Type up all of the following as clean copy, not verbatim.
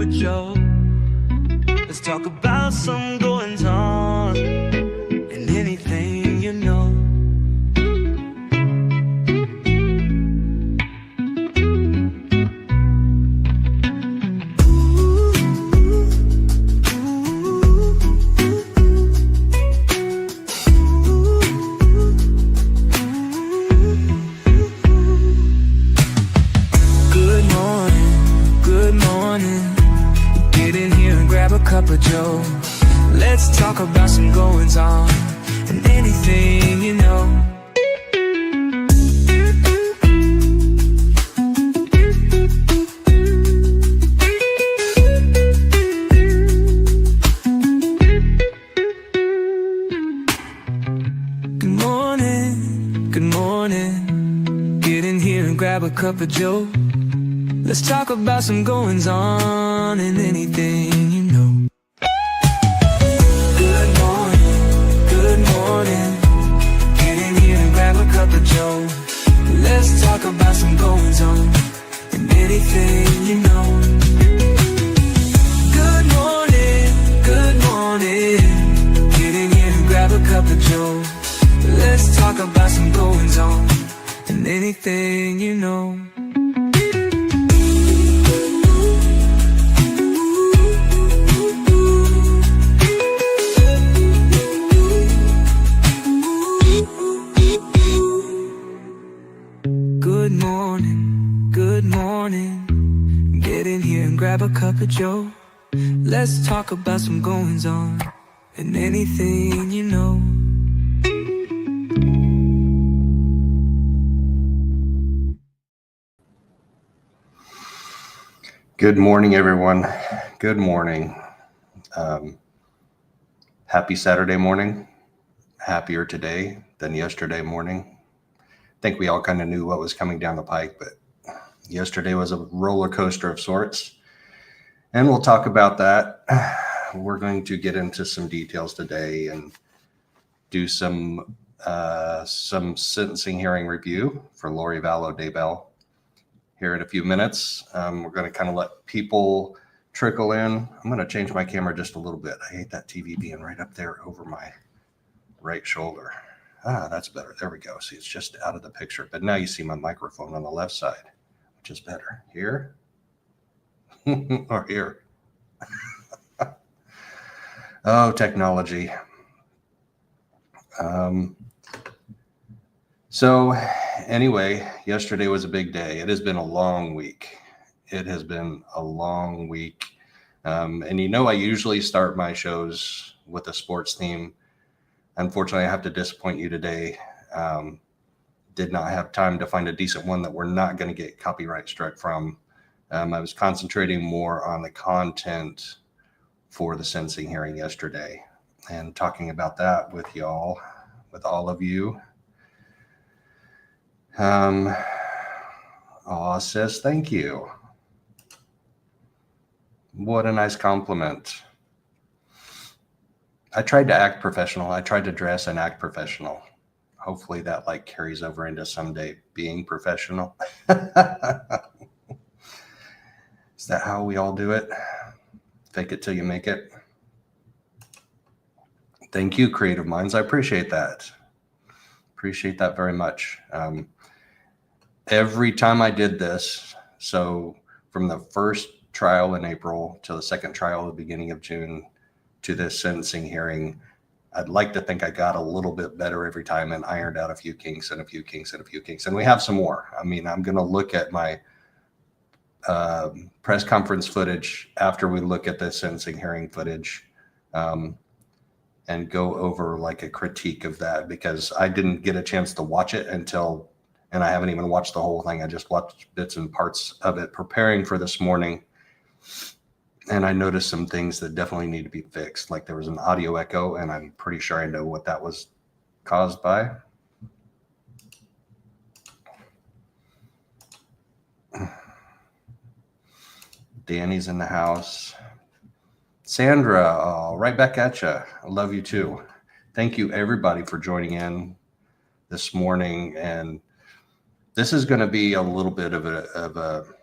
Joe. Let's talk about some goings on and anything you know. Cup of Joe. Let's talk about some goings on and anything you know. Good morning. Get in here and grab a cup of Joe. Let's talk about some goings on and anything you know. Joe. Let's talk about some goings on and anything you know. Good morning. Get in here and grab a cup of Joe. Let's talk about some goings on and anything you know. Good morning. Get in here and grab a cup of Joe. Let's talk about some goings on and anything you know. Good morning, everyone. Good morning. Happy Saturday morning. Happier today than yesterday morning. I think we all kind of knew what was coming down the pike, but yesterday was a roller coaster of sorts, and we'll talk about that. We're going to get into some details today and do some sentencing hearing review for Lori Vallow Daybell here in a few minutes. We're going to kind of let people trickle in. I'm going to change my camera just a little bit. I hate that TV being right up there over my right shoulder. That's better. There we go. See, it's just out of the picture. But now you see my microphone on the left side, which is better. Here or here. Oh, technology. So anyway, yesterday was a big day. It has been a long week. And you know, I usually start my shows with a sports theme. Unfortunately, I have to disappoint you today. Did not have time to find a decent one that we're not going to get copyright struck from. I was concentrating more on the content for the sentencing hearing yesterday and talking about that with y'all, with all of you. Sis, thank you. What a nice compliment. I tried to act professional. I tried to dress and act professional. Hopefully that carries over into someday being professional. Is that how we all do it? Fake it till you make it. Thank you, creative minds. I appreciate that. Appreciate that very much. Every time I did this, so from the first trial in April to the second trial at the beginning of June, to this sentencing hearing, I'd like to think I got a little bit better every time and ironed out a few kinks and a few kinks and a few kinks. And we have some more. I mean, I'm going to look at my press conference footage after we look at the sentencing hearing footage and go over a critique of that, because I didn't get a chance to watch it and I haven't even watched the whole thing. I just watched bits and parts of it preparing for this morning. And I noticed some things that definitely need to be fixed. Like there was an audio echo, and I'm pretty sure I know what that was caused by. Danny's in the house. Sandra, right back at you. I love you too. Thank you everybody for joining in this morning. And this is going to be a little bit of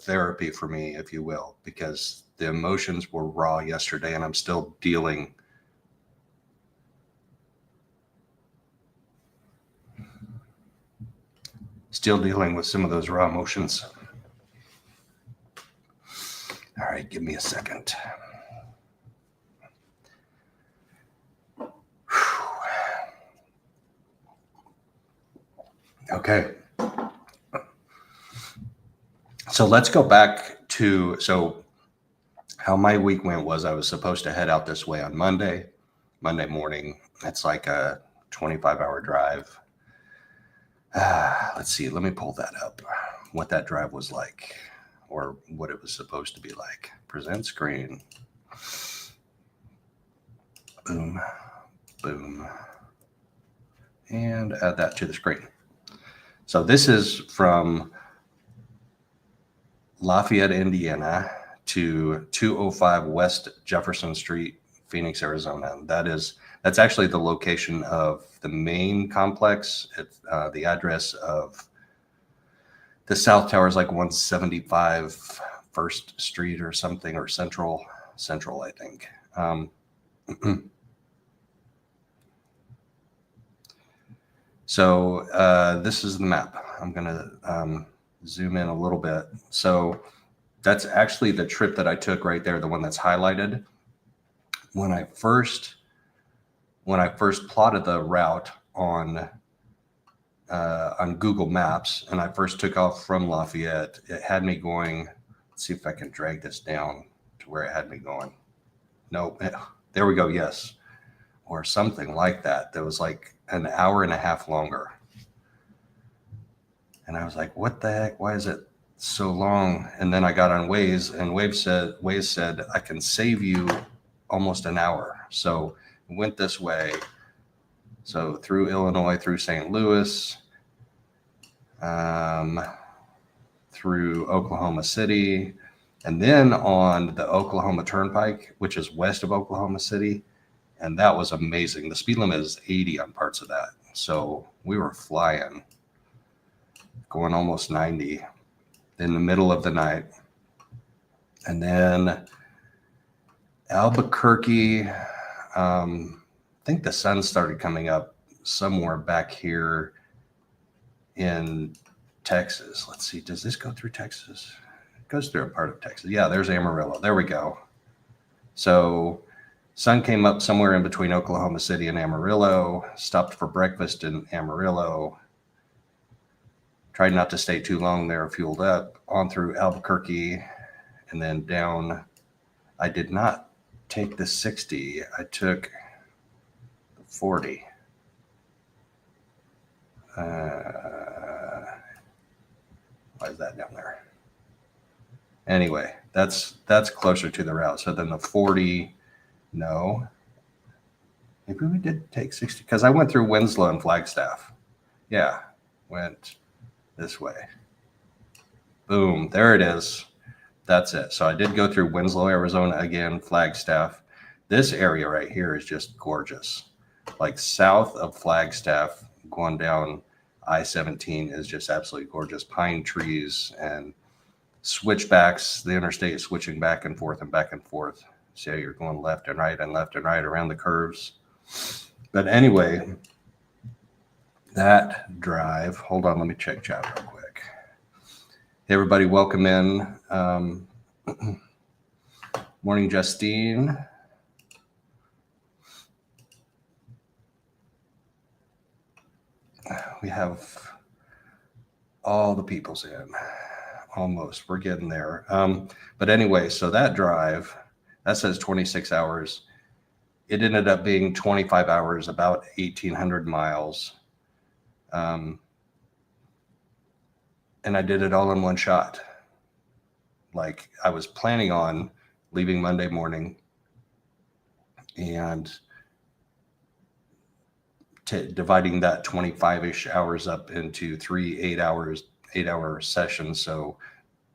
therapy for me, if you will, because The emotions were raw yesterday, and I'm still dealing. Still dealing with some of those raw emotions. All right, give me a second. Okay. So let's go back to, how my week went was I was supposed to head out this way on Monday morning. It's like a 25-hour drive. Let's see. Let me pull that up. What that drive was like, or what it was supposed to be like. Present screen. Boom, boom. And add that to the screen. So this is from Lafayette, Indiana to 205 West Jefferson Street, Phoenix, Arizona. That's actually the location of the main complex. It's the address of the South Tower is like 175 First Street or something, or Central, I think. So this is the map. I'm going to zoom in a little bit. So that's actually the trip that I took right there, the one that's highlighted. When I first plotted the route on Google Maps, and I first took off from Lafayette, it had me going. Let's see if I can drag this down to where it had me going. No, there we go. Yes, or something like that. That was like an hour and a half longer. And I was like, what the heck? Why is it so long? And then I got on Waze, and Waze said, I can save you almost an hour. So I went this way. So through Illinois, through St. Louis, through Oklahoma City, and then on the Oklahoma Turnpike, which is west of Oklahoma City. And that was amazing. The speed limit is 80 on parts of that. So we were flying, going almost 90 in the middle of the night. And then Albuquerque, I think the sun started coming up somewhere back here in Texas. Let's see, does this go through Texas? It goes through a part of Texas. Yeah, there's Amarillo. There we go. So sun came up somewhere in between Oklahoma City and Amarillo, stopped for breakfast in Amarillo, tried not to stay too long there, fueled up, on through Albuquerque, and then down. I did not take the 60. I took the 40. Why is that down there? Anyway, that's closer to the route. So then the 40, no. Maybe we did take 60, because I went through Winslow and Flagstaff. Yeah, went this way. Boom, there it is. That's it. So I did go through Winslow, Arizona again, Flagstaff. This area right here is just gorgeous. Like south of Flagstaff, going down I-17 is just absolutely gorgeous. Pine trees and switchbacks, the interstate switching back and forth and back and forth. So you're going left and right around the curves. But anyway, that drive, hold on, let me check chat real quick. Hey, everybody, welcome in. Morning, Justine. We have all the peoples in. Almost. We're getting there. But anyway, so that drive, that says 26 hours. It ended up being 25 hours, about 1,800 miles. And I did it all in one shot. Like, I was planning on leaving Monday morning and dividing that 25-ish hours up into 3 8-hour sessions. So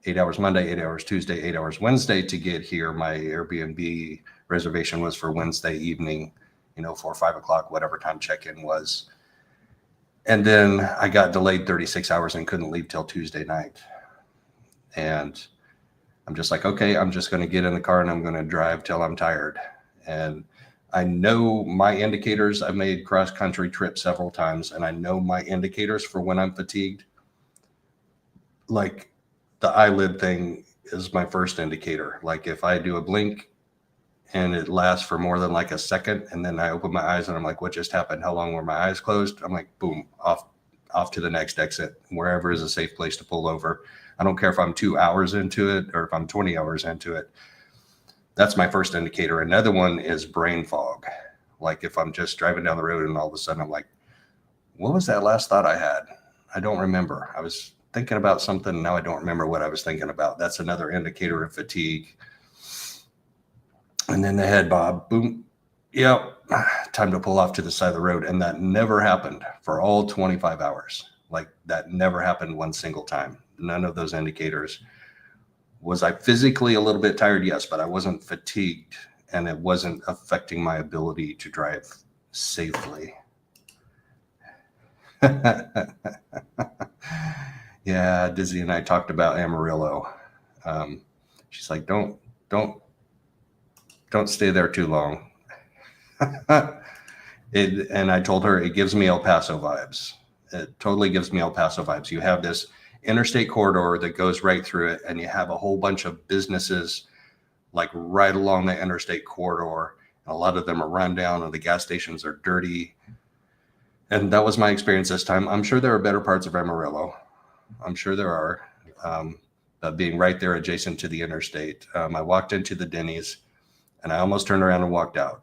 8 hours Monday, 8 hours Tuesday, 8 hours Wednesday to get here. My Airbnb reservation was for Wednesday evening, 4 or 5 o'clock, whatever time check-in was. And then I got delayed 36 hours and couldn't leave till Tuesday night. And I'm just like, okay, I'm just going to get in the car and I'm going to drive till I'm tired. And I know my indicators. I've made cross-country trips several times, and I know my indicators for when I'm fatigued. Like the eyelid thing is my first indicator. Like if I do a blink and it lasts for more than like a second, and then I open my eyes and I'm like, what just happened? How long were my eyes closed? I'm like, boom, off to the next exit, wherever is a safe place to pull over. I don't care if I'm 2 hours into it or if I'm 20 hours into it. That's my first indicator. Another one is brain fog. Like if I'm just driving down the road and all of a sudden I'm like, what was that last thought I had? I don't remember. I was thinking about something. Now I don't remember what I was thinking about. That's another indicator of fatigue. And then the head bob, boom. Yep. Time to pull off to the side of the road. And that never happened for all 25 hours. Like that never happened one single time. None of those indicators. Was I physically a little bit tired? Yes, but I wasn't fatigued, and it wasn't affecting my ability to drive safely. Yeah, Dizzy and I talked about Amarillo. She's like, don't stay there too long. And I told her it gives me El Paso vibes. It totally gives me El Paso vibes. You have this interstate corridor that goes right through it, and you have a whole bunch of businesses like right along the interstate corridor. And a lot of them are run down, and the gas stations are dirty. And that was my experience this time. I'm sure there are better parts of Amarillo. I'm sure there are. But being right there adjacent to the interstate, I walked into the Denny's, and I almost turned around and walked out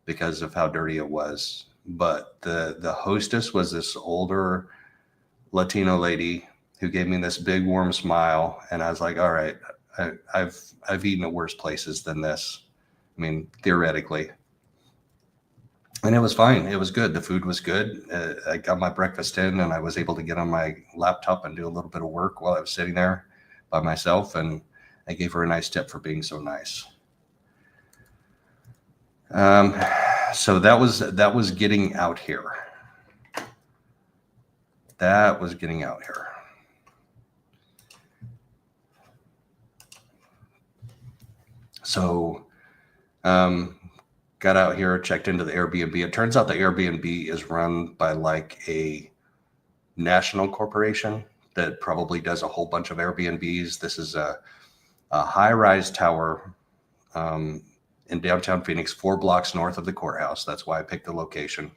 because of how dirty it was. But the hostess was this older Latino lady who gave me this big warm smile, and I was like, all right, I've eaten at worse places than this. I mean, theoretically. And it was fine. It was good. The food was good. I got my breakfast in, and I was able to get on my laptop and do a little bit of work while I was sitting there by myself. And I gave her a nice tip for being so nice. So that was getting out here. That was getting out here. So, got out here, checked into the Airbnb. It turns out the Airbnb is run by like a national corporation that probably does a whole bunch of Airbnbs. This is a high-rise tower in downtown Phoenix, 4 blocks north of the courthouse. That's why I picked the location,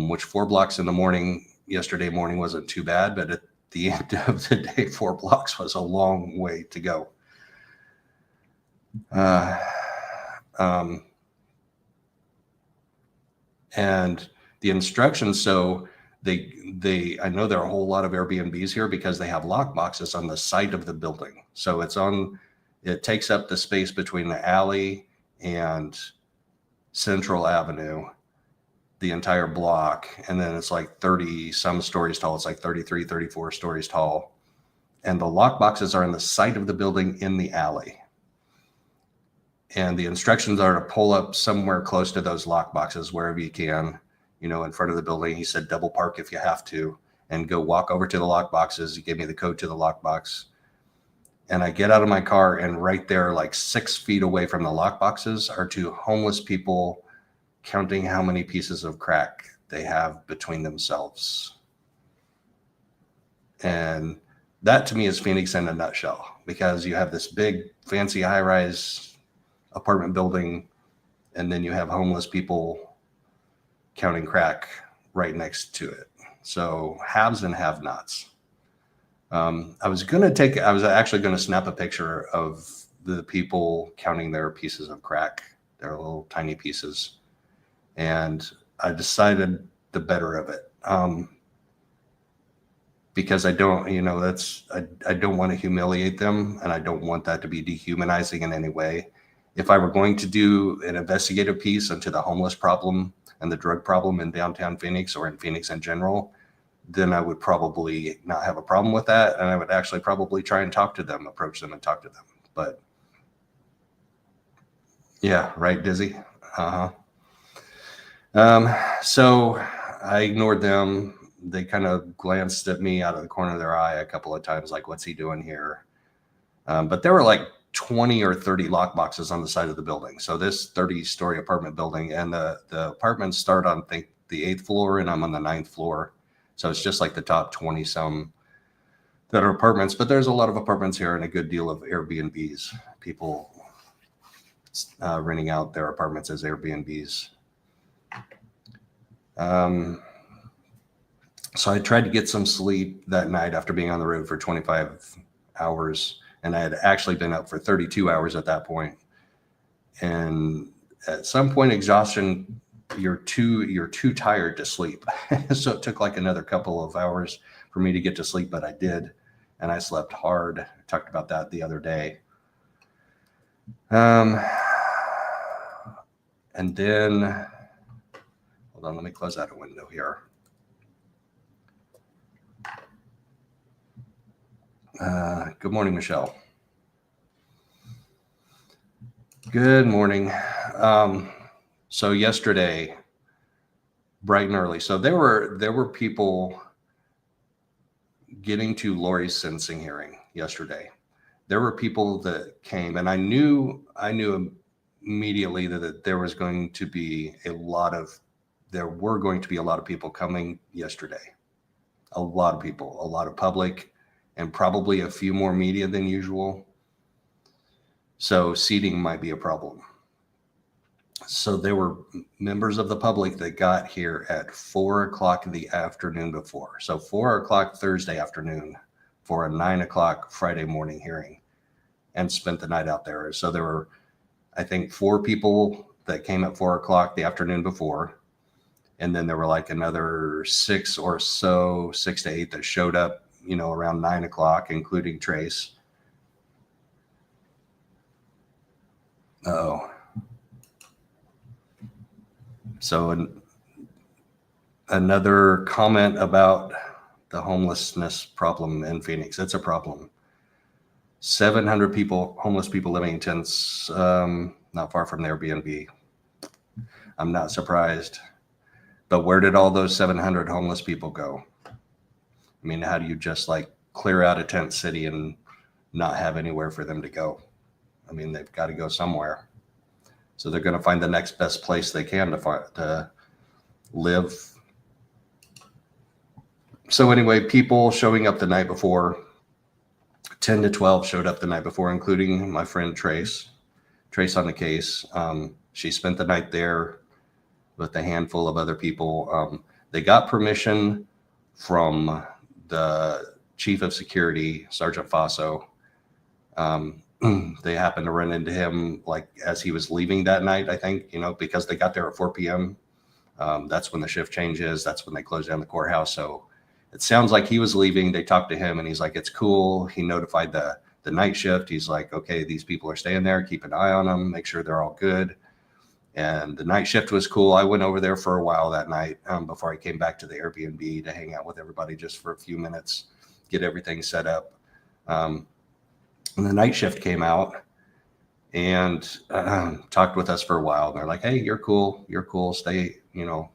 which 4 blocks in the morning, yesterday morning wasn't too bad, but at the end of the day, 4 blocks was a long way to go. And the instructions, so I know there are a whole lot of Airbnbs here because they have lock boxes on the side of the building. So it takes up the space between the alley and Central Avenue, the entire block. And then it's like 30 some stories tall. It's like 33, 34 stories tall. And the lock boxes are on the side of the building in the alley. And the instructions are to pull up somewhere close to those lock boxes wherever you can, in front of the building. He said double park if you have to, and go walk over to the lock boxes. He gave me the code to the lock box. And I get out of my car, and right there, like 6 feet away from the lock boxes, are 2 homeless people counting how many pieces of crack they have between themselves. And that to me is Phoenix in a nutshell, because you have this big, fancy, high-rise apartment building, and then you have homeless people counting crack right next to it. So haves and have-nots. I was actually going to snap a picture of the people counting their pieces of crack, their little tiny pieces. And I decided the better of it. Because I don't, I don't want to humiliate them, and I don't want that to be dehumanizing in any way. If I were going to do an investigative piece into the homeless problem and the drug problem in downtown Phoenix, or in Phoenix in general, then I would probably not have a problem with that. And I would actually probably try and approach them and talk to them. But yeah, right, Dizzy? So I ignored them. They kind of glanced at me out of the corner of their eye a couple of times, like, what's he doing here? But there were like 20 or 30 lock boxes on the side of the building. So this 30-story apartment building, and the apartments start on, I think, the 8th floor, and I'm on the 9th floor. So it's just like the top 20 some that are apartments, but there's a lot of apartments here and a good deal of Airbnbs, people renting out their apartments as Airbnbs. So I tried to get some sleep that night after being on the road for 25 hours. And I had actually been up for 32 hours at that point. And at some point, exhaustion, you're too tired to sleep. So it took like another couple of hours for me to get to sleep, but I did. And I slept hard. I talked about that the other day. And then, hold on, let me close out a window here. Good morning, Michelle. Good morning. So yesterday, bright and early. So there were people getting to Lori's sentencing hearing yesterday. There were people that came, and I knew immediately that there were going to be a lot of people coming yesterday. A lot of people, a lot of public, and probably a few more media than usual. So seating might be a problem. So there were members of the public that got here at 4 o'clock in the afternoon before. So 4 o'clock Thursday afternoon for a 9 o'clock Friday morning hearing, and spent the night out there. So there were, I think, 4 people that came at 4 o'clock the afternoon before. And then there were like another 6 or so, 6 to 8 that showed up, around 9 o'clock, including Trace. Uh-oh. So another comment about the homelessness problem in Phoenix. It's a problem. 700 homeless people living in tents, not far from the Airbnb. I'm not surprised. But where did all those 700 homeless people go? I mean, how do you just like clear out a tent city and not have anywhere for them to go? I mean, they've got to go somewhere. So they're going to find the next best place they can to live. So anyway, people showing up the night before, 10 to 12 showed up the night before, including my friend Trace on the case. She spent the night there with a handful of other people. They got permission from the chief of security, Sergeant Faso. They happened to run into him like as he was leaving that night, I think, because they got there at 4 p.m. That's when the shift changes. That's when they close down the courthouse. So it sounds like he was leaving. They talked to him and he's like, it's cool. He notified the night shift. He's like, okay, these people are staying there. Keep an eye on them. Make sure they're all good. And the night shift was cool. I went over there for a while that night before I came back to the Airbnb to hang out with everybody just for a few minutes, get everything set up. And the night shift came out and talked with us for a while. They're like, hey, you're cool. You're cool. Stay,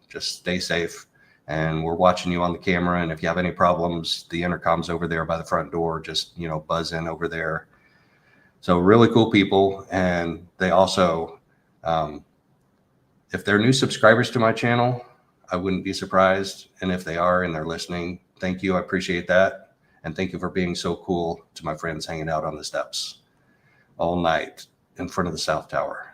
just stay safe. And we're watching you on the camera. And if you have any problems, the intercom's over there by the front door. Just, buzz in over there. So really cool people. And they also, if they're new subscribers to my channel, I wouldn't be surprised. And if they are and they're listening, thank you. I appreciate that. And thank you for being so cool to my friends hanging out on the steps all night in front of the South Tower.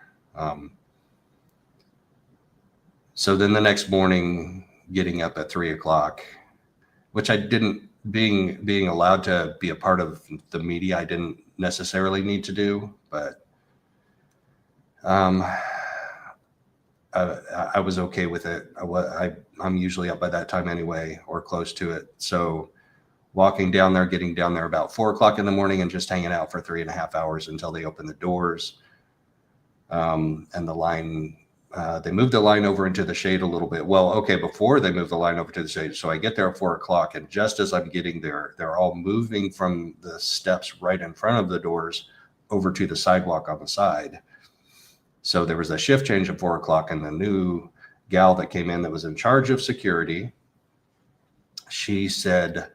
So then the next morning, getting up at 3 o'clock, which I didn't, being allowed to be a part of the media, I didn't necessarily need to do, but I was okay with it. I'm usually up by that time anyway, or close to it. So walking down there, getting down there about 4 o'clock in the morning and just hanging out for 3.5 hours until they open the doors. And the line, they moved the line over into the shade a little bit. Well, okay, before they moved the line over to the shade. So I get there at 4 o'clock, and just as I'm getting there, they're all moving from the steps right in front of the doors over to the sidewalk on the side. So there was a shift change at 4 o'clock, and the new gal that came in that was in charge of security, she said,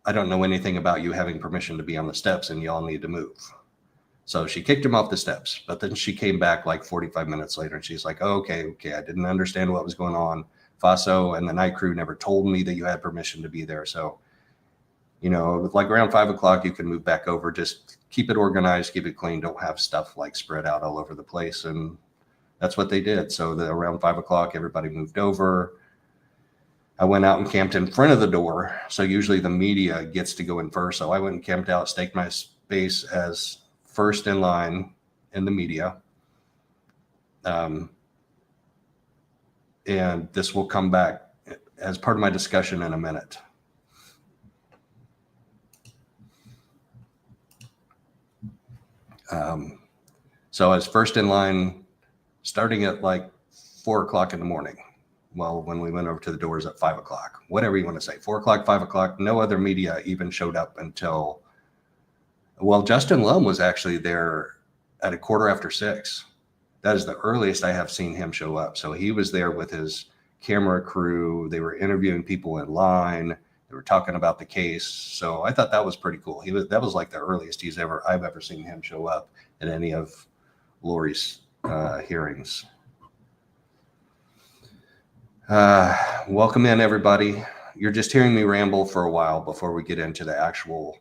I don't know anything about you having permission to be on the steps and y'all need to move. So she kicked him off the steps, but then she came back like 45 minutes later and she's like, oh, okay, I didn't understand what was going on. Faso and the night crew never told me that you had permission to be there. So, you know, like around 5 o'clock, you can move back over, just keep it organized, keep it clean. Don't have stuff like spread out all over the place. And that's what they did. So around 5 o'clock, everybody moved over. I went out and camped in front of the door. So usually the media gets to go in first. So I went and camped out, staked my space as first in line in the media. And this will come back as part of my discussion in a minute. So as first in line, starting at like 4 o'clock in the morning. Well, when we went over to the doors at 5 o'clock, whatever you want to say, 4 o'clock, 5 o'clock, no other media even showed up until, well, Justin Lum was actually there at 6:15. That is the earliest I have seen him show up. So he was there with his camera crew. They were interviewing people in line. They were talking about the case. So I thought that was pretty cool. That was like the earliest I've ever seen him show up at any of Lori's hearings. Welcome in, everybody. You're just hearing me ramble for a while before we get into the actual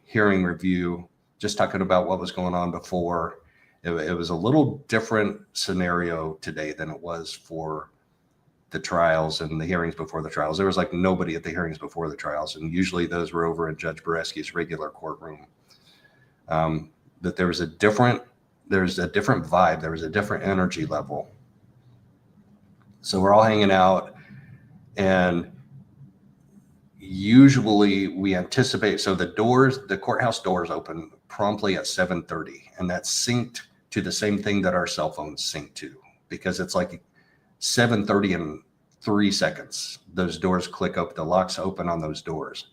hearing review, just talking about what was going on before. It was a little different scenario today than it was for the trials and the hearings before the trials. There was like nobody at the hearings before the trials, and usually those were over in Judge Boreski's regular courtroom. But there was a different vibe. There was a different energy level. So we're all hanging out, and usually we anticipate, so the courthouse doors open promptly at 7:30, and that's synced to the same thing that our cell phones sync to, because it's like 7:30 in 3 seconds. Those doors click up, the locks open on those doors.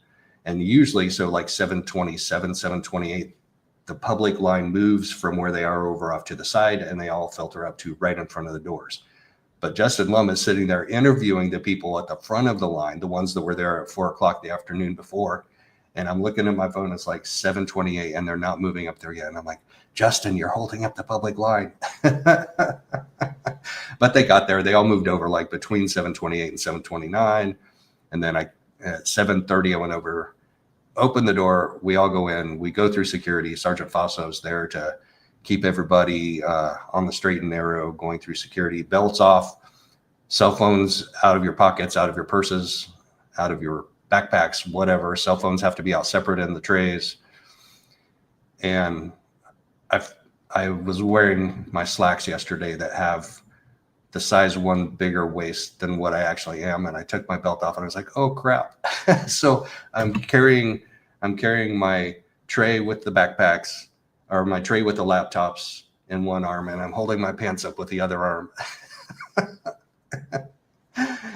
And usually, so like 7:27, 7:28, the public line moves from where they are over off to the side, and they all filter up to right in front of the doors. But Justin Lum is sitting there interviewing the people at the front of the line, the ones that were there at 4 o'clock the afternoon before. And I'm looking at my phone, it's like 7:28, and they're not moving up there yet. And I'm like, Justin, you're holding up the public line. But they got there. They all moved over like between 7:28 and 7:29. And then at 7:30, I went over, opened the door. We all go in. We go through security. Sergeant Faso's there to keep everybody on the straight and narrow, going through security. Belts off, cell phones out of your pockets, out of your purses, out of your backpacks, whatever. Cell phones have to be out separate in the trays. And I was wearing my slacks yesterday that have the size 1 bigger waist than what I actually am. And I took my belt off and I was like, oh crap. So I'm carrying my tray with the backpacks, or my tray with the laptops in one arm, and I'm holding my pants up with the other arm.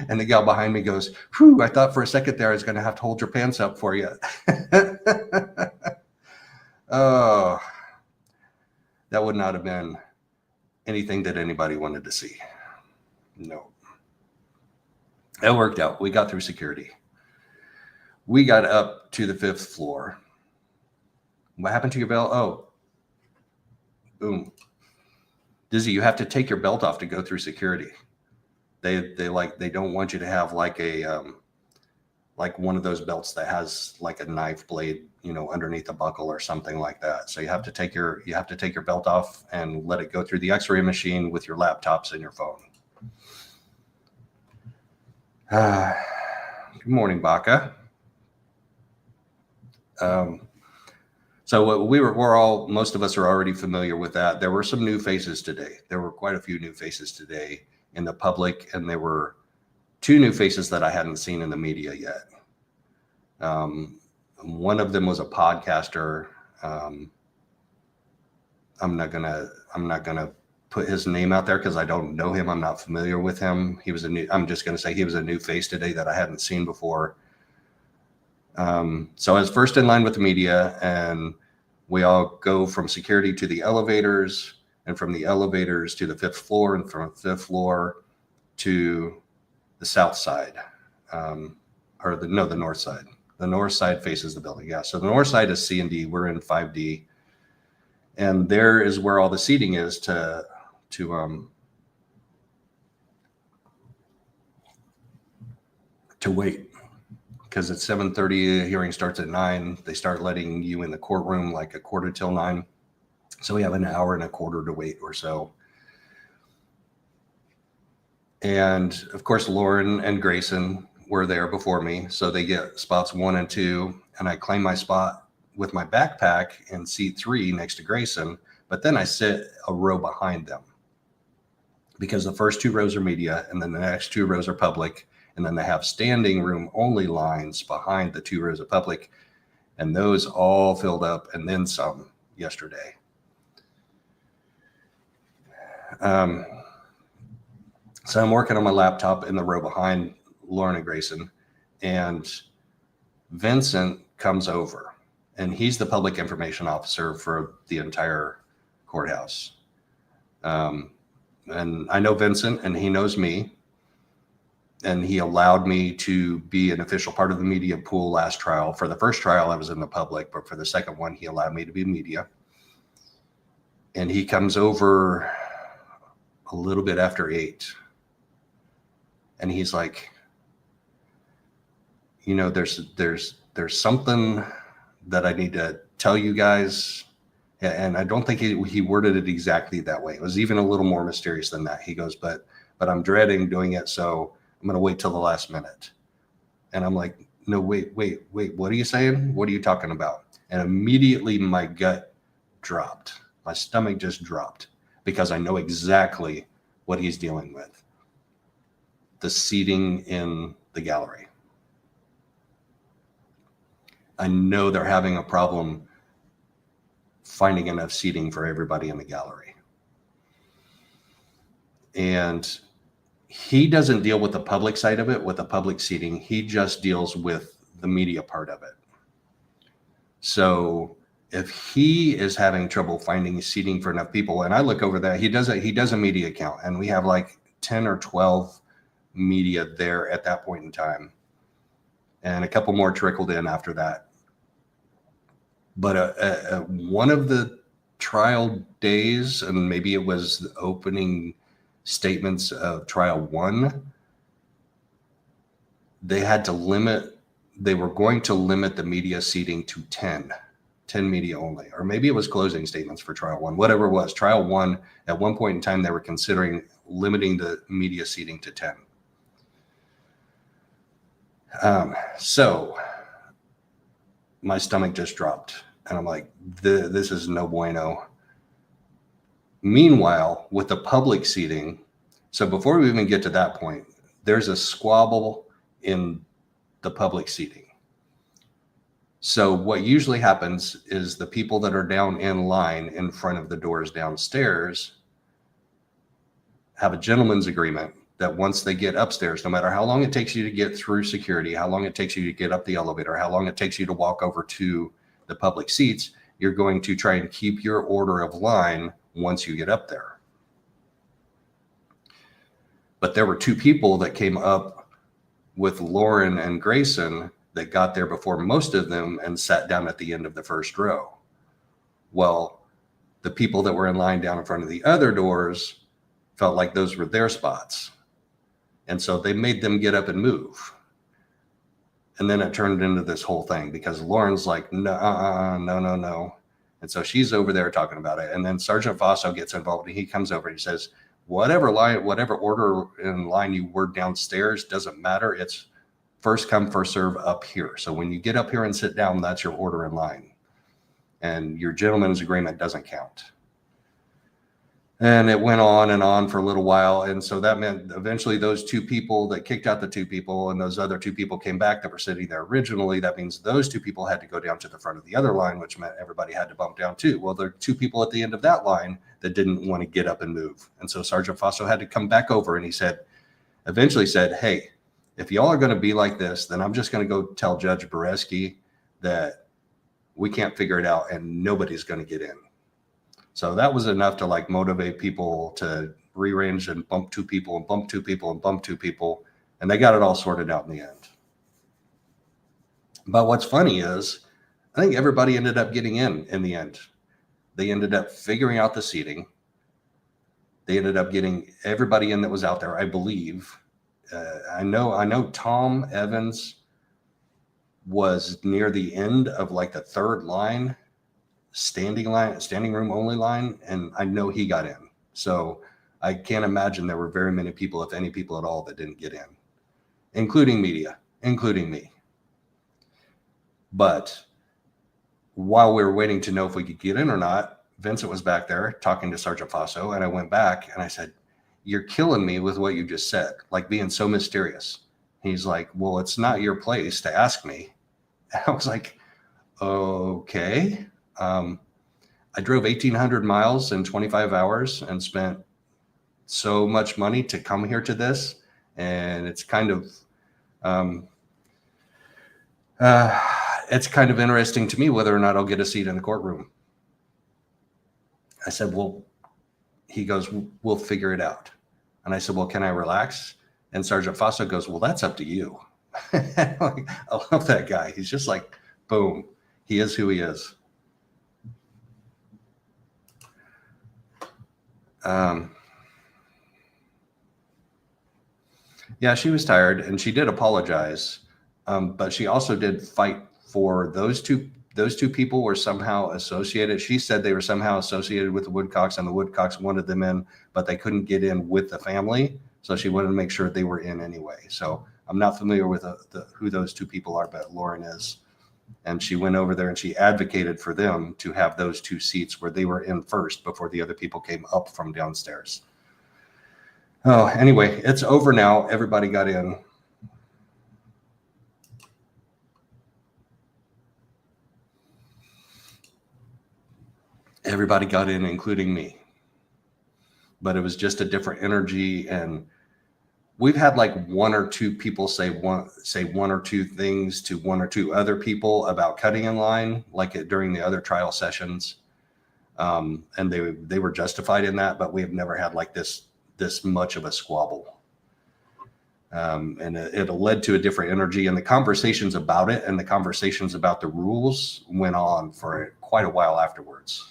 And the gal behind me goes, whew, I thought for a second there I was going to have to hold your pants up for you. Oh, that would not have been anything that anybody wanted to see. No. It worked out. We got through security. We got up to the 5th floor. What happened to your belt? Oh, boom. Dizzy, you have to take your belt off to go through security. They don't want you to have like a like one of those belts that has like a knife blade, underneath the buckle or something like that. So you have to take your belt off and let it go through the X-ray machine with your laptops and your phone. Good morning, Baca. So most of us are already familiar with that. There were some new faces today. There were quite a few new faces today in the public, and there were 2 new faces that I hadn't seen in the media yet. One of them was a podcaster. I'm not gonna put his name out there because I don't know him. I'm not familiar with him. I'm just gonna say he was a new face today that I hadn't seen before. So I was first in line with the media, and we all go from security to the elevators, and from the elevators to the 5th floor, and from the 5th floor to the south side, the north side. The north side faces the building. Yeah. So the north side is C and D. We're in 5D. And there is where all the seating is to wait. Because at 7:30, the hearing starts at 9. They start letting you in the courtroom like a quarter till 9. So we have an hour and a quarter to wait or so. And of course, Lauren and Grayson were there before me. So they get spots 1 and 2. And I claim my spot with my backpack in seat 3 next to Grayson. But then I sit a row behind them because the first 2 rows are media and then the next 2 rows are public. And then they have standing room only lines behind the 2 rows of public. And those all filled up and then some yesterday. So I'm working on my laptop in the row behind Lauren and Grayson. And Vincent comes over. And he's the public information officer for the entire courthouse. And I know Vincent and he knows me. And he allowed me to be an official part of the media pool last trial. For the first trial, I was in the public, but for the second one, he allowed me to be media. And he comes over a little bit after 8. And he's like, you know, there's something that I need to tell you guys. And I don't think he worded it exactly that way. It was even a little more mysterious than that. He goes, but I'm dreading doing it, so I'm going to wait till the last minute. And I'm like, no, wait. What are you saying? What are you talking about? And immediately my gut dropped. My stomach just dropped because I know exactly what he's dealing with. The seating in the gallery. I know they're having a problem finding enough seating for everybody in the gallery. And he doesn't deal with the public side of it, with the public seating. He just deals with the media part of it. So if he is having trouble finding seating for enough people, and I look over that, he does a media count, and we have like 10 or 12 media there at that point in time. And a couple more trickled in after that. But one of the trial days, and maybe it was the opening statements of trial 1, they were going to limit the media seating to 10 media only, or maybe it was closing statements for trial 1, whatever it was. Trial 1, at one point in time, they were considering limiting the media seating to 10. So my stomach just dropped and I'm like, this is no bueno. Meanwhile, with the public seating, so before we even get to that point, there's a squabble in the public seating. So what usually happens is the people that are down in line in front of the doors downstairs have a gentleman's agreement that once they get upstairs, no matter how long it takes you to get through security, how long it takes you to get up the elevator, how long it takes you to walk over to the public seats, you're going to try and keep your order of line once you get up there. But there were 2 people that came up with Lauren and Grayson that got there before most of them and sat down at the end of the first row. Well, the people that were in line down in front of the other doors felt like those were their spots. And so they made them get up and move. And then it turned into this whole thing because Lauren's like, no. And so she's over there talking about it. And then Sergeant Vallow gets involved and he comes over and he says, whatever order in line you were downstairs, doesn't matter. It's first come, first serve up here. So when you get up here and sit down, that's your order in line. And your gentleman's agreement doesn't count. And it went on and on for a little while. And so that meant eventually those 2 people that kicked out the 2 people and those other 2 people came back that were sitting there originally. That means those 2 people had to go down to the front of the other line, which meant everybody had to bump down too. Well, there are 2 people at the end of that line that didn't want to get up and move. And so Sergeant Vallow had to come back over and he eventually said, hey, if y'all are going to be like this, then I'm just going to go tell Judge Boreski that we can't figure it out and nobody's going to get in. So that was enough to like motivate people to rearrange and bump 2 people and bump 2 people and bump 2 people. And they got it all sorted out in the end. But what's funny is I think everybody ended up getting in the end. They ended up figuring out the seating. They ended up getting everybody in that was out there, I believe. I know Tom Evans was near the end of like the third line, standing room only line, and I know he got in. So I can't imagine there were very many people, if any people at all, that didn't get in, including media, including me. But while we were waiting to know if we could get in or not, Vincent was back there talking to Sergeant Faso, and I went back and I said, "You're killing me with what you just said, like being so mysterious." He's like, "Well, it's not your place to ask me." And I was like, "Okay." I drove 1,800 miles in 25 hours and spent so much money to come here to this. And it's kind of, it's kind of interesting to me whether or not I'll get a seat in the courtroom. I said, "Well," he goes, "We'll figure it out." And I said, "Well, can I relax?" And Sergeant Faso goes, "Well, that's up to you." Like, I love that guy. He's just like, boom. He is who he is. Yeah, she was tired, and she did apologize, but she also did fight for those two. Those two people were somehow associated. She said they were somehow associated with the Woodcocks, and the Woodcocks wanted them in, but they couldn't get in with the family. So she wanted to make sure they were in anyway. So I'm not familiar with who those two people are, but Lauren is. And she went over there and she advocated for them to have those two seats where they were in first before the other people came up from downstairs. Oh, anyway, it's over now. Everybody got in. Everybody got in, including me. But it was just a different energy. And we've had like one or two people say one or two things to one or two other people about cutting in line, like during the other trial sessions. And they were justified in that, but we have never had like this much of a squabble. And it led to a different energy, and the conversations about it and the conversations about the rules went on for quite a while afterwards.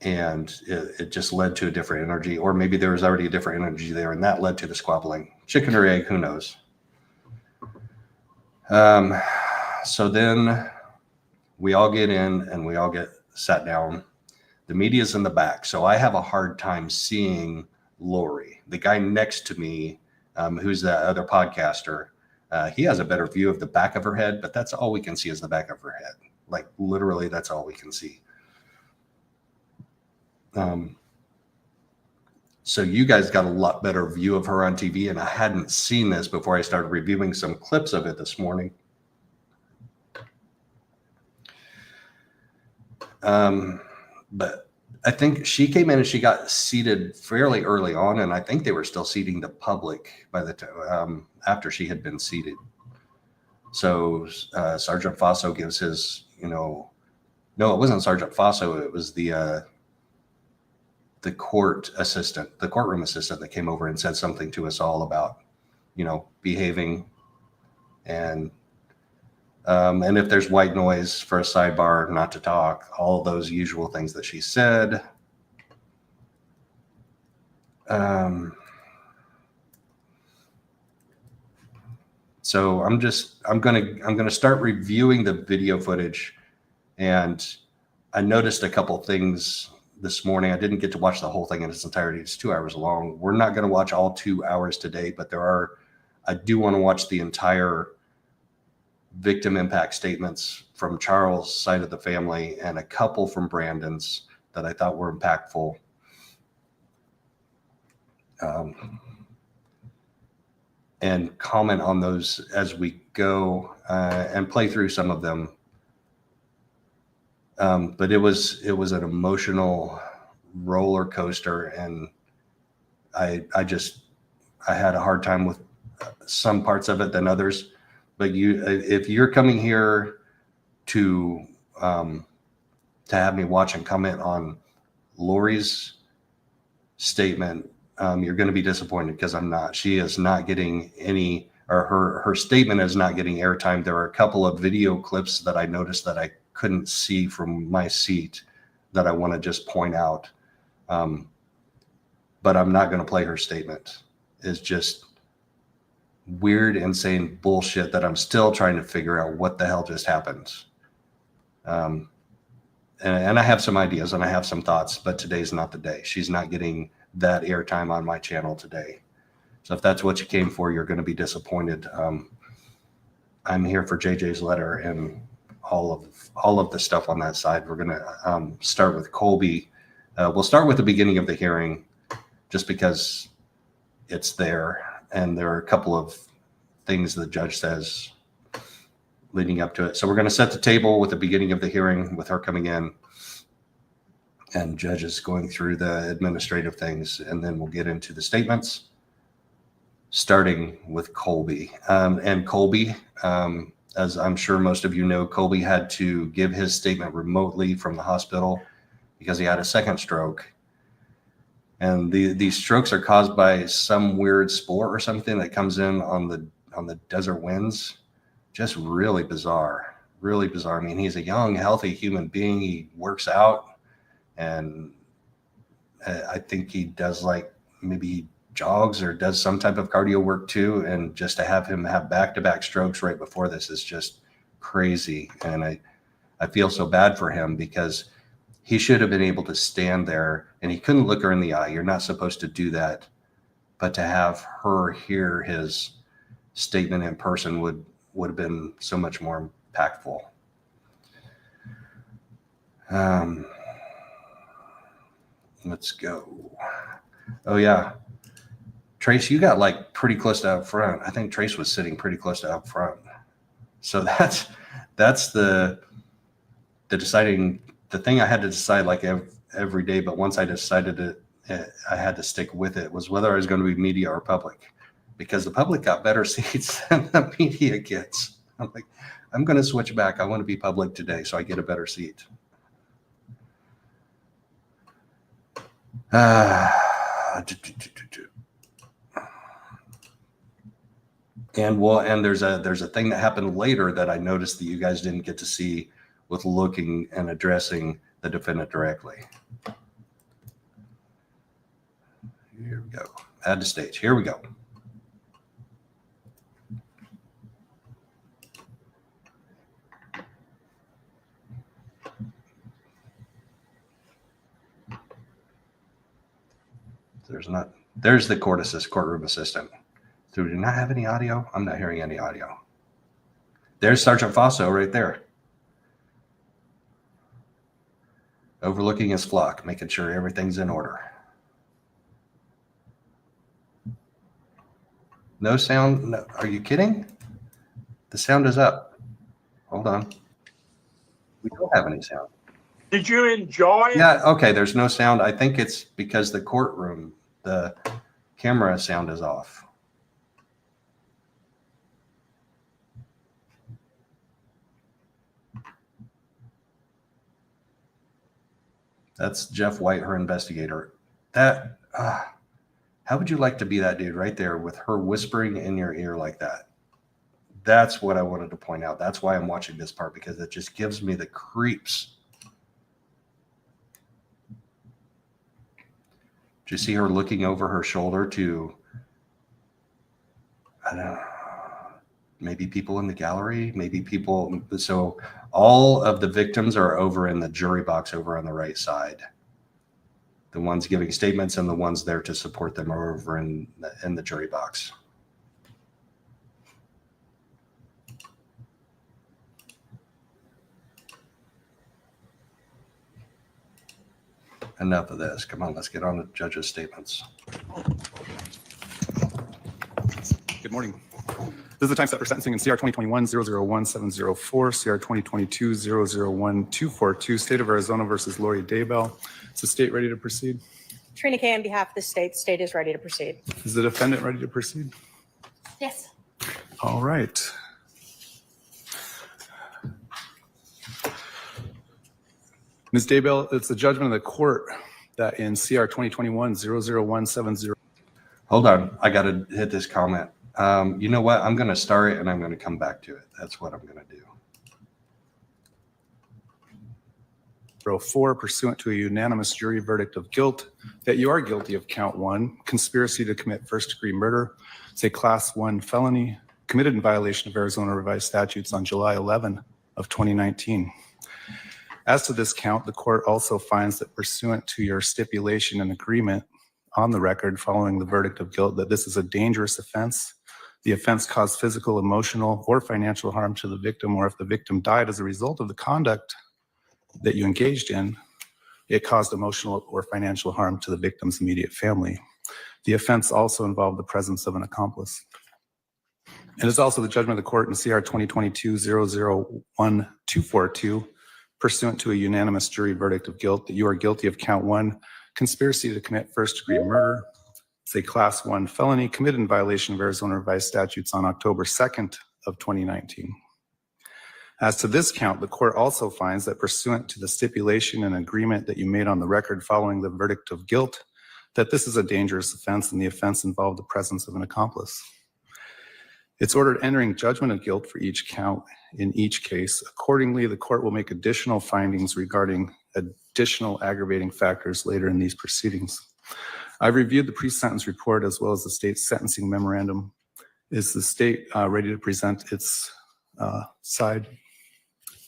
And it just led to a different energy, or maybe there was already a different energy there, and that led to the squabbling. Chicken or egg, who knows? So then we all get in and we all get sat down. The media's in the back, so I have a hard time seeing Lori. The guy next to me, who's the other podcaster, he has a better view of the back of her head, but that's all we can see is the back of her head. Like literally, that's all we can see. So you guys got a lot better view of her on TV, and I hadn't seen this before I started reviewing some clips of it this morning. But I think she came in and she got seated fairly early on, and I think they were still seating the public by the time after she had been seated. So Sergeant Faso gives his, no, it wasn't Sergeant Faso. It was the courtroom assistant that came over and said something to us all about, behaving and if there's white noise for a sidebar, not to talk, all those usual things that she said. So I'm gonna start reviewing the video footage, and I noticed a couple things this morning. I didn't get to watch the whole thing in its entirety. It's 2 hours long. We're not going to watch all 2 hours today, but I do want to watch the entire victim impact statements from Charles' side of the family and a couple from Brandon's that I thought were impactful. And comment on those as we go and play through some of them. But it was an emotional roller coaster, and I had a hard time with some parts of it than others. But if you're coming here to have me watch and comment on Lori's statement, you're going to be disappointed because I'm not. She is not getting or her statement is not getting airtime. There are a couple of video clips that I noticed that I couldn't see from my seat that I want to just point out. But I'm not going to play her statement. It's just weird, insane bullshit that I'm still trying to figure out what the hell just happened. And I have some ideas and I have some thoughts, but today's not the day. She's not getting that airtime on my channel today. So if that's what you came for, you're going to be disappointed. I'm here for JJ's letter and all of the stuff on that side. We're going to start with Colby. We'll start with the beginning of the hearing just because it's there. And there are a couple of things the judge says leading up to it. So we're going to set the table with the beginning of the hearing with her coming in and judges going through the administrative things. And then we'll get into the statements, starting with Colby. And Colby, as I'm sure most of you know, Colby had to give his statement remotely from the hospital because he had a second stroke. And these strokes are caused by some weird spore or something that comes in on the desert winds. Just really bizarre, really bizarre. I mean, he's a young, healthy human being. He works out, and I think he does maybe he jogs or does some type of cardio work too. And just to have him have back-to-back strokes right before this is just crazy. And I feel so bad for him because he should have been able to stand there and he couldn't look her in the eye. You're not supposed to do that. But to have her hear his statement in person would have been so much more impactful. Let's go. Oh yeah. Trace, you got pretty close to up front. I think Trace was sitting pretty close to up front. So that's the deciding, the thing I had to decide every day, but once I decided it, I had to stick with it, was whether I was going to be media or public, because the public got better seats than the media gets. I'm like, I'm going to switch back. I want to be public today so I get a better seat. And there's a thing that happened later that I noticed that you guys didn't get to see with looking and addressing the defendant directly. Here we go. Add to stage. Here we go. There's the courtroom assistant. Do we not have any audio? I'm not hearing any audio. There's Sergeant Faso right there, overlooking his flock, making sure everything's in order. No sound? No. Are you kidding? The sound is up. Hold on. We don't have any sound. Did you enjoy it? Yeah, okay, there's no sound. I think it's because the courtroom, the camera sound is off. That's Jeff White, her investigator. That, how would you like to be that dude right there with her whispering in your ear like that? That's what I wanted to point out. That's why I'm watching this part, because it just gives me the creeps. Do you see her looking over her shoulder to, I don't know, maybe people in the gallery, maybe people. So all of the victims are over in the jury box over on the right side. The ones giving statements and the ones there to support them are over in the jury box. Enough of this. Come on, let's get on to judges' statements. Good morning. This is the time set for sentencing in CR 2021-001704, CR 2022-001242, State of Arizona versus Lori Daybell. Is the state ready to proceed? Trina Kay on behalf of the state. State is ready to proceed. Is the defendant ready to proceed? Yes. All right. Ms. Daybell, it's the judgment of the court that in CR 2021-00170. Hold on. I got to hit this comment. You know what? I'm going to start it and I'm going to come back to it. That's what I'm going to do. Row 4, pursuant to a unanimous jury verdict of guilt, that you are guilty of count 1, conspiracy to commit first-degree murder. It's a class 1 felony committed in violation of Arizona revised statutes on July 11 of 2019. As to this count, the court also finds that pursuant to your stipulation and agreement on the record following the verdict of guilt, that this is a dangerous offense. The offense caused physical, emotional, or financial harm to the victim, or if the victim died as a result of the conduct that you engaged in, it caused emotional or financial harm to the victim's immediate family. The offense also involved the presence of an accomplice. It is also the judgment of the court in CR 2022-001242, pursuant to a unanimous jury verdict of guilt, that you are guilty of count 1, conspiracy to commit first-degree murder. It's a class 1 felony committed in violation of Arizona revised statutes on October 2nd of 2019. As to this count, the court also finds that pursuant to the stipulation and agreement that you made on the record following the verdict of guilt, that this is a dangerous offense and the offense involved the presence of an accomplice. It's ordered entering judgment of guilt for each count in each case. Accordingly, the court will make additional findings regarding additional aggravating factors later in these proceedings. I've reviewed the pre-sentence report as well as the state's sentencing memorandum. Is the state ready to present its side?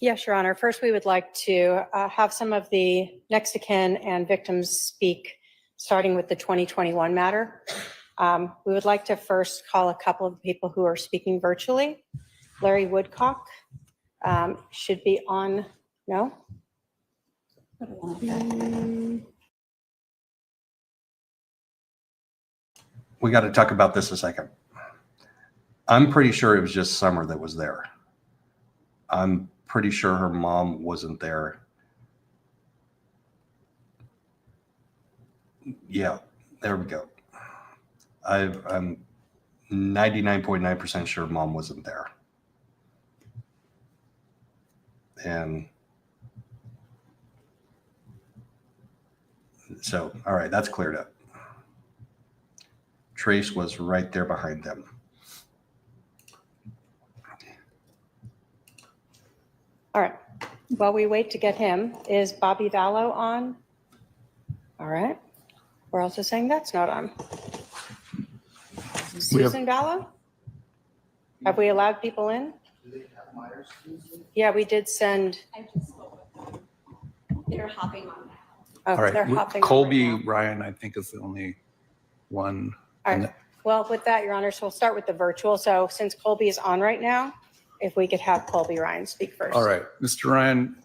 Yes, Your Honor. First, we would like to have some of the next of kin and victims speak, starting with the 2021 matter. We would like to first call a couple of people who are speaking virtually. Larry Woodcock should be on, no? We got to talk about this a second. I'm pretty sure it was just Summer that was there. I'm pretty sure her mom wasn't there. Yeah, there we go. I'm 99.9% sure mom wasn't there. And so, all right, that's cleared up. Trace was right there behind them. All right. While we wait to get him, is Bobby Vallow on? All right. We're also saying that's not on. Susan Vallow? Have we allowed people in? Yeah, we did send. I just spoke with them. They're hopping on now. Oh, All right, they're hopping on Colby right now. Ryan, I think, is the only one. All right. Well, with that, Your Honor, so we'll start with the virtual. So since Colby is on right now, if we could have Colby Ryan speak first. All right, Mr. Ryan,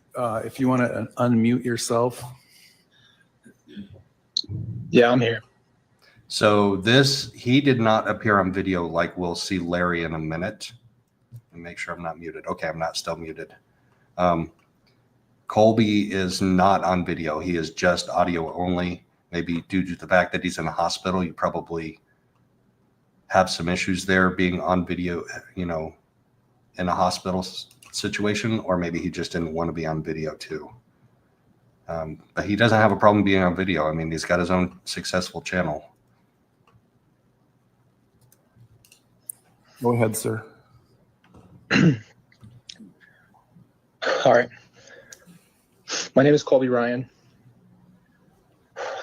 if you want to unmute yourself. Yeah, I'm here. So he did not appear on video like we'll see Larry in a minute. And make sure I'm not muted. Okay, I'm not still muted. Colby is not on video. He is just audio only. Maybe due to the fact that he's in a hospital, you probably have some issues there being on video, you know, in a hospital situation, or maybe he just didn't want to be on video too. But he doesn't have a problem being on video. I mean, he's got his own successful channel. Go ahead, sir. All right. My name is Colby Ryan.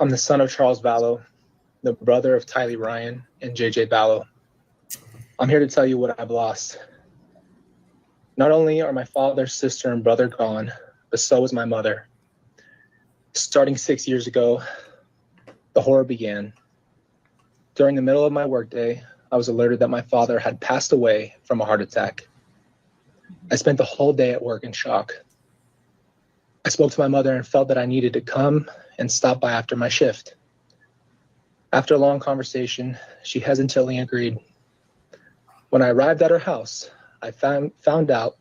I'm the son of Charles Vallow, the brother of Tylee Ryan and J.J. Vallow. I'm here to tell you what I've lost. Not only are my father, sister, and brother gone, but so is my mother. Starting 6 years ago, the horror began. During the middle of my workday, I was alerted that my father had passed away from a heart attack. I spent the whole day at work in shock. I spoke to my mother and felt that I needed to come and stop by after my shift. After a long conversation, she hesitantly agreed. When I arrived at her house, I found out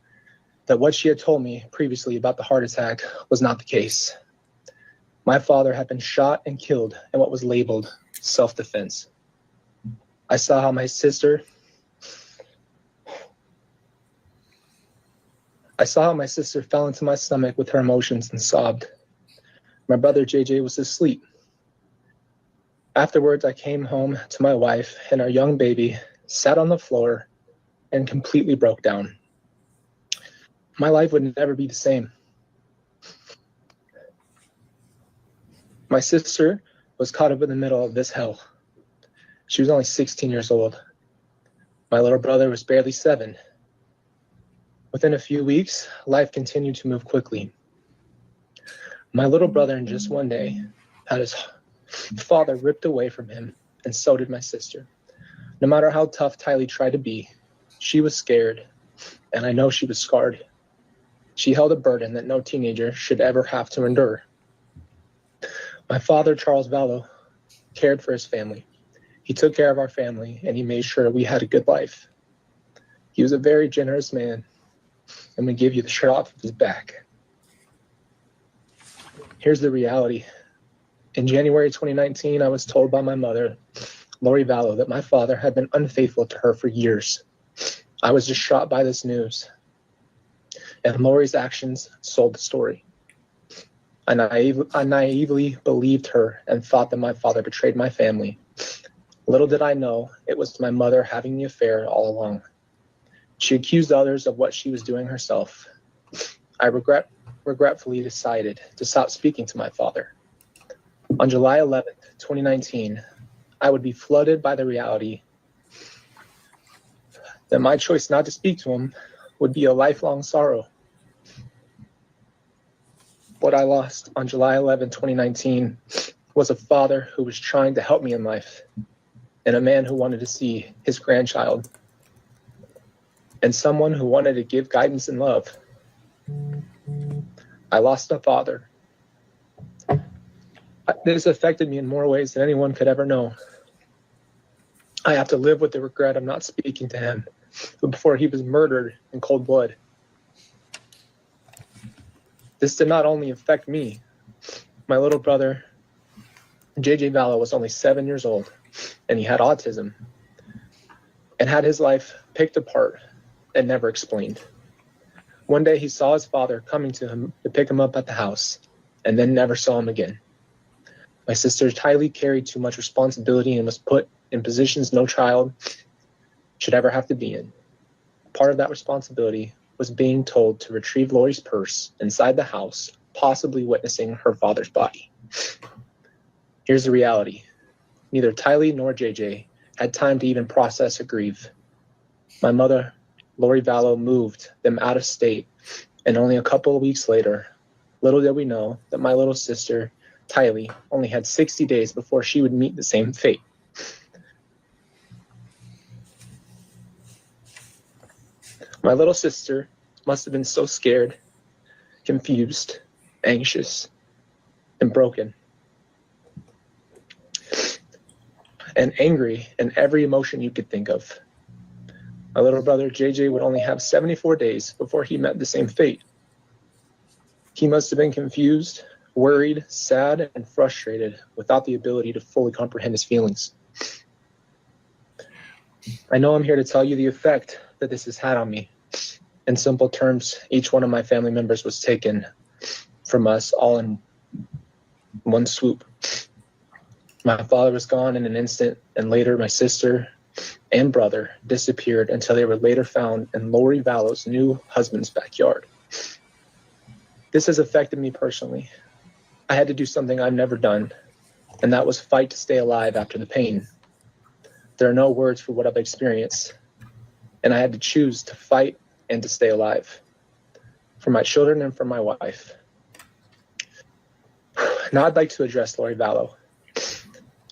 that what she had told me previously about the heart attack was not the case. My father had been shot and killed in what was labeled self-defense. I saw how my sister fell into my stomach with her emotions and sobbed. My brother JJ was asleep. Afterwards, I came home to my wife and our young baby sat on the floor, and completely broke down. My life would never be the same. My sister was caught up in the middle of this hell. She was only 16 years old. My little brother was barely 7. Within a few weeks, life continued to move quickly. My little brother, in just one day, had his father ripped away from him, and so did my sister. No matter how tough Tylee tried to be, she was scared, and I know she was scarred. She held a burden that no teenager should ever have to endure. My father, Charles Vallow, cared for his family. He took care of our family, and he made sure we had a good life. He was a very generous man, and would give you the shirt off of his back. Here's the reality. In January 2019, I was told by my mother, Lori Vallow, that my father had been unfaithful to her for years. I was just shocked by this news. And Lori's actions sold the story. I naively believed her and thought that my father betrayed my family. Little did I know it was my mother having the affair all along. She accused others of what she was doing herself. I regretfully decided to stop speaking to my father. On July 11th, 2019, I would be flooded by the reality that my choice not to speak to him would be a lifelong sorrow. What I lost on July 11, 2019 was a father who was trying to help me in life, and a man who wanted to see his grandchild, and someone who wanted to give guidance and love. I lost a father. This affected me in more ways than anyone could ever know. I have to live with the regret of not speaking to him before he was murdered in cold blood. This did not only affect me. My little brother, J.J. Valow, was only 7 years old, and he had autism and had his life picked apart and never explained. One day he saw his father coming to him to pick him up at the house, and then never saw him again. My sister Tylee carried too much responsibility and was put in positions no child should ever have to be in. Part of that responsibility was being told to retrieve Lori's purse inside the house, possibly witnessing her father's body. Here's the reality. Neither Tylee nor JJ had time to even process or grieve. My mother, Lori Vallow, moved them out of state, and only a couple of weeks later, little did we know that my little sister, Tylee, only had 60 days before she would meet the same fate. My little sister must have been so scared, confused, anxious, and broken, and angry in every emotion you could think of. My little brother JJ would only have 74 days before he met the same fate. He must have been confused, worried, sad, and frustrated without the ability to fully comprehend his feelings. I know I'm here to tell you the effect that this has had on me. In simple terms, each one of my family members was taken from us all in one swoop. My father was gone in an instant, and later my sister and brother disappeared until they were later found in Lori Vallow's new husband's backyard. This has affected me personally. I had to do something I've never done, and that was fight to stay alive after the pain. There are no words for what I've experienced, and I had to choose to fight and to stay alive for my children and for my wife. Now I'd like to address Lori Vallow.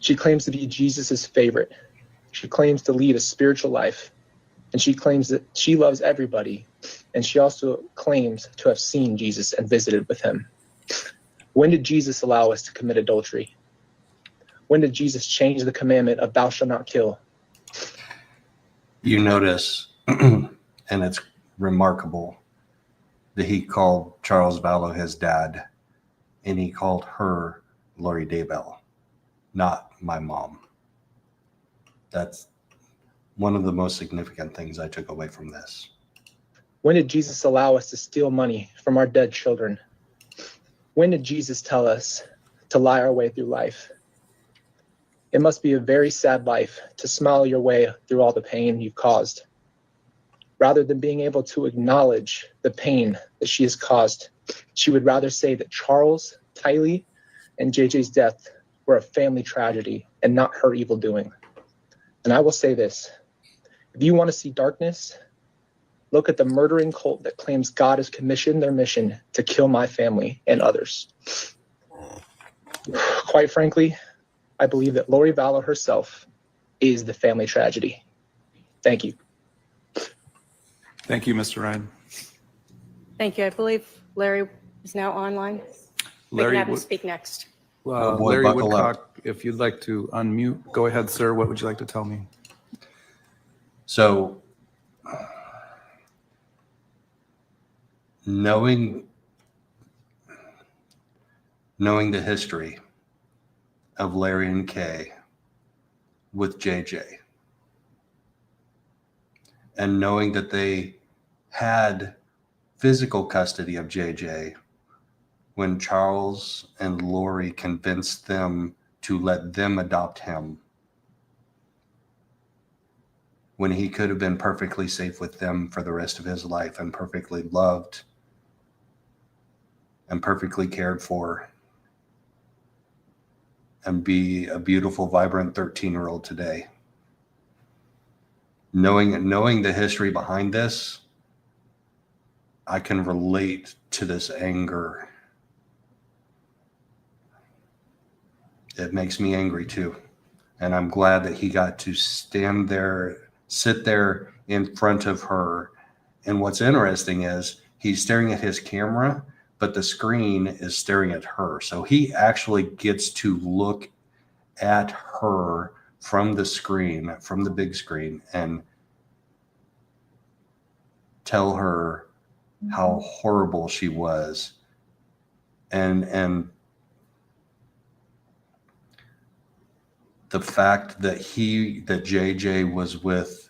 She claims to be Jesus's favorite. She claims to lead a spiritual life, and she claims that she loves everybody, and she also claims to have seen Jesus and visited with him. When did Jesus allow us to commit adultery? When did Jesus change the commandment of thou shalt not kill? You notice, and it's remarkable, that he called Charles Vallow his dad, and he called her Lori Daybell, not my mom. That's one of the most significant things I took away from this. When did Jesus allow us to steal money from our dead children? When did Jesus tell us to lie our way through life? It must be a very sad life to smile your way through all the pain you've caused. Rather than being able to acknowledge the pain that she has caused, she would rather say that Charles, Tylee, and JJ's death were a family tragedy and not her evil doing. And I will say this, if you want to see darkness, look at the murdering cult that claims God has commissioned their mission to kill my family and others. Quite frankly, I believe that Lori Vallow herself is the family tragedy. Thank you. Thank you, Mr. Ryan. Thank you. I believe Larry is now online. We can Larry, have him speak next. Oh boy, Larry buckle Woodcock, if you'd like to unmute, go ahead, sir. What would you like to tell me? So, knowing the history of Larry and Kay with JJ, and knowing that they had physical custody of JJ when Charles and Lori convinced them to let them adopt him, when he could have been perfectly safe with them for the rest of his life and perfectly loved and perfectly cared for and be a beautiful, vibrant 13-year-old today. Knowing the history behind this, I can relate to this anger. It makes me angry too. And I'm glad that he got to stand there, sit there in front of her. And what's interesting is he's staring at his camera, but the screen is staring at her. So he actually gets to look at her from the screen, from the big screen, and tell her how horrible she was. And the fact that JJ was with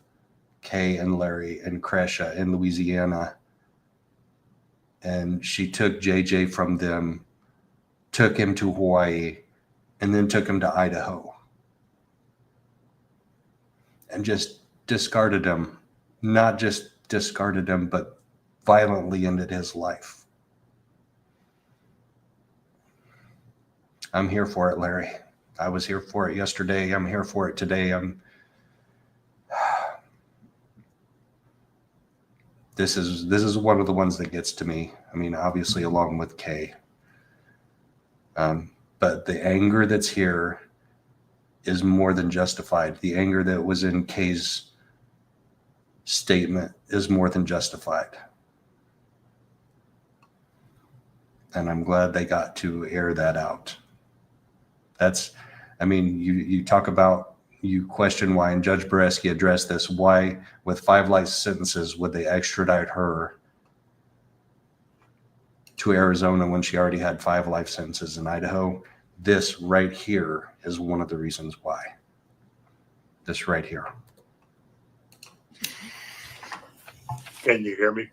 Kay and Larry and Kasha in Louisiana, and she took JJ from them, took him to Hawaii, and then took him to Idaho, and just discarded him. Not just discarded him, but violently ended his life. I'm here for it, Larry. I was here for it yesterday. I'm here for it today. This is one of the ones that gets to me. I mean, obviously, along with Kay. But the anger that's here is more than justified. The anger that was in Kay's statement is more than justified. And I'm glad they got to air that out. You talk about, you question why, and Judge Bereski addressed this, why with 5 life sentences would they extradite her to Arizona when she already had 5 life sentences in Idaho? This right here is one of the reasons why. This right here. Can you hear me?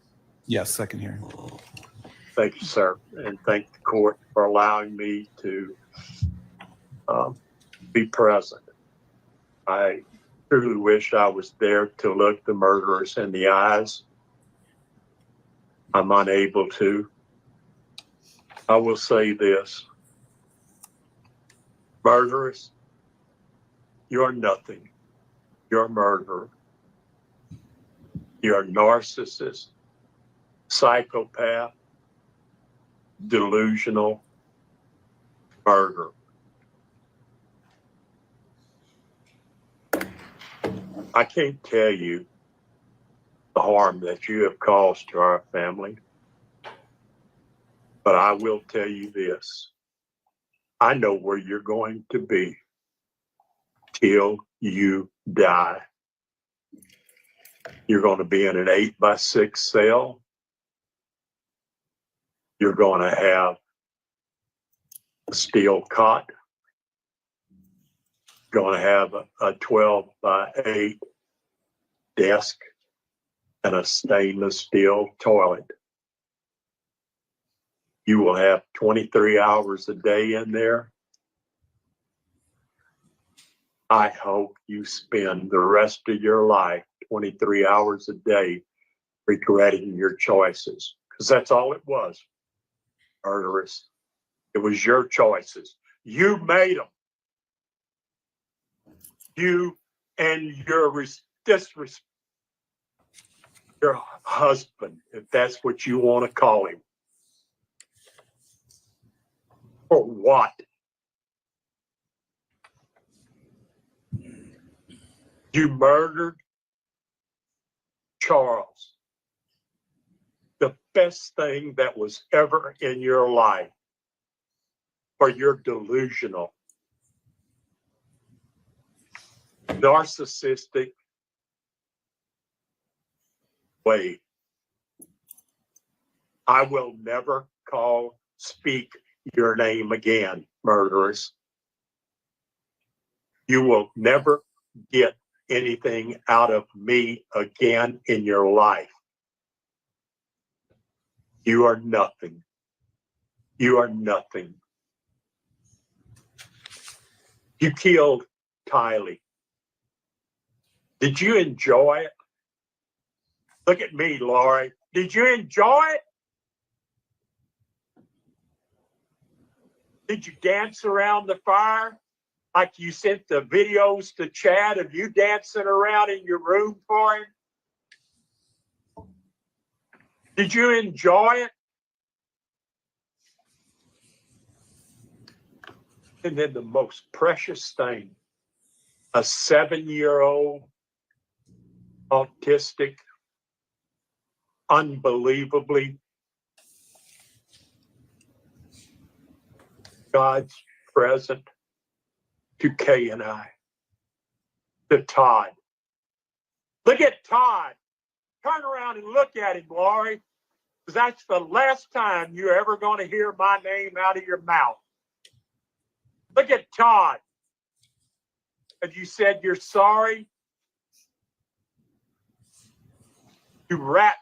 Yes, I can hear you. Thank you, sir. And thank the court for allowing me to be present. I truly wish I was there to look the murderers in the eyes. I'm unable to. I will say this. Murderers, you're nothing. You're a murderer. You're a narcissist, psychopath, delusional murderer. I can't tell you the harm that you have caused to our family, but I will tell you this. I know where you're going to be till you die. You're going to be in an 8x6 cell. You're going to have a steel cot. Going to have a 12x8 desk and a stainless steel toilet. You will have 23 hours a day in there. I hope you spend the rest of your life, 23 hours a day, regretting your choices. Because that's all it was, murderous. It was your choices. You made them. You and your husband, if that's what you want to call him. For what? You murdered Charles. The best thing that was ever in your life for your delusional, narcissistic way. I will never speak your name again, murderers. You will never get anything out of me again in your life. You are nothing. You are nothing. You killed Tylee. Did you enjoy it? Look at me, Lori. Did you enjoy it? Did you dance around the fire like you sent the videos to Chad of you dancing around in your room for him? Did you enjoy it? And then the most precious thing, a 7-year-old autistic, unbelievably God's present to Kay and I, to Todd. Look at Todd. Turn around and look at him, Lori, because that's the last time you're ever going to hear my name out of your mouth. Look at Todd. Have you said you're sorry? You wrapped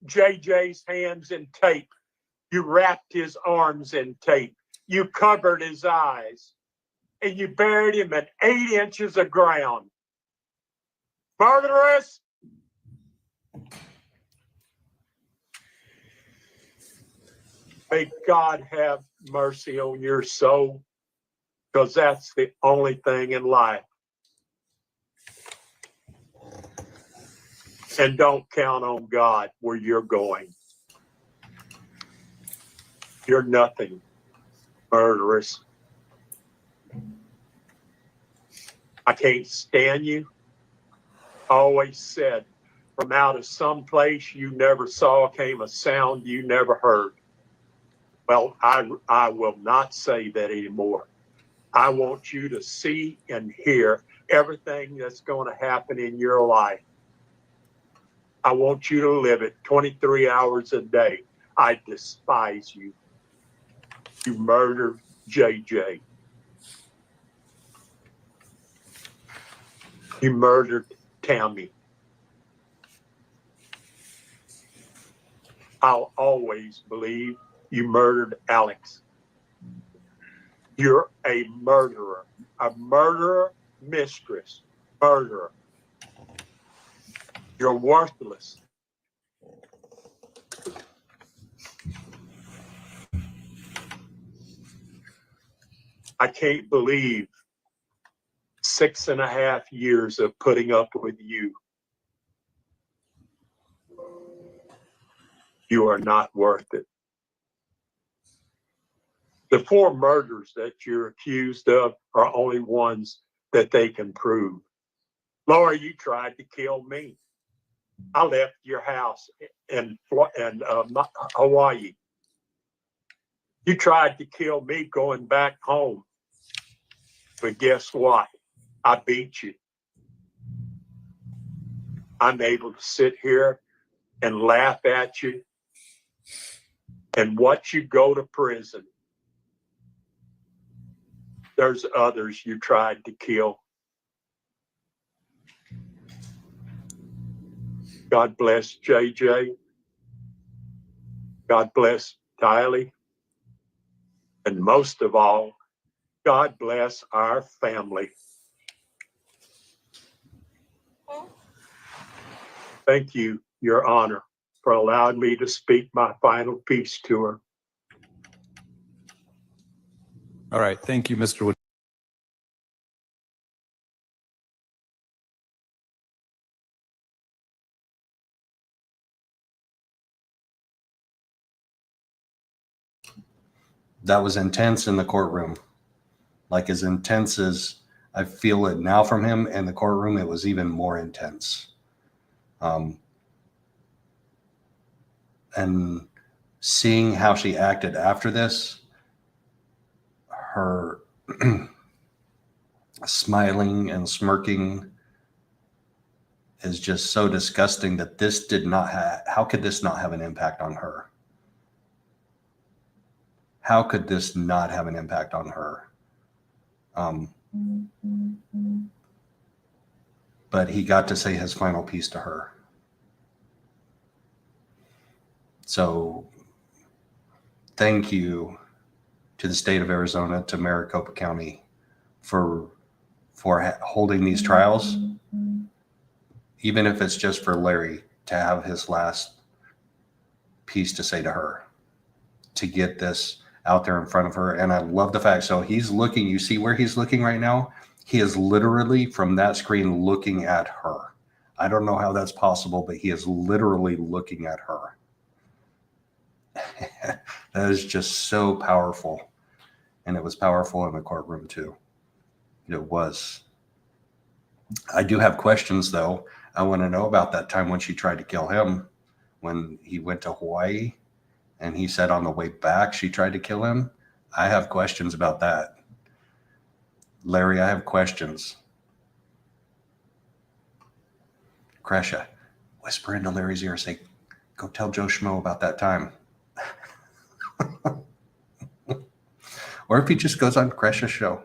JJ's hands in tape. You wrapped his arms in tape. You covered his eyes. And you buried him in 8 inches of ground. Murderous! May God have mercy on your soul, because that's the only thing in life. And don't count on God where you're going. You're nothing, murderous. I can't stand you. I always said, from out of some place you never saw came a sound you never heard. Well, I will not say that anymore. I want you to see and hear everything that's going to happen in your life. I want you to live it 23 hours a day. I despise you. You murdered JJ. You murdered Tammy. I'll always believe you murdered Alex. You're a murderer mistress, murderer. You're worthless. I can't believe 6.5 years of putting up with you. You are not worth it. The 4 murders that you're accused of are only ones that they can prove. Laura, you tried to kill me. I left your house in Hawaii. You tried to kill me going back home. But guess what? I beat you. I'm able to sit here and laugh at you and watch you go to prison. There's others you tried to kill. God bless JJ. God bless Tylee. And most of all, God bless our family. Thank you, Your Honor, for allowing me to speak my final piece to her. All right. Thank you, Mr. Wood. That was intense in the courtroom. Like as intense as I feel it now from him in the courtroom, it was even more intense. And seeing how she acted after this, her smiling and smirking is just so disgusting that this did not have, how could this not have an impact on her? How could this not have an impact on her? But he got to say his final piece to her. So thank you to the state of Arizona, to Maricopa County for holding these trials, even if it's just for Larry to have his last piece to say to her, to get this out there in front of her. And I love the fact, so he's looking, you see where he's looking right now? He is literally from that screen looking at her. I don't know how that's possible, but he is literally looking at her. That is just so powerful. And it was powerful in the courtroom too. It was. I do have questions though. I want to know about that time when she tried to kill him, when he went to Hawaii and he said on the way back she tried to kill him. I have questions about that. Larry, I have questions. Kasha, whisper into Larry's ear, say, go tell Joe Schmo about that time. Or if he just goes on Kasha's show.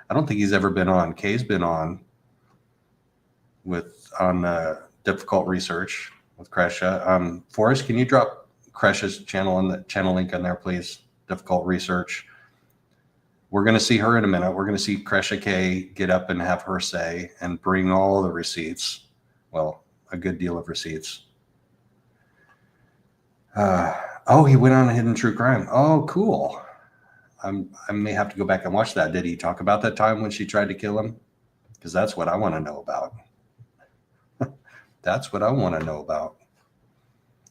I don't think he's ever been on. Kay's been on Difficult Research with Kasha. Forrest, can you drop Kasha's channel and the channel link in there, please? Difficult Research. We're going to see her in a minute. We're going to see Kasha K get up and have her say and bring all the receipts. Well, a good deal of receipts. Oh, he went on a Hidden True Crime. Oh, cool. I may have to go back and watch that. Did he talk about that time when she tried to kill him? Because that's what I want to know about. That's what I want to know about.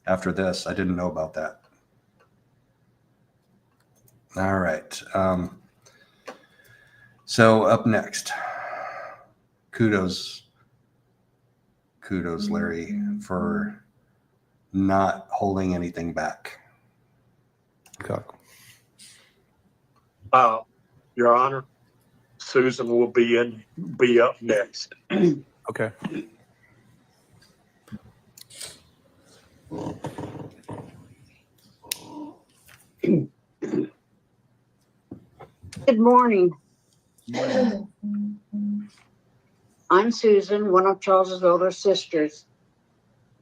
After this, I didn't know about that. All right. So up next, kudos, Larry, for not holding anything back. Woodcock. Your Honor, Susan will be up next. Okay. Good morning. I'm Susan, one of Charles's older sisters.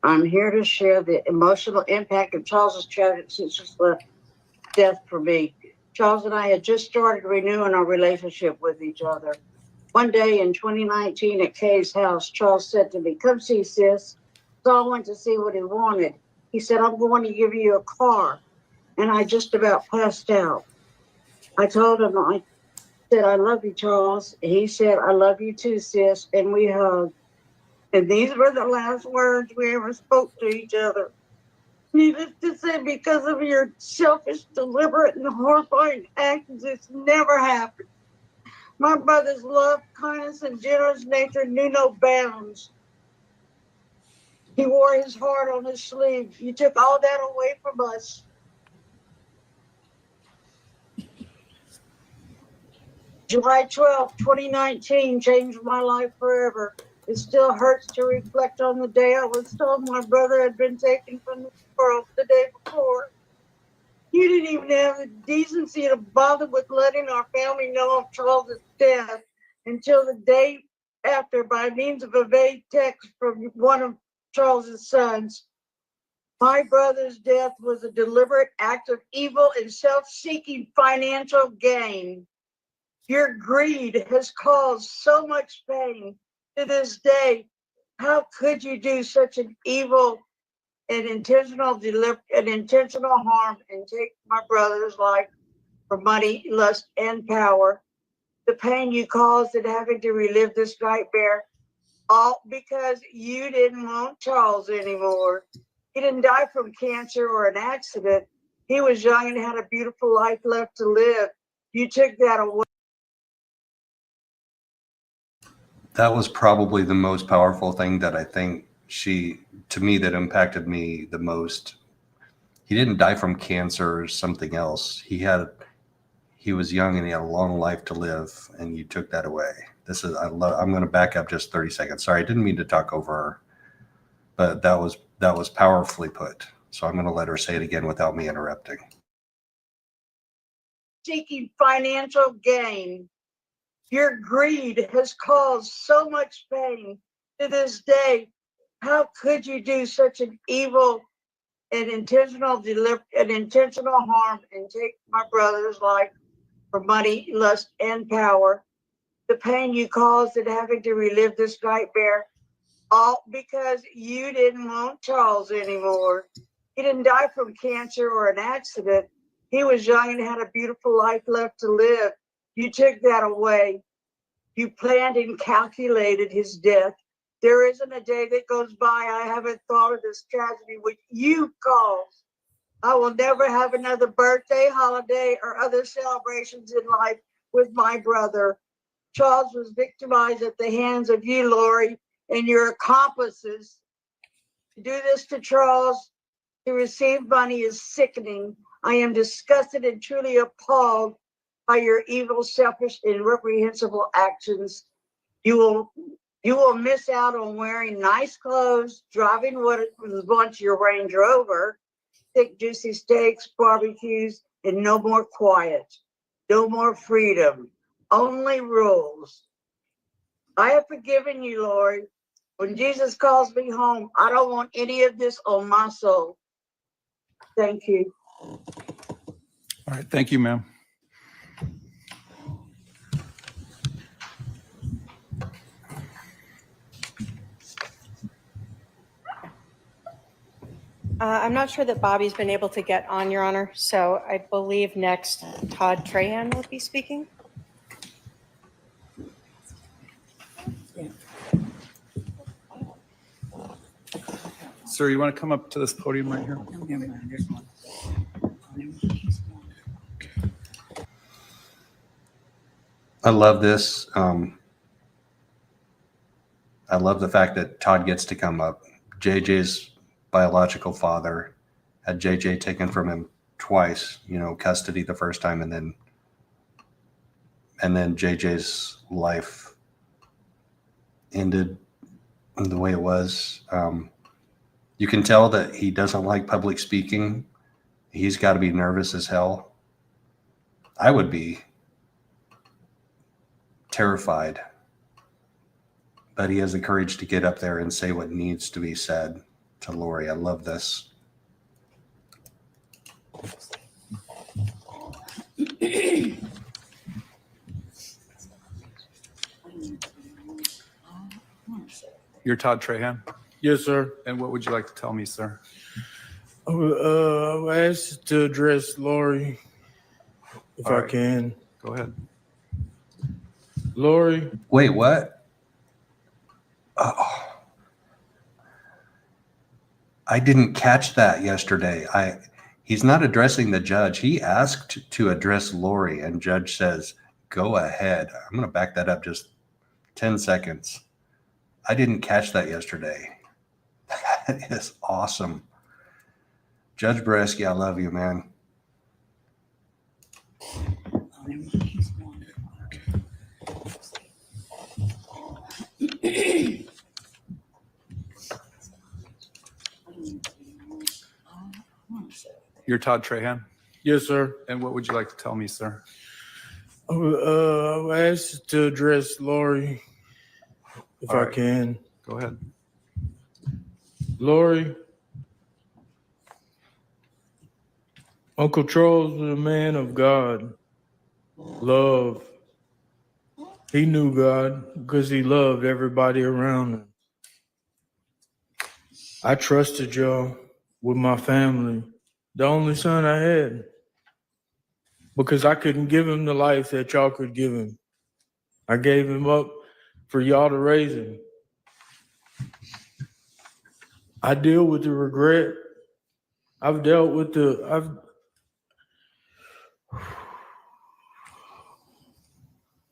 I'm here to share the emotional impact of Charles's tragic sister's death for me. Charles and I had just started renewing our relationship with each other. One day in 2019 at Kay's house, Charles said to me, come see sis. So I went to see what he wanted. He said, I'm going to give you a car. And I just about passed out. I told him, I said, I love you, Charles. He said, I love you too, sis. And we hugged. And these were the last words we ever spoke to each other. Needless to say, because of your selfish, deliberate, and horrifying actions, it's never happened. My brother's love, kindness, and generous nature knew no bounds. He wore his heart on his sleeve. You took all that away from us. July 12, 2019 changed my life forever. It still hurts to reflect on the day I was told my brother had been taken from the world the day before. You didn't even have the decency to bother with letting our family know of Charles's death until the day after by means of a vague text from one of Charles's sons. My brother's death was a deliberate act of evil and self-seeking financial gain. Your greed has caused so much pain. To this day, How could you do such an evil and intentional harm and take my brother's life for money, lust, and power? The pain you caused in having to relive this nightmare, all because you didn't want Charles anymore. He didn't die from cancer or an accident. He was young and had a beautiful life left to live. You took that away. That was probably the most powerful thing that I think to me, that impacted me the most. He didn't die from cancer or something else. He was young and he had a long life to live, and you took that away. I'm going to back up just 30 seconds. Sorry, I didn't mean to talk over her, but that was powerfully put. So I'm going to let her say it again without me interrupting. Seeking financial gain. Your greed has caused so much pain to this day. How could you do such an evil and intentional harm and take my brother's life for money, lust, and power? The pain you caused in having to relive this nightmare, all because you didn't want Charles anymore. He didn't die from cancer or an accident. He was young and had a beautiful life left to live. You took that away. You planned and calculated his death. There isn't a day that goes by I haven't thought of this tragedy which you caused. I will never have another birthday, holiday, or other celebrations in life with my brother. Charles was victimized at the hands of you, Lori, and your accomplices. To do this to Charles, to receive money, is sickening. I am disgusted and truly appalled by your evil, selfish, and reprehensible actions. You will miss out on wearing nice clothes, driving what was once your Range Rover, thick, juicy steaks, barbecues, and no more quiet, no more freedom, only rules. I have forgiven you, Lord. When Jesus calls me home, I don't want any of this on my soul. Thank you. All right. Thank you, ma'am. I'm not sure that Bobby's been able to get on, Your Honor, so I believe next Todd Trahan will be speaking. Sir, you want to come up to this podium right here? I love this. I love the fact that Todd gets to come up. JJ's biological father had JJ taken from him twice, custody the first time, and then JJ's life ended the way it was. You can tell that he doesn't like public speaking. He's got to be nervous as hell. I would be terrified, but he has the courage to get up there and say what needs to be said to Lori. I love this. You're Todd Trahan? Yes, sir. And what would you like to tell me, sir? I was asked to address Lori, if I can. Go ahead. Lori. Wait, what? Oh, I didn't catch that yesterday. He's not addressing the judge. He asked to address Lori, and judge says, go ahead. I'm going to back that up just 10 seconds. I didn't catch that yesterday. That is awesome. Judge Bresky, I love you, man. You're Todd Trahan? Yes, sir. And what would you like to tell me, sir? I was asked to address Lori, if I can. Go ahead. Lori. Uncle Charles was a man of God, love. He knew God because he loved everybody around him. I trusted y'all with my family, the only son I had, because I couldn't give him the life that y'all could give him. I gave him up for y'all to raise him. I deal with the regret. I've dealt with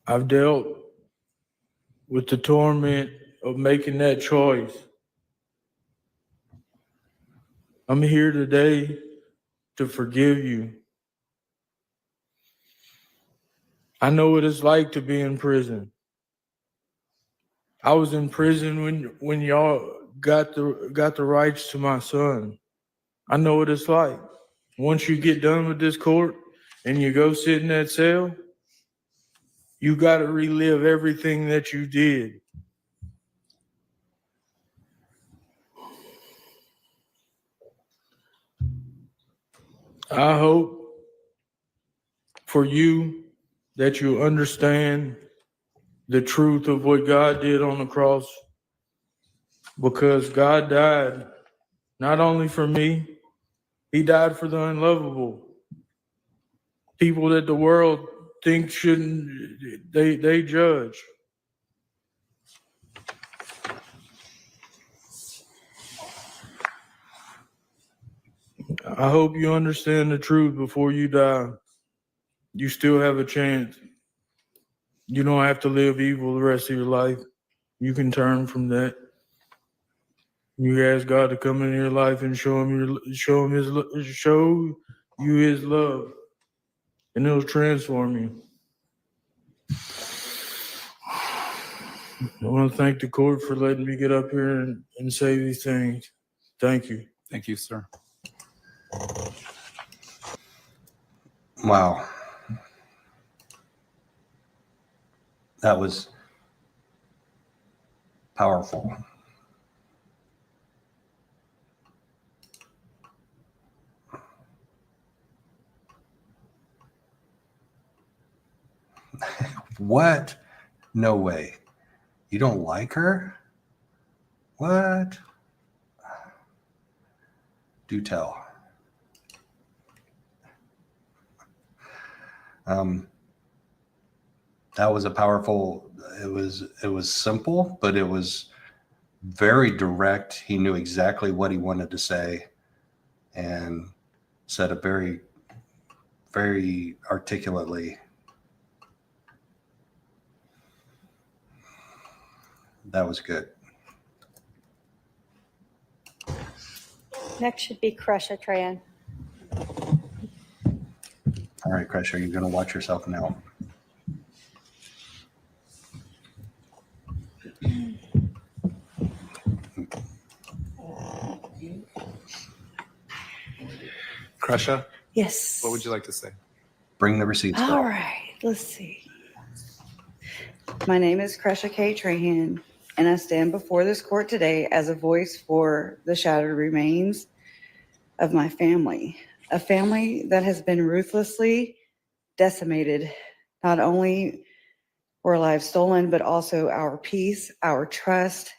I've dealt with the torment of making that choice. I'm here today to forgive you. I know what it's like to be in prison. I was in prison when y'all got the rights to my son. I know what it's like. Once you get done with this court and you go sit in that cell, you got to relive everything that you did. I hope for you that you understand the truth of what God did on the cross, because God died not only for me, he died for the unlovable. People that the world thinks shouldn't, they judge. I hope you understand the truth before you die. You still have a chance. You don't have to live evil the rest of your life. You can turn from that. You ask God to come into your life and show you his love, and it'll transform you. I want to thank the court for letting me get up here and say these things. Thank you. Thank you, sir. Wow. That was powerful. What? No way. You don't like her? What? Do tell. That was a powerful, it was simple, but it was very direct. He knew exactly what he wanted to say and said it very, very articulately. That was good. Next should be Kasha Trahan. All right, Kasha, you're going to watch yourself now. Kasha, Yes. what would you like to say? Bring the receipts. All right, let's see. My name is Kasha Trahan, and I stand before this court today as a voice for the shattered remains of my family, a family that has been ruthlessly decimated. Not only were lives stolen, but also our peace, our trust,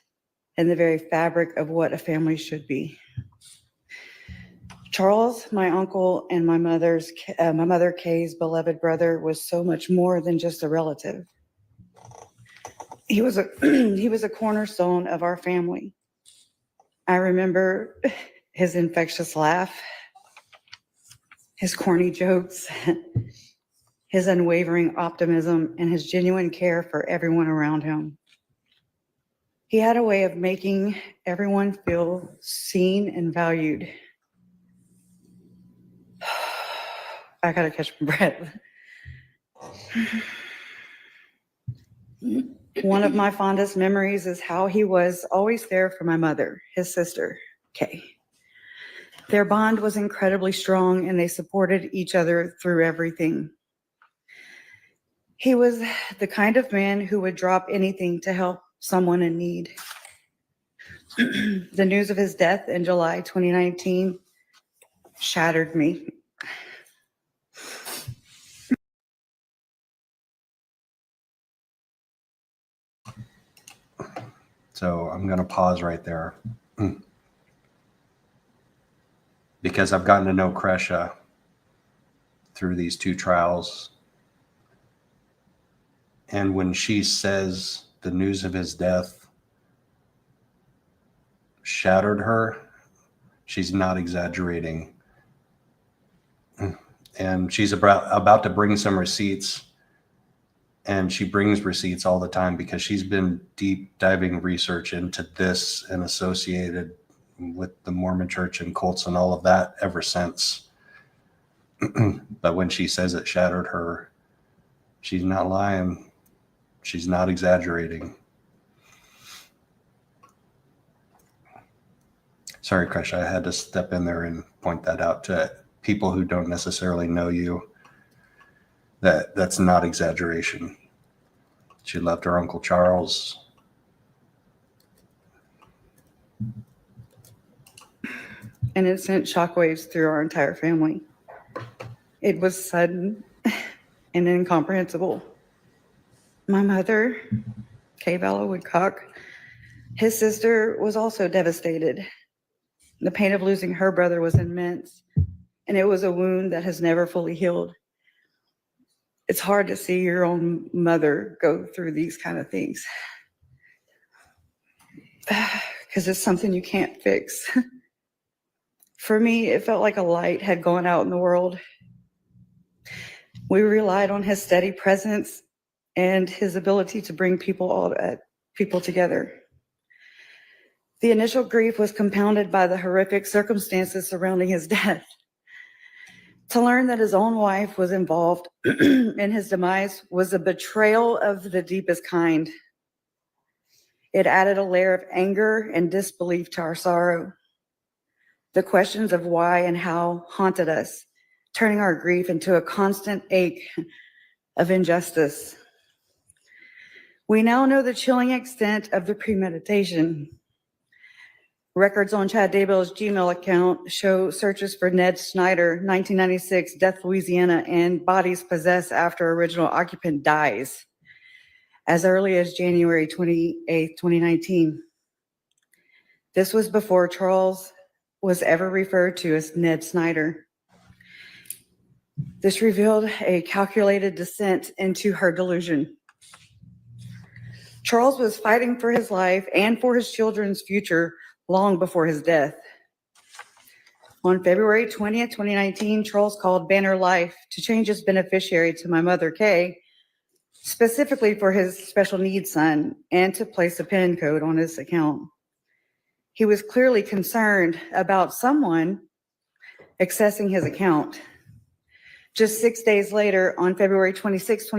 and the very fabric of what a family should be. Charles, my uncle, and my mother Kay's beloved brother, was so much more than just a relative. He was a cornerstone of our family. I remember his infectious laugh, his corny jokes, his unwavering optimism, and his genuine care for everyone around him. He had a way of making everyone feel seen and valued. I gotta catch my breath. One of my fondest memories is how he was always there for my mother, his sister, Kay. Their bond was incredibly strong and they supported each other through everything. He was the kind of man who would drop anything to help someone in need. The news of his death in July 2019 shattered me. So I'm going to pause right there. because I've gotten to know Kasha through these 2 trials. And when she says the news of his death shattered her, she's not exaggerating. And she's about to bring some receipts. And she brings receipts all the time because she's been deep diving research into this and associated with the Mormon Church and cults and all of that ever since. But when she says it shattered her, she's not lying. She's not exaggerating. Sorry, Kasha, I had to step in there and point that out to people who don't necessarily know you. That's not exaggeration. She loved her Uncle Charles. And it sent shockwaves through our entire family. It was sudden and incomprehensible. My mother, Kay Vallow Woodcock, his sister was also devastated. The pain of losing her brother was immense, and it was a wound that has never fully healed. It's hard to see your own mother go through these kind of things because it's something you can't fix. For me, it felt like a light had gone out in the world. We relied on his steady presence and his ability to bring people together. The initial grief was compounded by the horrific circumstances surrounding his death. To learn that his own wife was involved in his demise was a betrayal of the deepest kind. It added a layer of anger and disbelief to our sorrow. The questions of why and how haunted us, turning our grief into a constant ache of injustice. We now know the chilling extent of the premeditation. Records on Chad Daybell's Gmail account show searches for Ned Snyder, 1996, Death, Louisiana, and bodies possessed after original occupant dies, as early as January 28, 2019. This was before Charles was ever referred to as Ned Snyder. This revealed a calculated descent into her delusion. Charles was fighting for his life and for his children's future long before his death. On February 20th, 2019, Charles called Banner Life to change his beneficiary to my mother, Kay, specifically for his special needs son and to place a PIN code on his account. He was clearly concerned about someone accessing his account. Just 6 days later, on February 26,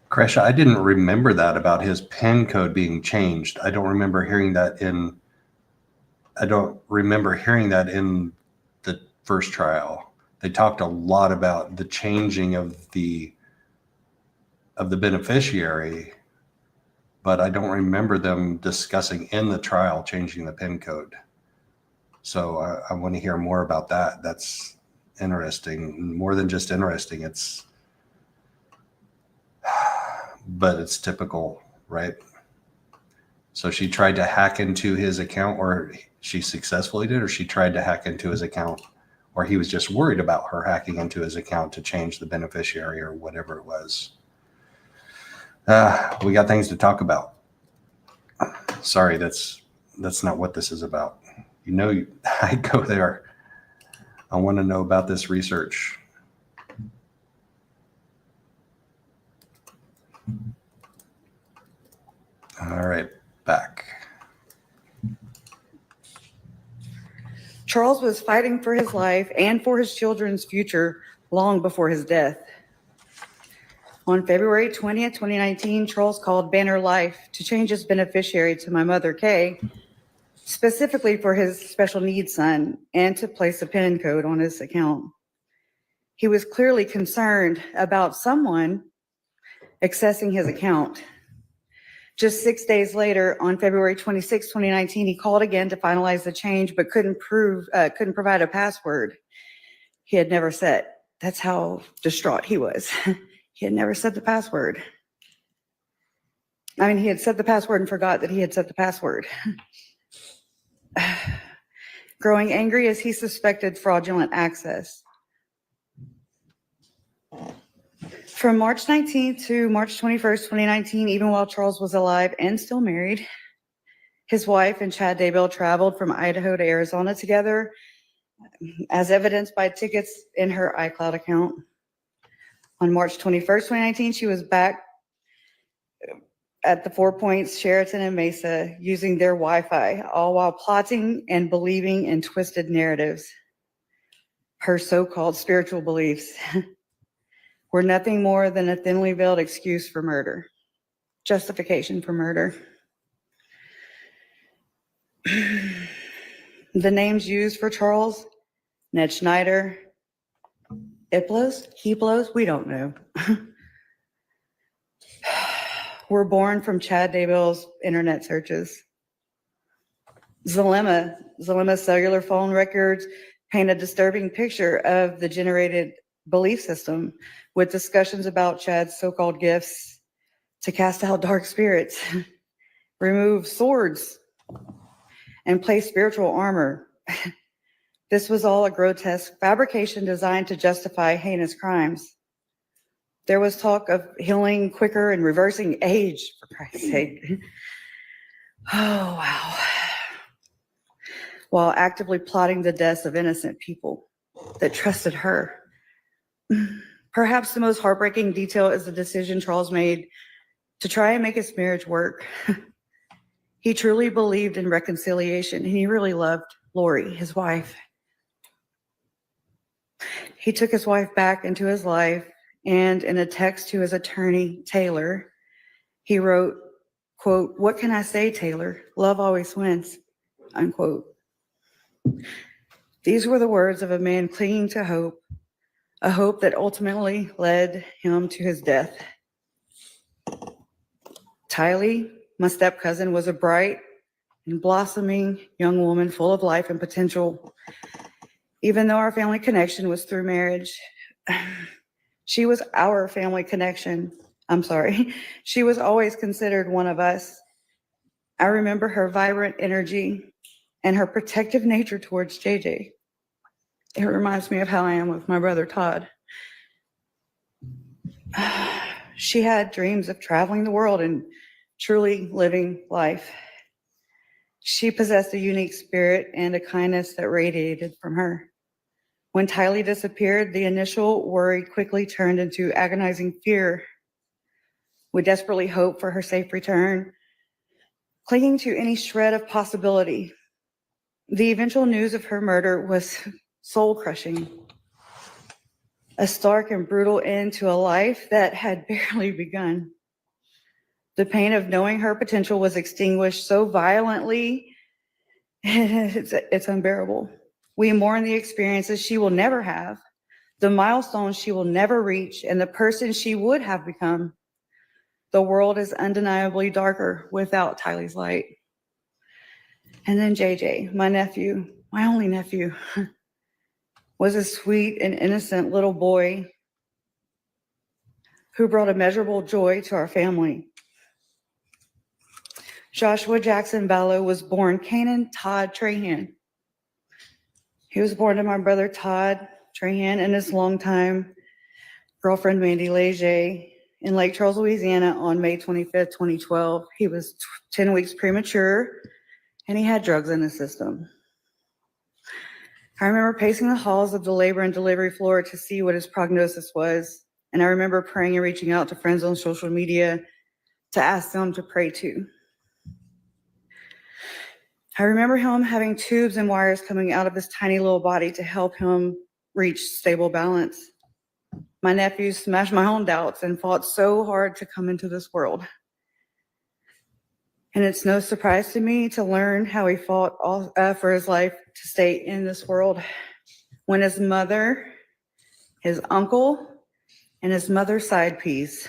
Kasha, I didn't remember that about his PIN code being changed. I don't remember hearing that in the first trial. They talked a lot about the changing of the beneficiary, but I don't remember them discussing in the trial changing the PIN code. So I want to hear more about that. That's interesting. More than just interesting. But it's typical, right? So she tried to hack into his account, or she successfully did, or she tried to hack into his account, or he was just worried about her hacking into his account to change the beneficiary or whatever it was. We got things to talk about. Sorry, that's not what this is about. You know, I go there. I want to know about this research. All right, back. Charles was fighting for his life and for his children's future long before his death. On February 20th, 2019, Charles called Banner Life to change his beneficiary to my mother, Kay, specifically for his special needs son and to place a PIN code on his account. He was clearly concerned about someone accessing his account. Just 6 days later, on February 26, 2019, he called again to finalize the change, but couldn't provide a password he had never set. That's how distraught he was. He had never set the password. I mean, he had set the password and forgot that he had set the password. growing angry as he suspected fraudulent access. From March 19th to March 21st, 2019, even while Charles was alive and still married, his wife and Chad Daybell traveled from Idaho to Arizona together, as evidenced by tickets in her iCloud account. On March 21st, 2019, she was back at the 4 Points, Sheraton, and Mesa using their Wi-Fi, all while plotting and believing in twisted narratives. Her so-called spiritual beliefs were nothing more than a thinly veiled excuse for murder, justification for murder. The names used for Charles, Ned Schneider, Heplos, we don't know, were born from Chad Daybell's internet searches. Zalema's cellular phone records paint a disturbing picture of the generated belief system, with discussions about Chad's so-called gifts to cast out dark spirits, remove swords, and place spiritual armor. This was all a grotesque fabrication designed to justify heinous crimes. There was talk of healing quicker and reversing age, for Christ's sake. Oh, wow. While actively plotting the deaths of innocent people that trusted her. Perhaps the most heartbreaking detail is the decision Charles made to try and make his marriage work. He truly believed in reconciliation, and he really loved Lori, his wife. He took his wife back into his life, and in a text to his attorney, Taylor, he wrote, quote, "What can I say, Taylor? Love always wins," unquote. These were the words of a man clinging to hope, a hope that ultimately led him to his death. Tylee, my step-cousin, was a bright and blossoming young woman full of life and potential. Even though our family connection was through marriage, she was our family connection. I'm sorry. She was always considered one of us. I remember her vibrant energy and her protective nature towards JJ. It reminds me of how I am with my brother Todd. She had dreams of traveling the world and truly living life. She possessed a unique spirit and a kindness that radiated from her. When Tylee disappeared, the initial worry quickly turned into agonizing fear. We desperately hoped for her safe return, clinging to any shred of possibility. The eventual news of her murder was soul-crushing, a stark and brutal end to a life that had barely begun. The pain of knowing her potential was extinguished so violently, it's unbearable. We mourn the experiences she will never have, the milestones she will never reach, and the person she would have become. The world is undeniably darker without Tylee's light. And then JJ, my nephew, my only nephew, was a sweet and innocent little boy who brought immeasurable joy to our family. Joshua Jackson Vallow was born Canaan Todd Trahan. He was born to my brother Todd Trahan and his longtime girlfriend Mandy Leger in Lake Charles, Louisiana on May 25th, 2012. He was 10 weeks premature and he had drugs in his system. I remember pacing the halls of the labor and delivery floor to see what his prognosis was. And I remember praying and reaching out to friends on social media to ask them to pray too. I remember him having tubes and wires coming out of his tiny little body to help him reach stable balance. My nephew smashed my own doubts and fought so hard to come into this world. And it's no surprise to me to learn how he fought for his life to stay in this world. When his mother, his uncle, and his mother's side piece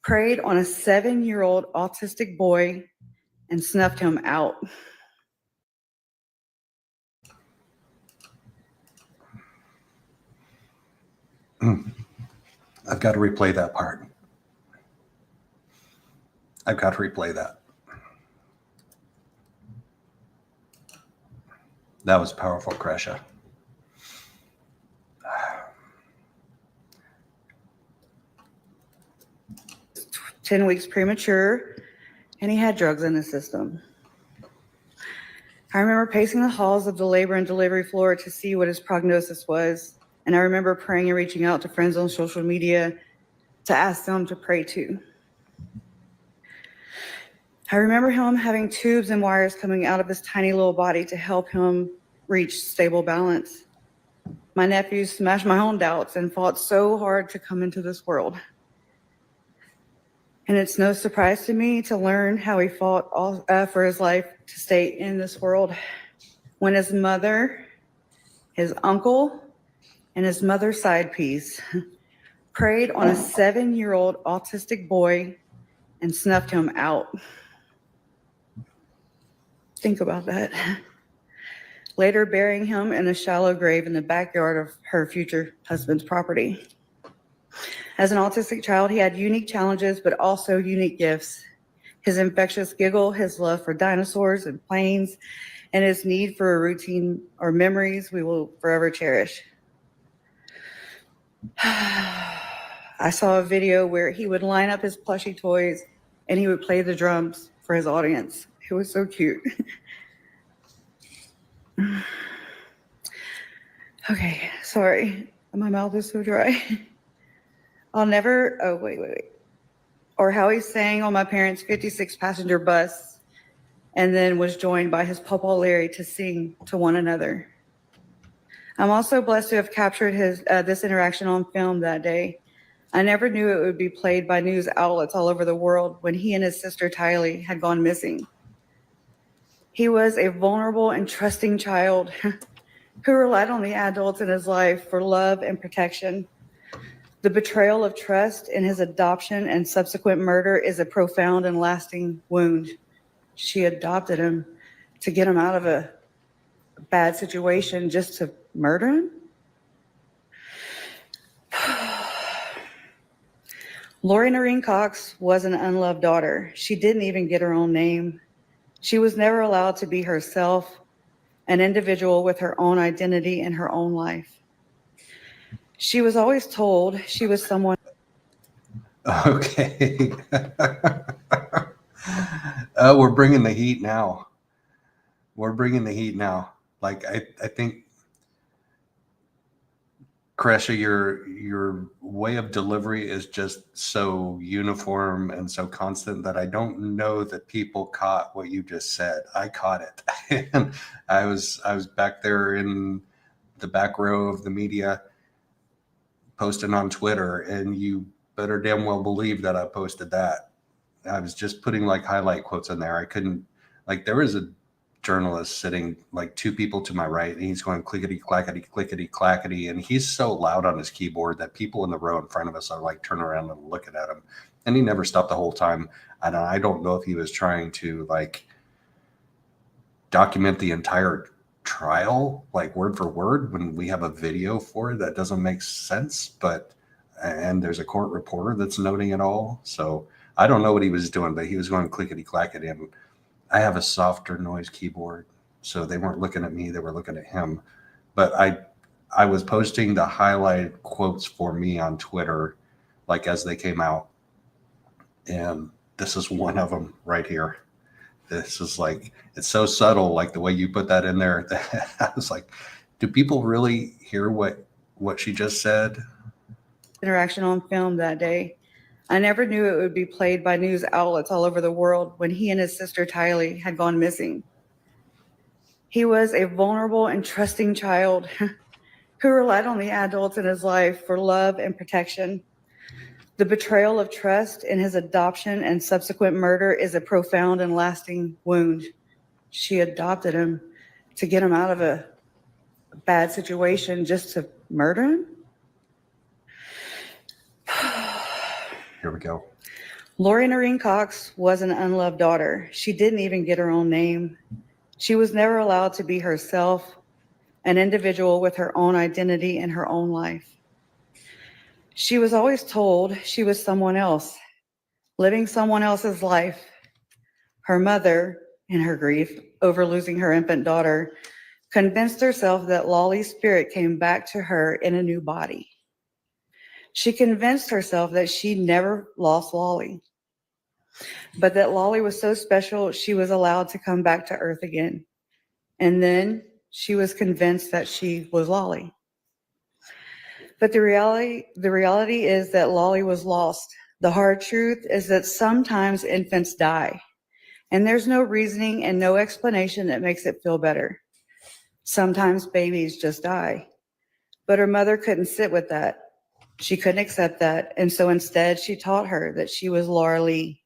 preyed on a 7-year-old autistic boy and snuffed him out. I've got to replay that part. I've got to replay that. That was powerful, Kasha. 10 weeks premature, and he had drugs in his system. I remember pacing the halls of the labor and delivery floor to see what his prognosis was, and I remember praying and reaching out to friends on social media to ask them to pray too. I remember him having tubes and wires coming out of his tiny little body to help him reach stable balance. My nephew smashed my own doubts and fought so hard to come into this world. And it's no surprise to me to learn how he fought for his life to stay in this world. When his mother, his uncle, and his mother's side piece preyed on a 7-year-old autistic boy and snuffed him out. Think about that. Later burying him in a shallow grave in the backyard of her future husband's property. As an autistic child, he had unique challenges, but also unique gifts. His infectious giggle, his love for dinosaurs and planes, and his need for a routine or memories we will forever cherish. I saw a video where he would line up his plushie toys and he would play the drums for his audience. It was so cute. Okay, sorry. My mouth is so dry. I'll never, oh, wait. Or how he sang on my parents' 56-passenger bus and then was joined by his Papa Larry to sing to one another. I'm also blessed to have captured this interaction on film that day. I never knew it would be played by news outlets all over the world when he and his sister Tylee had gone missing. He was a vulnerable and trusting child who relied on the adults in his life for love and protection. The betrayal of trust in his adoption and subsequent murder is a profound and lasting wound. She adopted him to get him out of a bad situation just to murder him? Lori Noreen Cox was an unloved daughter. She didn't even get her own name. She was never allowed to be herself, an individual with her own identity and her own life. She was always told she was someone. Okay. We're bringing the heat now. Like, I think, Kasha, your way of delivery is just so uniform and so constant that I don't know that people caught what you just said. I caught it. And I was back there in the back row of the media posting on Twitter, and you better damn well believe that I posted that. I was just putting like highlight quotes in there. I couldn't, like, there was a journalist sitting like 2 people to my right, and he's going clickety clackety clickety clackety, and he's so loud on his keyboard that people in the row in front of us are like turning around and looking at him, and he never stopped the whole time. And I don't know if he was trying to like document the entire trial like word for word when we have a video for it that doesn't make sense, but and there's a court reporter that's noting it all. So I don't know what he was doing, but he was going clickety clackety, and I have a softer noise keyboard, so they weren't looking at me, they were looking at him. But I was posting the highlighted quotes for me on Twitter like as they came out, and this is one of them right here. This is like, it's so subtle, like the way you put that in there. I was like, do people really hear what she just said? Interaction on film that day. I never knew it would be played by news outlets all over the world when he and his sister Tylee had gone missing. He was a vulnerable and trusting child who relied on the adults in his life for love and protection. The betrayal of trust in his adoption and subsequent murder is a profound and lasting wound. She adopted him to get him out of a bad situation just to murder him? Here we go. Lori Noreen Cox was an unloved daughter. She didn't even get her own name. She was never allowed to be herself, an individual with her own identity and her own life. She was always told she was someone else, living someone else's life. Her mother, in her grief over losing her infant daughter, convinced herself that Lolly's spirit came back to her in a new body. She convinced herself that she never lost Lolly, but that Lolly was so special she was allowed to come back to Earth again. And then she was convinced that she was Lolly. But the reality is that Lolly was lost. The hard truth is that sometimes infants die, and there's no reasoning and no explanation that makes it feel better. Sometimes babies just die. But her mother couldn't sit with that. She couldn't accept that. And so instead, she taught her that she was Laura Lee.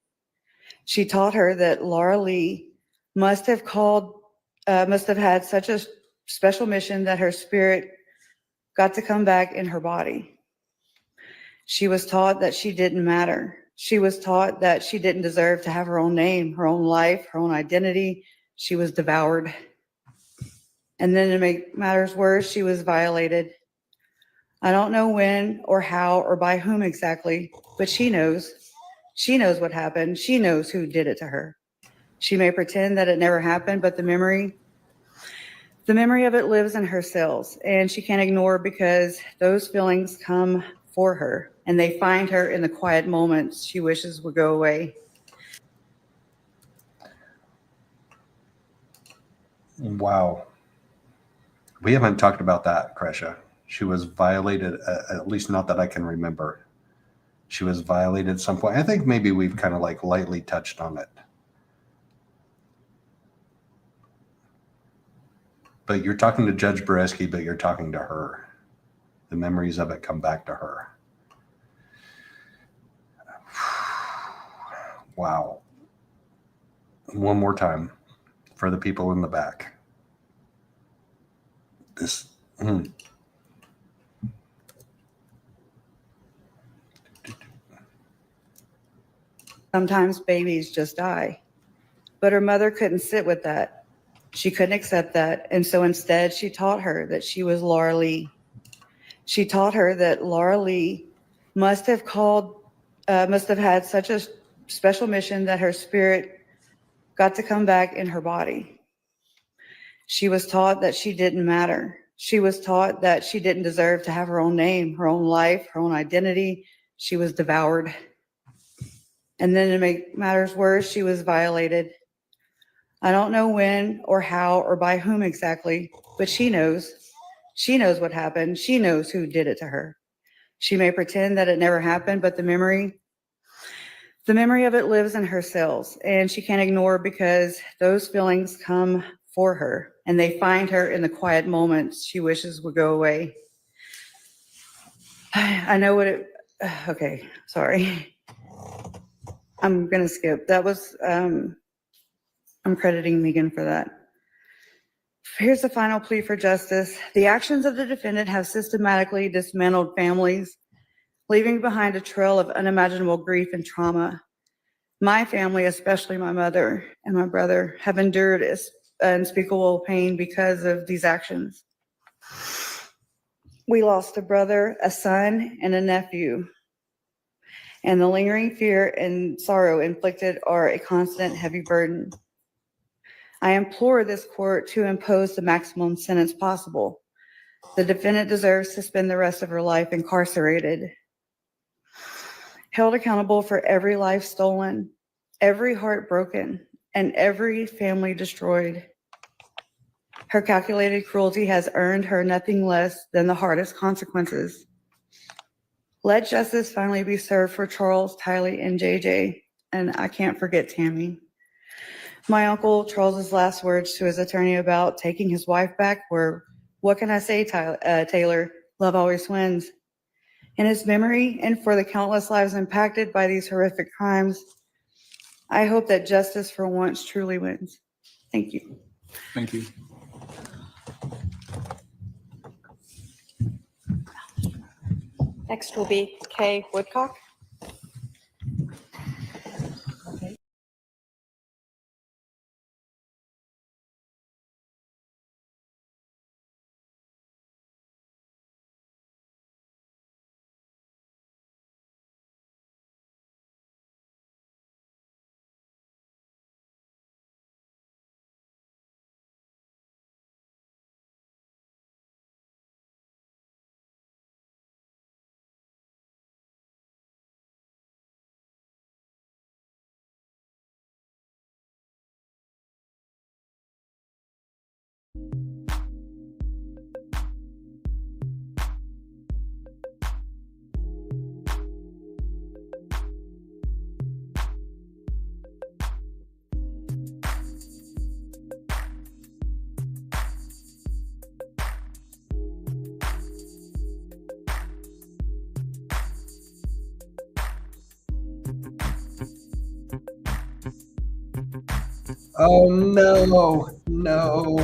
She taught her that Laura Lee must have had such a special mission that her spirit got to come back in her body. She was taught that she didn't matter. She was taught that she didn't deserve to have her own name, her own life, her own identity. She was devoured. And then to make matters worse, she was violated. I don't know when or how or by whom exactly, but she knows. She knows what happened. She knows who did it to her. She may pretend that it never happened, but the memory of it lives in her cells, and she can't ignore because those feelings come for her, and they find her in the quiet moments she wishes would go away. Wow. We haven't talked about that, Kasha. She was violated, at least not that I can remember. She was violated at some point. I think maybe we've kind of like lightly touched on it. But you're talking to Judge Bereski, but you're talking to her. The memories of it come back to her. Wow. One more time for the people in the back. This. Sometimes babies just die. But her mother couldn't sit with that. She couldn't accept that. And so instead, she taught her that she was Laura Lee. She taught her that Laura Lee must have had such a special mission that her spirit got to come back in her body. She was taught that she didn't matter. She was taught that she didn't deserve to have her own name, her own life, her own identity. She was devoured. And then to make matters worse, she was violated. I don't know when or how or by whom exactly, but she knows. She knows what happened. She knows who did it to her. She may pretend that it never happened, but the memory of it lives in her cells, and she can't ignore because those feelings come for her, and they find her in the quiet moments she wishes would go away. I know what it, okay, sorry. I'm gonna skip. That was, I'm crediting Megan for that. Here's the final plea for justice. The actions of the defendant have systematically dismantled families, leaving behind a trail of unimaginable grief and trauma. My family, especially my mother and my brother, have endured unspeakable pain because of these actions. We lost a brother, a son, and a nephew, and the lingering fear and sorrow inflicted are a constant heavy burden. I implore this court to impose the maximum sentence possible. The defendant deserves to spend the rest of her life incarcerated, held accountable for every life stolen, every heart broken, and every family destroyed. Her calculated cruelty has earned her nothing less than the hardest consequences. Let justice finally be served for Charles, Tylee, and J.J., and I can't forget Tammy. My uncle Charles's last words to his attorney about taking his wife back were, "What can I say, Taylor? Love always wins." In his memory and for the countless lives impacted by these horrific crimes, I hope that justice for once truly wins. Thank you. Thank you. Next will be Kay Woodcock. Oh no,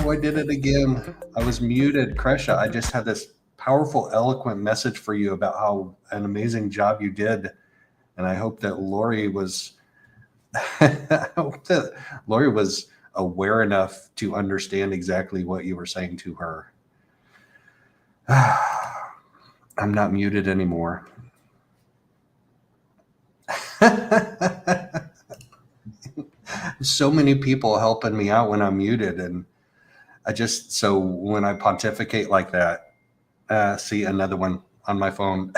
I did it again. I was muted. Kasha, I just had this powerful, eloquent message for you about how an amazing job you did. And I hope that Lori was aware enough to understand exactly what you were saying to her. I'm not muted anymore. So many people helping me out when I'm muted, and so when I pontificate like that, see another one on my phone.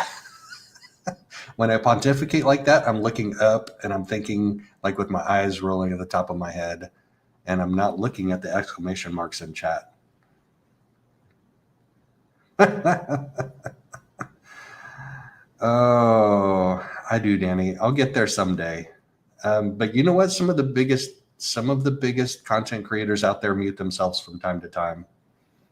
When I pontificate like that, I'm looking up and I'm thinking like with my eyes rolling at the top of my head, and I'm not looking at the exclamation marks in chat. Oh, I do, Danny. I'll get there someday. But you know what? Some of the biggest content creators out there mute themselves from time to time.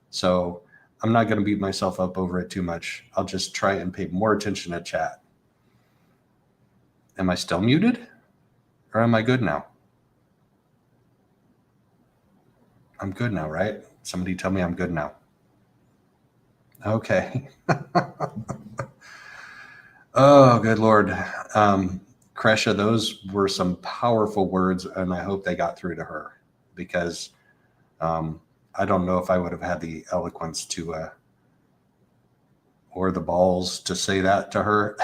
So I'm not going to beat myself up over it too much. I'll just try and pay more attention to chat. Am I still muted? Or am I good now? I'm good now, right? Somebody tell me I'm good now. Okay. Oh, good Lord. Kasha, those were some powerful words, and I hope they got through to her, because I don't know if I would have had the eloquence to or the balls to say that to her.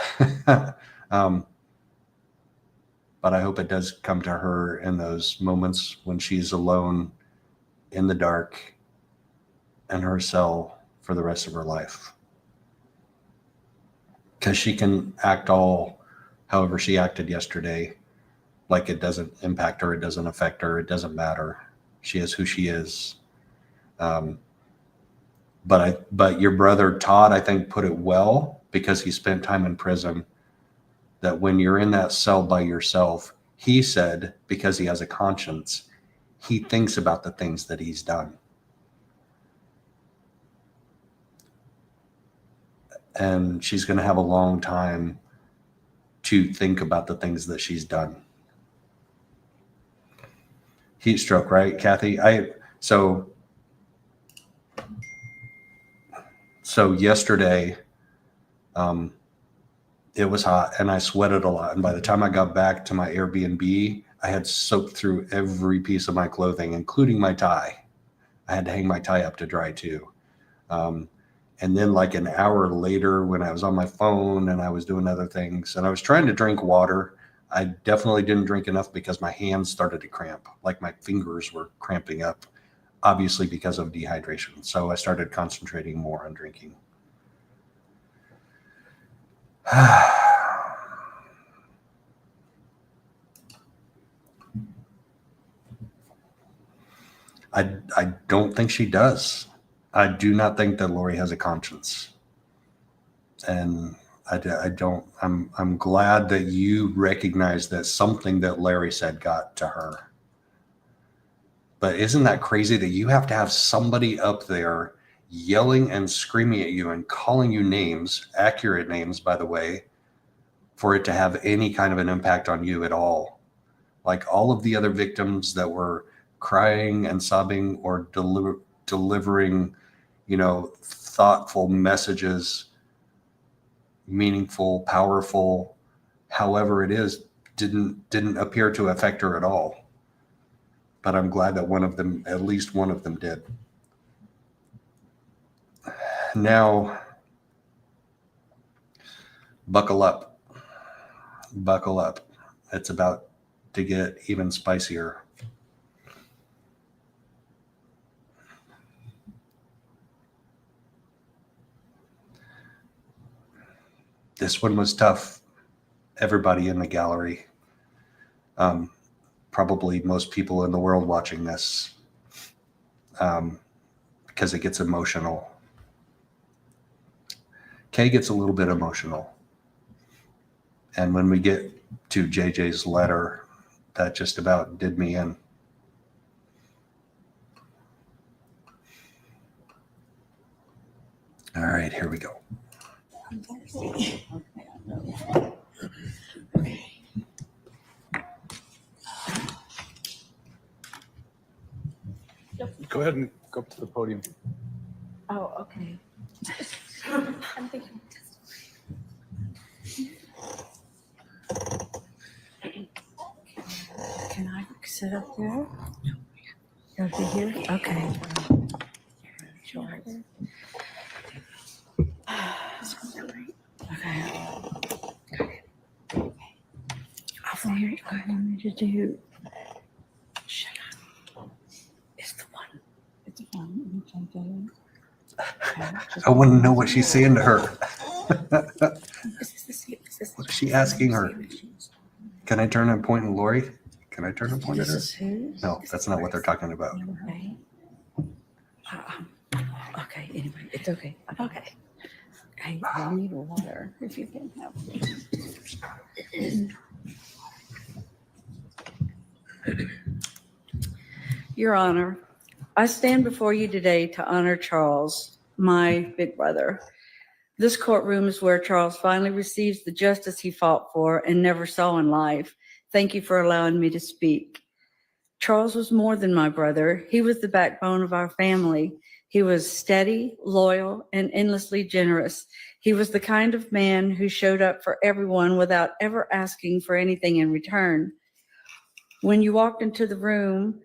But I hope it does come to her in those moments when she's alone in the dark in her cell for the rest of her life. Because she can act however she acted yesterday, like it doesn't impact her, it doesn't affect her, it doesn't matter. She is who she is. But your brother Todd, I think, put it well, because he spent time in prison, that when you're in that cell by yourself, he said, because he has a conscience, he thinks about the things that he's done. And she's going to have a long time to think about the things that she's done. Heat stroke, right, Kathy? So yesterday, it was hot and I sweated a lot. And by the time I got back to my Airbnb, I had soaked through every piece of my clothing, including my tie. I had to hang my tie up to dry too. And then like an hour later, when I was on my phone and I was doing other things and I was trying to drink water, I definitely didn't drink enough because my hands started to cramp, like my fingers were cramping up, obviously because of dehydration. So I started concentrating more on drinking. I don't think she does. I do not think that Lori has a conscience. And I don't, I'm glad that you recognize that something that Larry said got to her. But isn't that crazy that you have to have somebody up there yelling and screaming at you and calling you names, accurate names, by the way, for it to have any kind of an impact on you at all? Like all of the other victims that were crying and sobbing or delivering, thoughtful messages, meaningful, powerful, however it is, didn't appear to affect her at all. But I'm glad that at least one of them did. Now, buckle up. Buckle up. It's about to get even spicier. This one was tough. Everybody in the gallery, probably most people in the world watching this, because it gets emotional. Kay gets a little bit emotional. And when we get to JJ's letter, that just about did me in. All right, here we go. Go ahead and go up to the podium. Oh, okay. I'm thinking. Can I sit up there? Over here? Okay. Sure. Okay. I wanted to do. Shut up. It's the one. It's the one. I want to know what she's saying to her. What is she asking her? Can I turn and point at Lori? Can I turn and point at her? No, that's not what they're talking about. Okay, anyway, it's okay. Okay. Hey, I need water if you can have it. Your Honor, I stand before you today to honor Charles, my big brother. This courtroom is where Charles finally receives the justice he fought for and never saw in life. Thank you for allowing me to speak. Charles was more than my brother. He was the backbone of our family. He was steady, loyal, and endlessly generous. He was the kind of man who showed up for everyone without ever asking for anything in return. When you walked into the room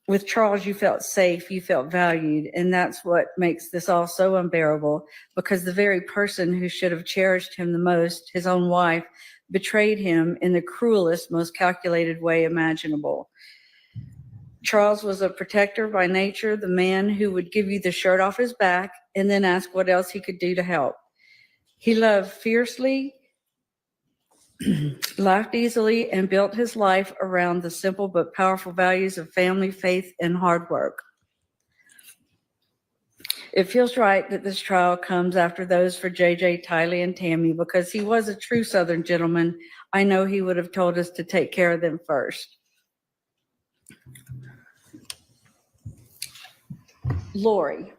with Charles, you felt safe, you felt valued, and that's what makes this all so unbearable, because the very person who should have cherished him the most, his own wife, betrayed him in the cruelest, most calculated way imaginable. Charles was a protector by nature, the man who would give you the shirt off his back and then ask what else he could do to help. He loved fiercely, laughed easily, and built his life around the simple but powerful values of family, faith, and hard work. It feels right that this trial comes after those for J.J., Tylee, and Tammy, because he was a true Southern gentleman. I know he would have told us to take care of them first. Lori.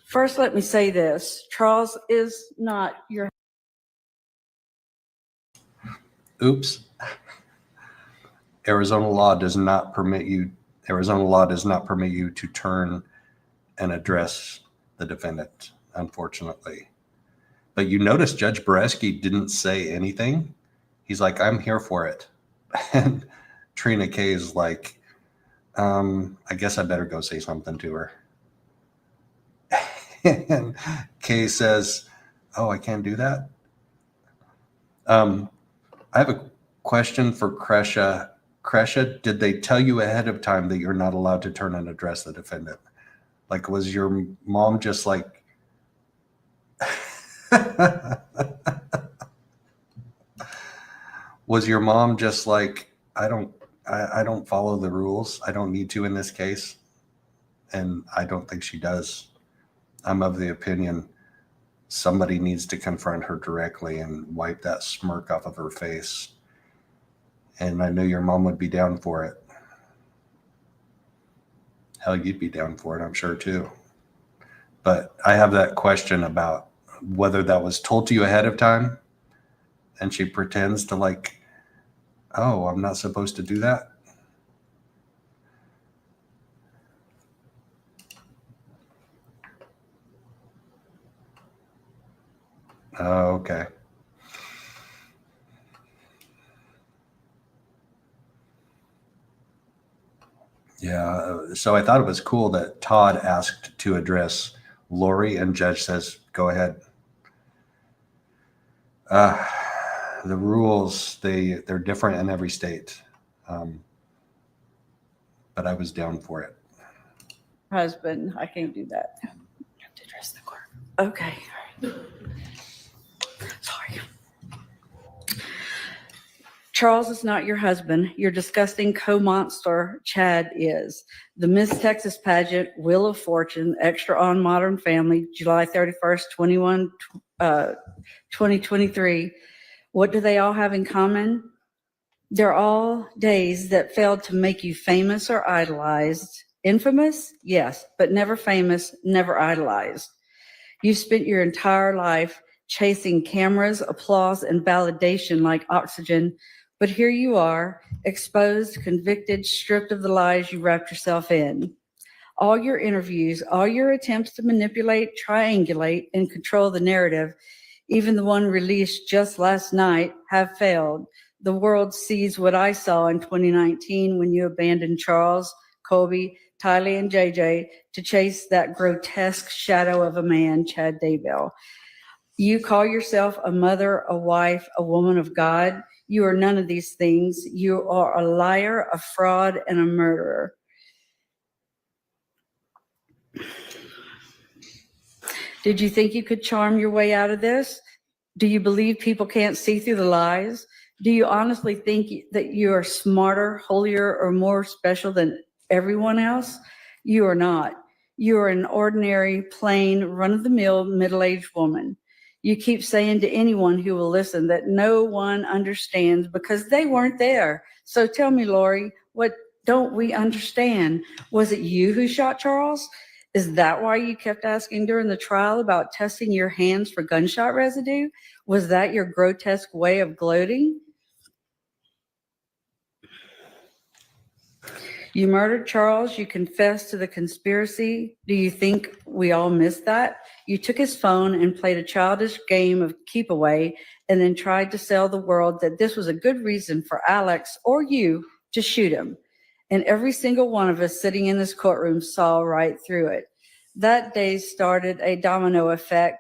First, let me say this. Charles is not your... Oops. Arizona law does not permit you to turn and address the defendant, unfortunately. But you notice Judge Boreski didn't say anything. He's like, I'm here for it. And Trina K is like, I guess I better go say something to her. And Kay says, oh, I can't do that. I have a question for Kasha. Kasha, did they tell you ahead of time that you're not allowed to turn and address the defendant? Like, was your mom just like, was your mom just like, I don't follow the rules. I don't need to in this case. And I don't think she does. I'm of the opinion somebody needs to confront her directly and wipe that smirk off of her face. And I know your mom would be down for it. Hell, you'd be down for it, I'm sure, too. But I have that question about whether that was told to you ahead of time and she pretends to like, oh, I'm not supposed to do that. Oh, okay. Yeah, so I thought it was cool that Todd asked to address Lori and Judge says, go ahead. The rules, they're different in every state. But I was down for it. Husband, I can't do that. You have to address the court. Okay. Sorry. Charles is not your husband. Your disgusting co-monster, Chad, is. The Miss Texas pageant, Wheel of Fortune, Extra on Modern Family, July 31st, 2023. What do they all have in common? They're all days that failed to make you famous or idolized. Infamous? Yes, but never famous, never idolized. You spent your entire life chasing cameras, applause, and validation like oxygen, But here you are, exposed, convicted, stripped of the lies you wrapped yourself in. All your interviews, all your attempts to manipulate, triangulate, and control the narrative, even the one released just last night, have failed. The world sees what I saw in 2019 when you abandoned Charles, Colby, Tylee, and J.J. to chase that grotesque shadow of a man, Chad Daybell. You call yourself a mother, a wife, a woman of God. You are none of these things. You are a liar, a fraud, and a murderer. Did you think you could charm your way out of this? Do you believe people can't see through the lies? Do you honestly think that you are smarter, holier, or more special than everyone else? You are not. You are an ordinary, plain, run-of-the-mill, middle-aged woman. You keep saying to anyone who will listen that no one understands because they weren't there. So tell me, Lori, what don't we understand? Was it you who shot Charles? Is that why you kept asking during the trial about testing your hands for gunshot residue? Was that your grotesque way of gloating? You murdered Charles. You confessed to the conspiracy. Do you think we all missed that? You took his phone and played a childish game of keep away and then tried to sell the world that this was a good reason for Alex or you to shoot him. And every single one of us sitting in this courtroom saw right through it. That day started a domino effect,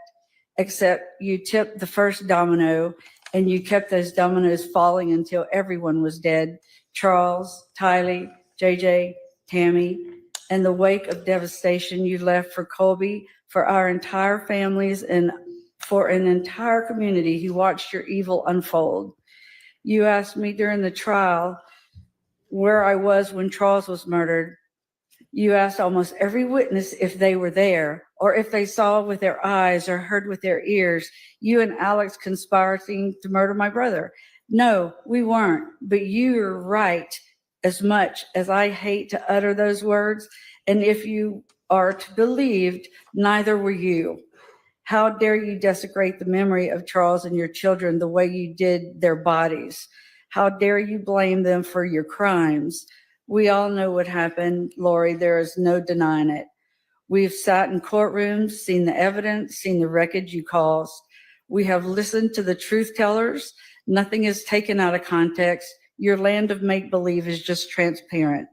except you tipped the first domino and you kept those dominoes falling until everyone was dead. Charles, Tylee, J.J., Tammy, and the wake of devastation you left for Colby, for our entire families, and for an entire community who watched your evil unfold. You asked me during the trial where I was when Charles was murdered. You asked almost every witness if they were there, or if they saw with their eyes or heard with their ears you and Alex conspiring to murder my brother. No, we weren't, but you're right. As much as I hate to utter those words, and if you are to be believed, neither were you. How dare you desecrate the memory of Charles and your children the way you did their bodies? How dare you blame them for your crimes? We all know what happened, Lori. There is no denying it. We've sat in courtrooms, seen the evidence, seen the wreckage you caused. We have listened to the truth tellers. Nothing is taken out of context. Your land of make-believe is just transparent.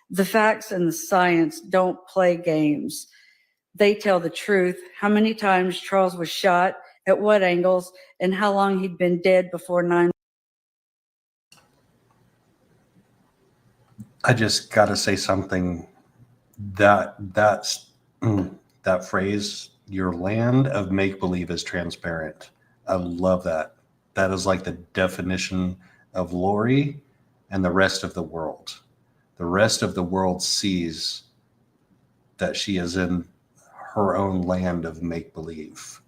The facts and the science don't play games. They tell the truth, how many times Charles was shot, at what angles, and how long he'd been dead before 9. I just got to say something. That phrase, your land of make-believe is transparent. I love that. That is like the definition of Lori and the rest of the world. The rest of the world sees that she is in her own land of make-believe.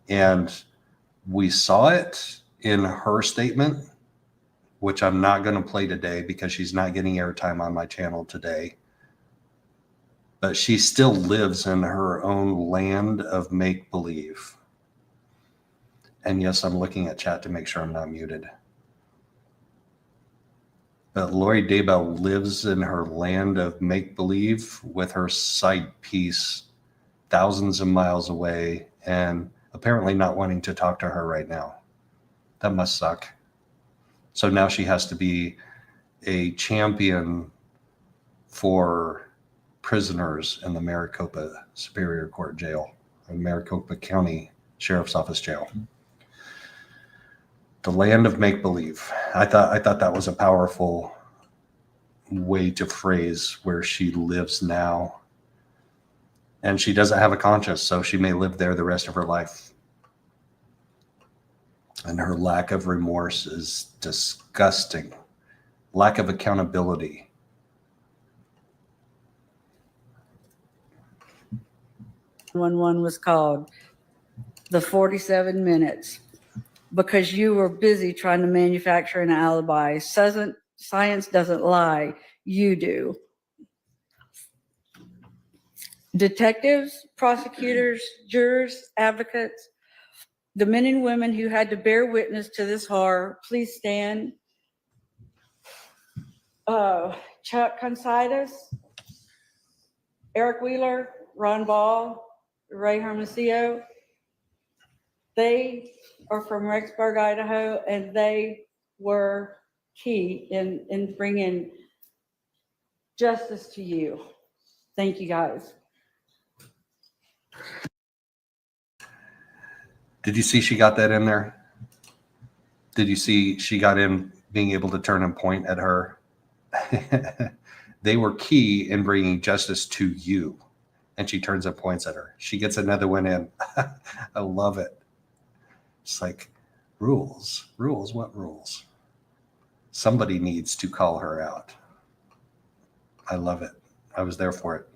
And we saw it in her statement, which I'm not going to play today because she's not getting airtime on my channel today. But she still lives in her own land of make-believe. And yes, I'm looking at chat to make sure I'm not muted. But Lori Daybell lives in her land of make-believe with her side piece thousands of miles away and apparently not wanting to talk to her right now. That must suck. So now she has to be a champion for prisoners in the Maricopa Superior Court Jail, or Maricopa County Sheriff's Office Jail. The land of make-believe. I thought that was a powerful way to phrase where she lives now. And she doesn't have a conscience, so she may live there the rest of her life. And her lack of remorse is disgusting. Lack of accountability. One was called the 47 minutes because you were busy trying to manufacture an alibi. Science doesn't lie. You do. Detectives, prosecutors, jurors, advocates, the men and women who had to bear witness to this horror, please stand. Chuck Considas, Eric Wheeler, Ron Ball, Ray Hermosillo. They are from Rexburg, Idaho, and they were key in bringing justice to you. Thank you, guys. Did you see she got that in there? Did you see she got in being able to turn and point at her? They were key in bringing justice to you. And she turns and points at her. She gets another one in. I love it. It's like, rules, what rules? Somebody needs to call her out. I love it. I was there for it.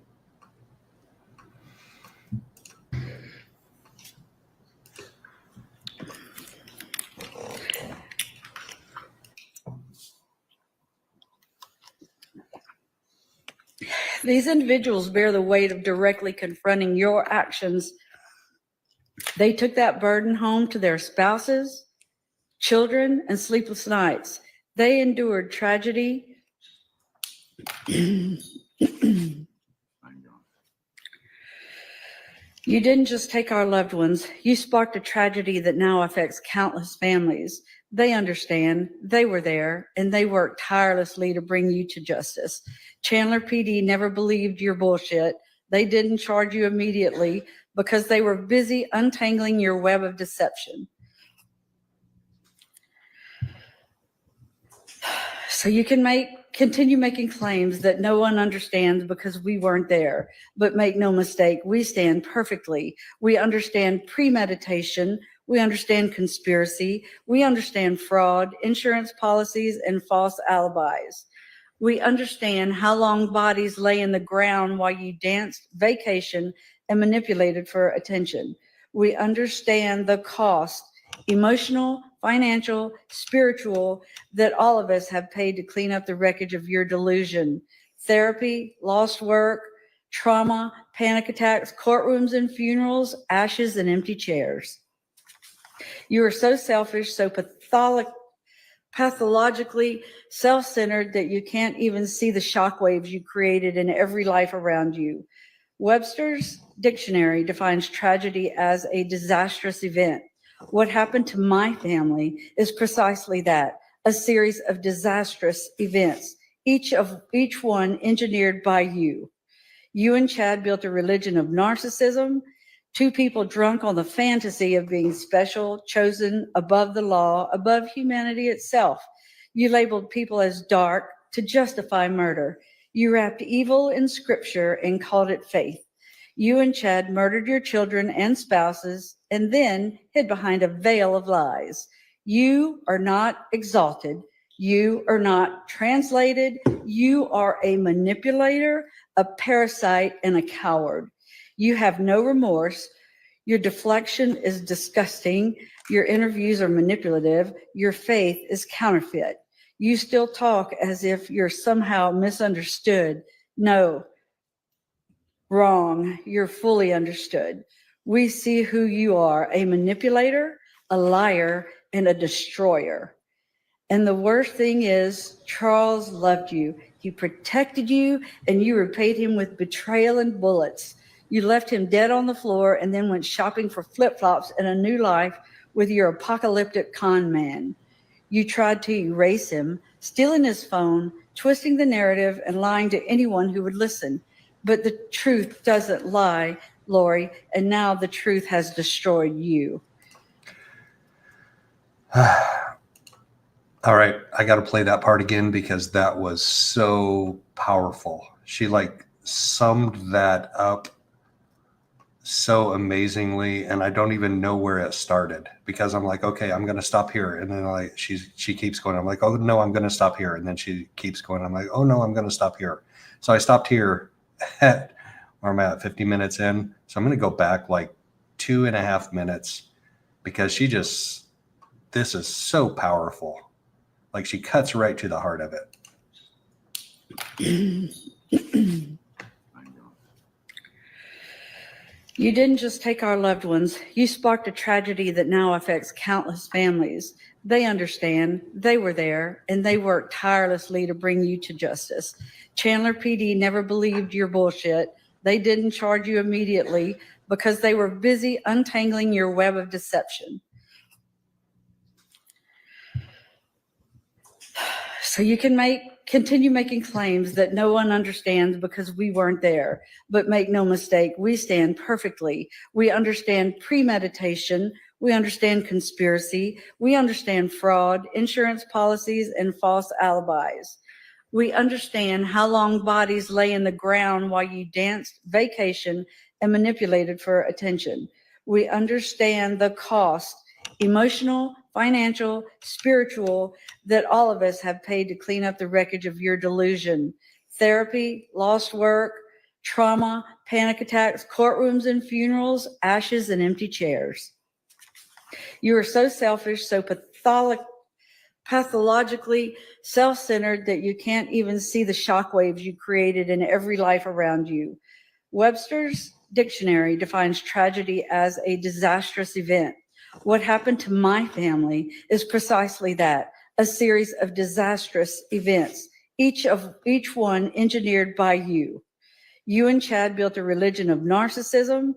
These individuals bear the weight of directly confronting your actions. They took that burden home to their spouses, children, and sleepless nights. They endured tragedy. You didn't just take our loved ones. You sparked a tragedy that now affects countless families. They understand, they were there, and they worked tirelessly to bring you to justice. Chandler PD never believed your bullshit. They didn't charge you immediately because they were busy untangling your web of deception. So you can continue making claims that no one understands because we weren't there. But make no mistake, we stand perfectly. We understand premeditation. We understand conspiracy. We understand fraud, insurance policies, and false alibis. We understand how long bodies lay in the ground while you danced, vacationed, and manipulated for attention. We understand the cost, emotional, financial, spiritual, that all of us have paid to clean up the wreckage of your delusion. Therapy, lost work, trauma, panic attacks, courtrooms and funerals, ashes and empty chairs. You are so selfish, so pathologically self-centered that you can't even see the shockwaves you created in every life around you. Webster's dictionary defines tragedy as a disastrous event. What happened to my family is precisely that, a series of disastrous events, each one engineered by you. You and Chad built a religion of narcissism, two people drunk on the fantasy of being special, chosen, above the law, above humanity itself. You labeled people as dark to justify murder. You wrapped evil in scripture and called it faith. You and Chad murdered your children and spouses and then hid behind a veil of lies. You are not exalted. You are not translated. You are a manipulator, a parasite, and a coward. You have no remorse. Your deflection is disgusting. Your interviews are manipulative. Your faith is counterfeit. You still talk as if you're somehow misunderstood. No, wrong. You're fully understood. We see who you are, a manipulator, a liar, and a destroyer. And the worst thing is, Charles loved you. He protected you, and you repaid him with betrayal and bullets. You left him dead on the floor and then went shopping for flip-flops and a new life with your apocalyptic con man. You tried to erase him, stealing his phone, twisting the narrative, and lying to anyone who would listen. But the truth doesn't lie, Lori, and now the truth has destroyed you. All right, I got to play that part again because that was so powerful. She summed that up so amazingly, and I don't even know where it started because I'm like, okay, I'm going to stop here, and then she keeps going. I'm like, oh no, I'm going to stop here, and then she keeps going. I'm like, oh no, I'm going to stop here. So I stopped here at where I'm at, 50 minutes in. So I'm going to go back like 2.5 minutes because this is so powerful. Like she cuts right to the heart of it. You didn't just take our loved ones. You sparked a tragedy that now affects countless families. They understand, they were there, and they worked tirelessly to bring you to justice. Chandler PD never believed your bullshit. They didn't charge you immediately because they were busy untangling your web of deception. So you can continue making claims that no one understands because we weren't there. But make no mistake, we stand perfectly. We understand premeditation. We understand conspiracy. We understand fraud, insurance policies, and false alibis. We understand how long bodies lay in the ground while you danced, vacationed, and manipulated for attention. We understand the cost, emotional, financial, spiritual, that all of us have paid to clean up the wreckage of your delusion. Therapy, lost work, trauma, panic attacks, courtrooms and funerals, ashes and empty chairs. You are so selfish, so pathologically self-centered that you can't even see the shockwaves you created in every life around you. Webster's dictionary defines tragedy as a disastrous event. What happened to my family is precisely that, a series of disastrous events, each one engineered by you. You and Chad built a religion of narcissism,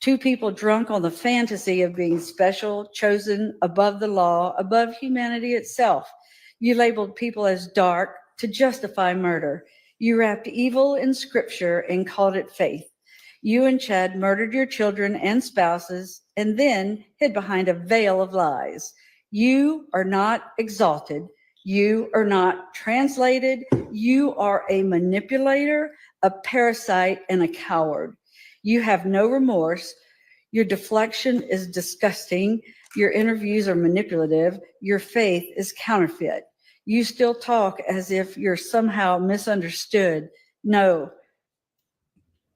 two people drunk on the fantasy of being special, chosen, above the law, above humanity itself. You labeled people as dark to justify murder. You wrapped evil in scripture and called it faith. You and Chad murdered your children and spouses and then hid behind a veil of lies. You are not exalted. You are not translated. You are a manipulator, a parasite, and a coward. You have no remorse. Your deflection is disgusting. Your interviews are manipulative. Your faith is counterfeit. You still talk as if you're somehow misunderstood. No,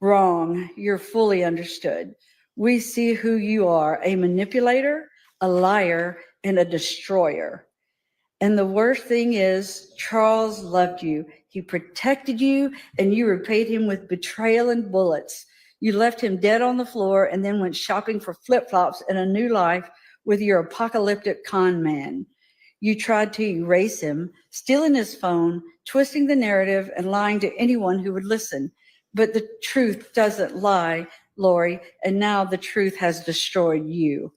wrong. You're fully understood. We see who you are, a manipulator, a liar, and a destroyer. And the worst thing is, Charles loved you. He protected you, and you repaid him with betrayal and bullets. You left him dead on the floor and then went shopping for flip-flops and a new life with your apocalyptic con man. You tried to erase him, stealing his phone, twisting the narrative, and lying to anyone who would listen. But the truth doesn't lie, Lori, and now the truth has destroyed you.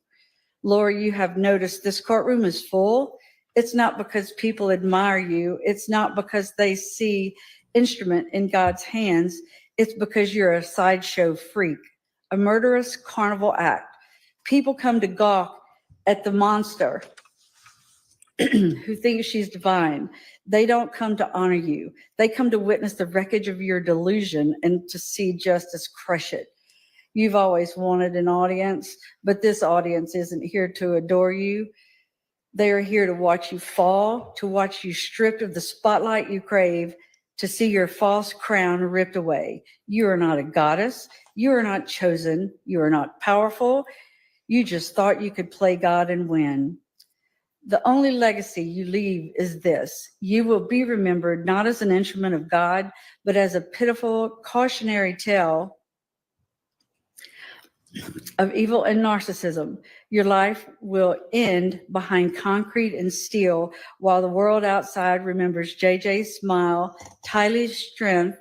Lori, you have noticed this courtroom is full. It's not because people admire you. It's not because they see instrument in God's hands. It's because you're a sideshow freak, a murderous carnival act. People come to gawk at the monster who thinks she's divine. They don't come to honor you. They come to witness the wreckage of your delusion and to see justice crush it. You've always wanted an audience, but this audience isn't here to adore you. They are here to watch you fall, to watch you stripped of the spotlight you crave, to see your false crown ripped away. You are not a goddess. You are not chosen. You are not powerful. You just thought you could play God and win. The only legacy you leave is this. You will be remembered not as an instrument of God, but as a pitiful cautionary tale of evil and narcissism. Your life will end behind concrete and steel while the world outside remembers JJ's smile, Tylee's strength,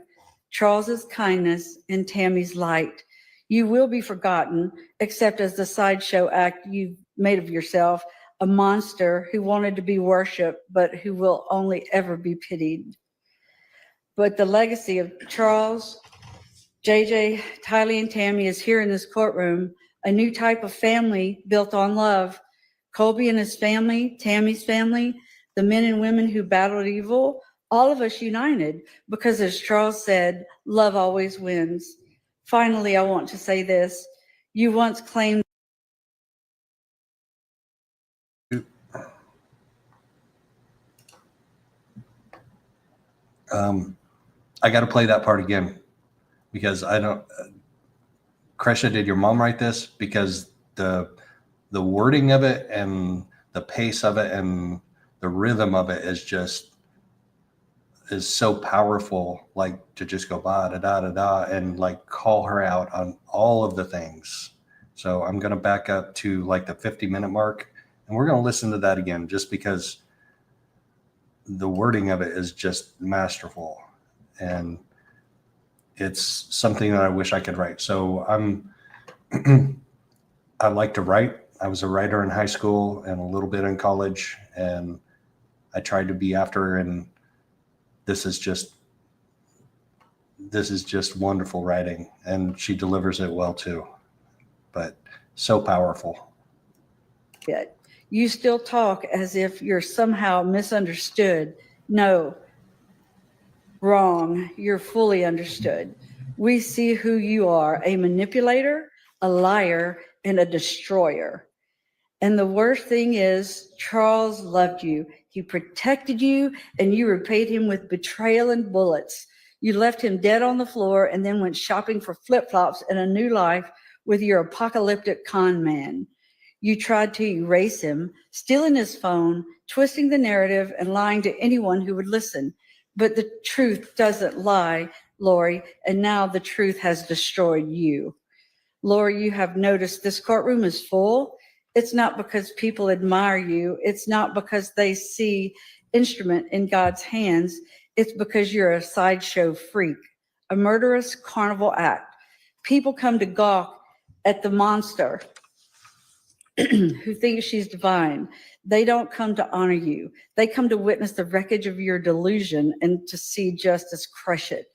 Charles's kindness, and Tammy's light. You will be forgotten, except as the sideshow act you've made of yourself, a monster who wanted to be worshipped, but who will only ever be pitied. But the legacy of Charles, JJ, Tylee, and Tammy is here in this courtroom, a new type of family built on love. Colby and his family, Tammy's family, the men and women who battled evil, all of us united, because as Charles said, love always wins. Finally, I want to say this. You once claimed I got to play that part again because I don't. Kasha, did your mom write this? Because the wording of it and the pace of it and the rhythm of it is so powerful. Like to just go ba da da da da and like call her out on all of the things. So I'm gonna back up to like the 50-minute mark And we're going to listen to that again just because the wording of it is just masterful. And it's something that I wish I could write. So I like to write. I was a writer in high school and a little bit in college, and I tried to be after her, and this is just wonderful writing, and she delivers it well too. But so powerful. You still talk as if you're somehow misunderstood. No, wrong. You're fully understood. We see who you are, a manipulator, a liar, and a destroyer. And the worst thing is, Charles loved you. He protected you, and you repaid him with betrayal and bullets. You left him dead on the floor and then went shopping for flip-flops and a new life with your apocalyptic con man. You tried to erase him, stealing his phone, twisting the narrative, and lying to anyone who would listen. But the truth doesn't lie, Lori, and now the truth has destroyed you. Lori, you have noticed this courtroom is full. It's not because people admire you. It's not because they see instrument in God's hands. It's because you're a sideshow freak, a murderous carnival act. People come to gawk at the monster who thinks she's divine. They don't come to honor you. They come to witness the wreckage of your delusion and to see justice crush it.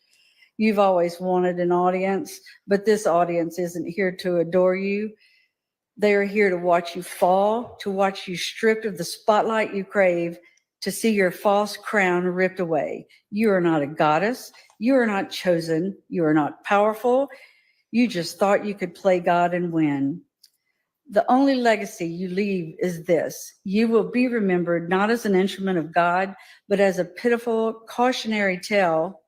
You've always wanted an audience, but this audience isn't here to adore you. They are here to watch you fall, to watch you stripped of the spotlight you crave, to see your false crown ripped away. You are not a goddess. You are not chosen. You are not powerful. You just thought you could play God and win. The only legacy you leave is this. You will be remembered not as an instrument of God, but as a pitiful cautionary tale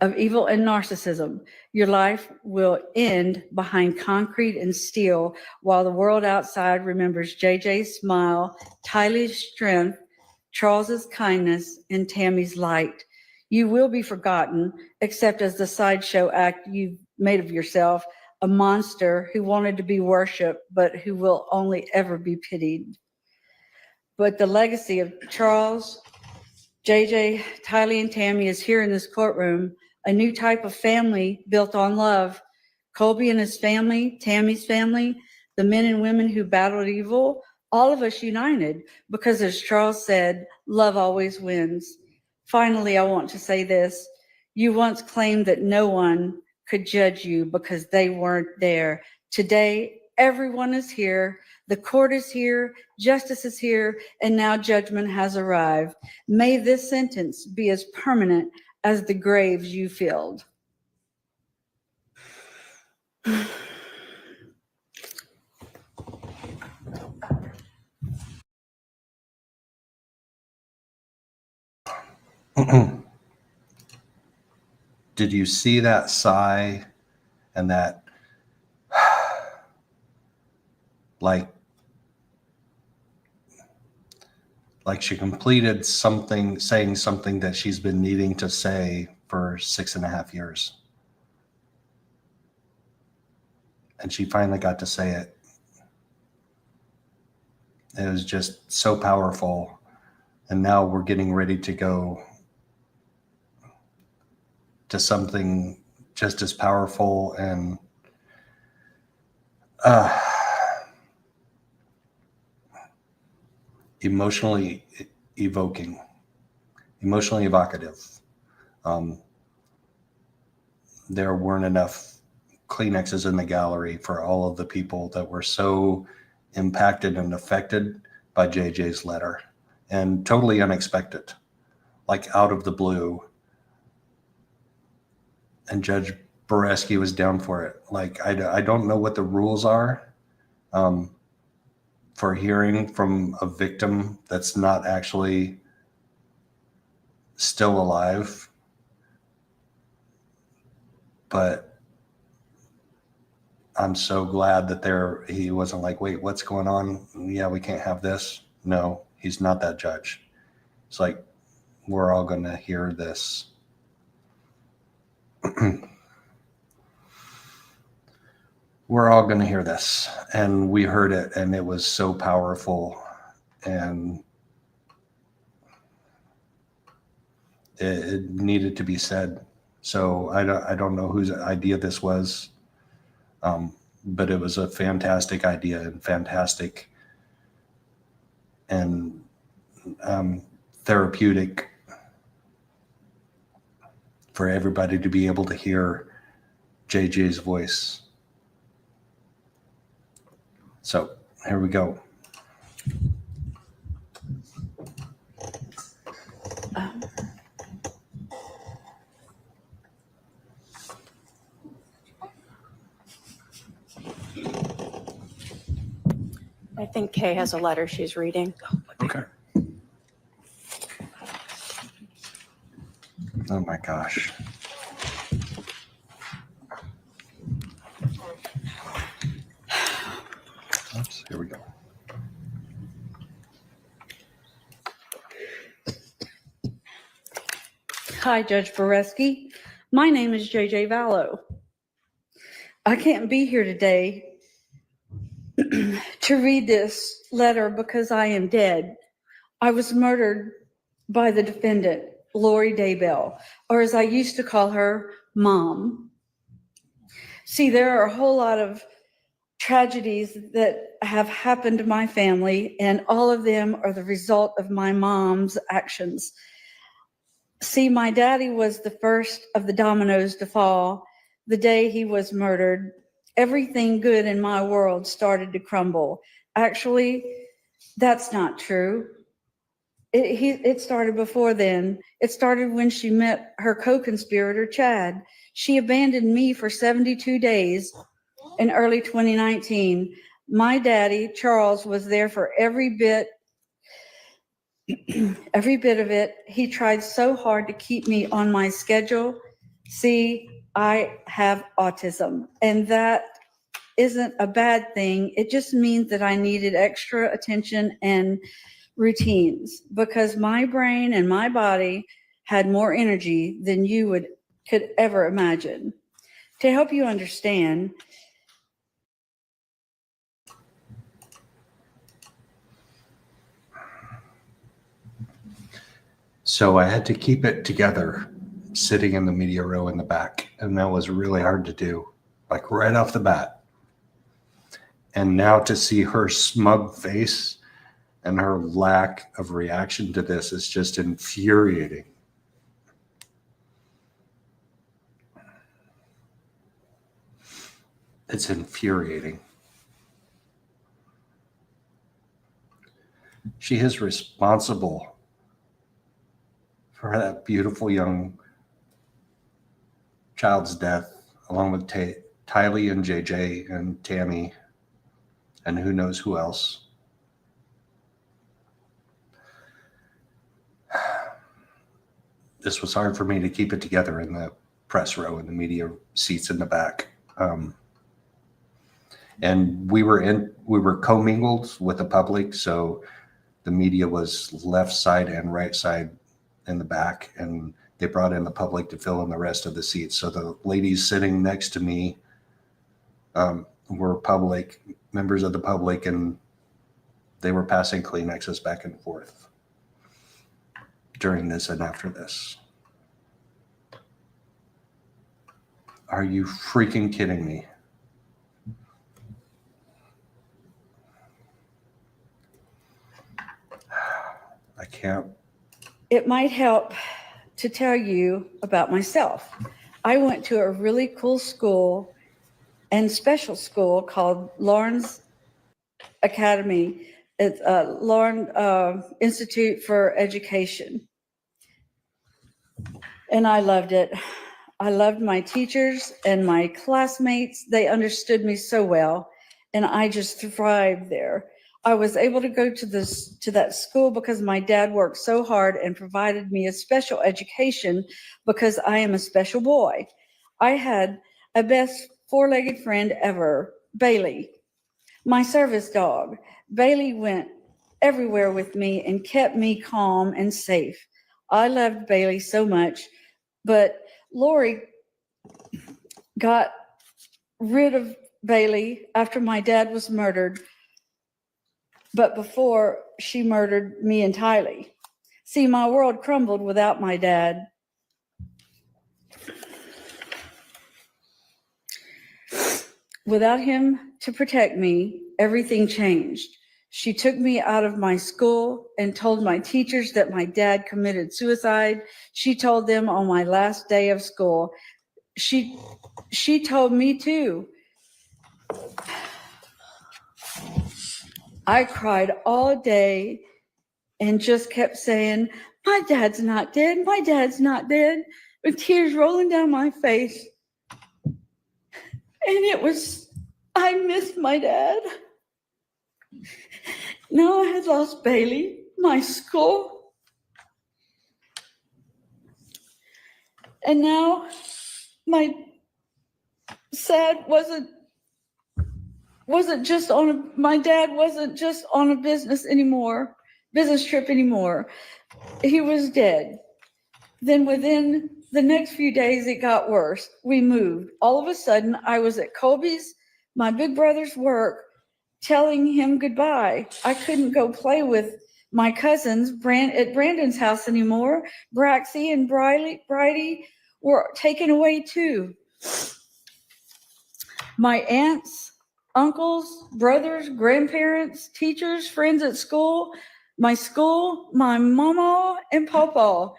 of evil and narcissism. Your life will end behind concrete and steel while the world outside remembers JJ's smile, Tylee's strength, Charles's kindness, and Tammy's light. You will be forgotten, except as the sideshow act you've made of yourself, a monster who wanted to be worshiped, but who will only ever be pitied. But the legacy of Charles, JJ, Tylee, and Tammy is here in this courtroom, a new type of family built on love. Colby and his family, Tammy's family, the men and women who battled evil, all of us united, because as Charles said, love always wins. Finally, I want to say this. You once claimed that no one could judge you because they weren't there. Today, everyone is here. The court is here. Justice is here. And now judgment has arrived. May this sentence be as permanent as the graves you filled. Did you see that sigh and that like she completed something, saying something that she's been needing to say for 6.5 years? And she finally got to say it. It was just so powerful. And now we're getting ready to go to something just as powerful and emotionally evoking, emotionally evocative. There weren't enough Kleenexes in the gallery for all of the people that were so impacted and affected by JJ's letter, and totally unexpected, like out of the blue. And Judge Boreski was down for it. Like, I don't know what the rules are for hearing from a victim that's not actually still alive. But I'm so glad that he wasn't like, wait, what's going on? Yeah, we can't have this. No, he's not that judge. It's like, we're all going to hear this. we're all going to hear this. And we heard it, and it was so powerful. And it needed to be said. So I don't know whose idea this was, but it was a fantastic idea and fantastic and therapeutic for everybody to be able to hear JJ's voice. So here we go. I think Kay has a letter she's reading. Okay. Oh my gosh. Oops, here we go. Hi, Judge Boreski. My name is J.J. Vallow. I can't be here today to read this letter because I am dead. I was murdered by the defendant, Lori Daybell, or as I used to call her, Mom. See, there are a whole lot of tragedies that have happened to my family, and all of them are the result of my mom's actions. See, my daddy was the first of the dominoes to fall. The day he was murdered, everything good in my world started to crumble. Actually, that's not true. It started before then. It started when she met her co-conspirator, Chad. She abandoned me for 72 days in early 2019. My daddy, Charles, was there for every bit of it. He tried so hard to keep me on my schedule. See, I have autism, and that isn't a bad thing. It just means that I needed extra attention and routines because my brain and my body had more energy than you could ever imagine. To help you understand, So I had to keep it together sitting in the media row in the back. And that was really hard to do, like right off the bat. And now to see her smug face and her lack of reaction to this is just infuriating. It's infuriating. She is responsible for that beautiful young child's death, along with Tylee and J.J. and Tammy, and who knows who else. This was hard for me to keep it together in the press row and the media seats in the back. And we were commingled with the public, so the media was left side and right side in the back, and they brought in the public to fill in the rest of the seats. So the ladies sitting next to me were public, members of the public, and they were passing Kleenexes back and forth during this and after this. Are you freaking kidding me? I can't. it might help to tell you about myself. I went to a really cool school and special school called Lawrence Academy. It's Lawrence Institute for Education. And I loved it. I loved my teachers and my classmates. They understood me so well, and I just thrived there. I was able to go to that school because my dad worked so hard and provided me a special education because I am a special boy. I had a best four-legged friend ever, Bailey, my service dog. Bailey went everywhere with me and kept me calm and safe. I loved Bailey so much, but Lori got rid of Bailey after my dad was murdered, but before she murdered me and Tylee. See, my world crumbled without my dad. Without him to protect me, everything changed. She took me out of my school and told my teachers that my dad committed suicide. She told them on my last day of school. She told me too. I cried all day and just kept saying, my dad's not dead, my dad's not dead, with tears rolling down my face. And I missed my dad. Now I had lost Bailey, my school. And now my dad wasn't just on a business trip anymore. He was dead. Then within the next few days, it got worse. We moved. All of a sudden, I was at Colby's, my big brother's work, telling him goodbye. I couldn't go play with my cousins at Brandon's house anymore. Braxy and Bridie were taken away too. My aunts, uncles, brothers, grandparents, teachers, friends at school, my mama and papa,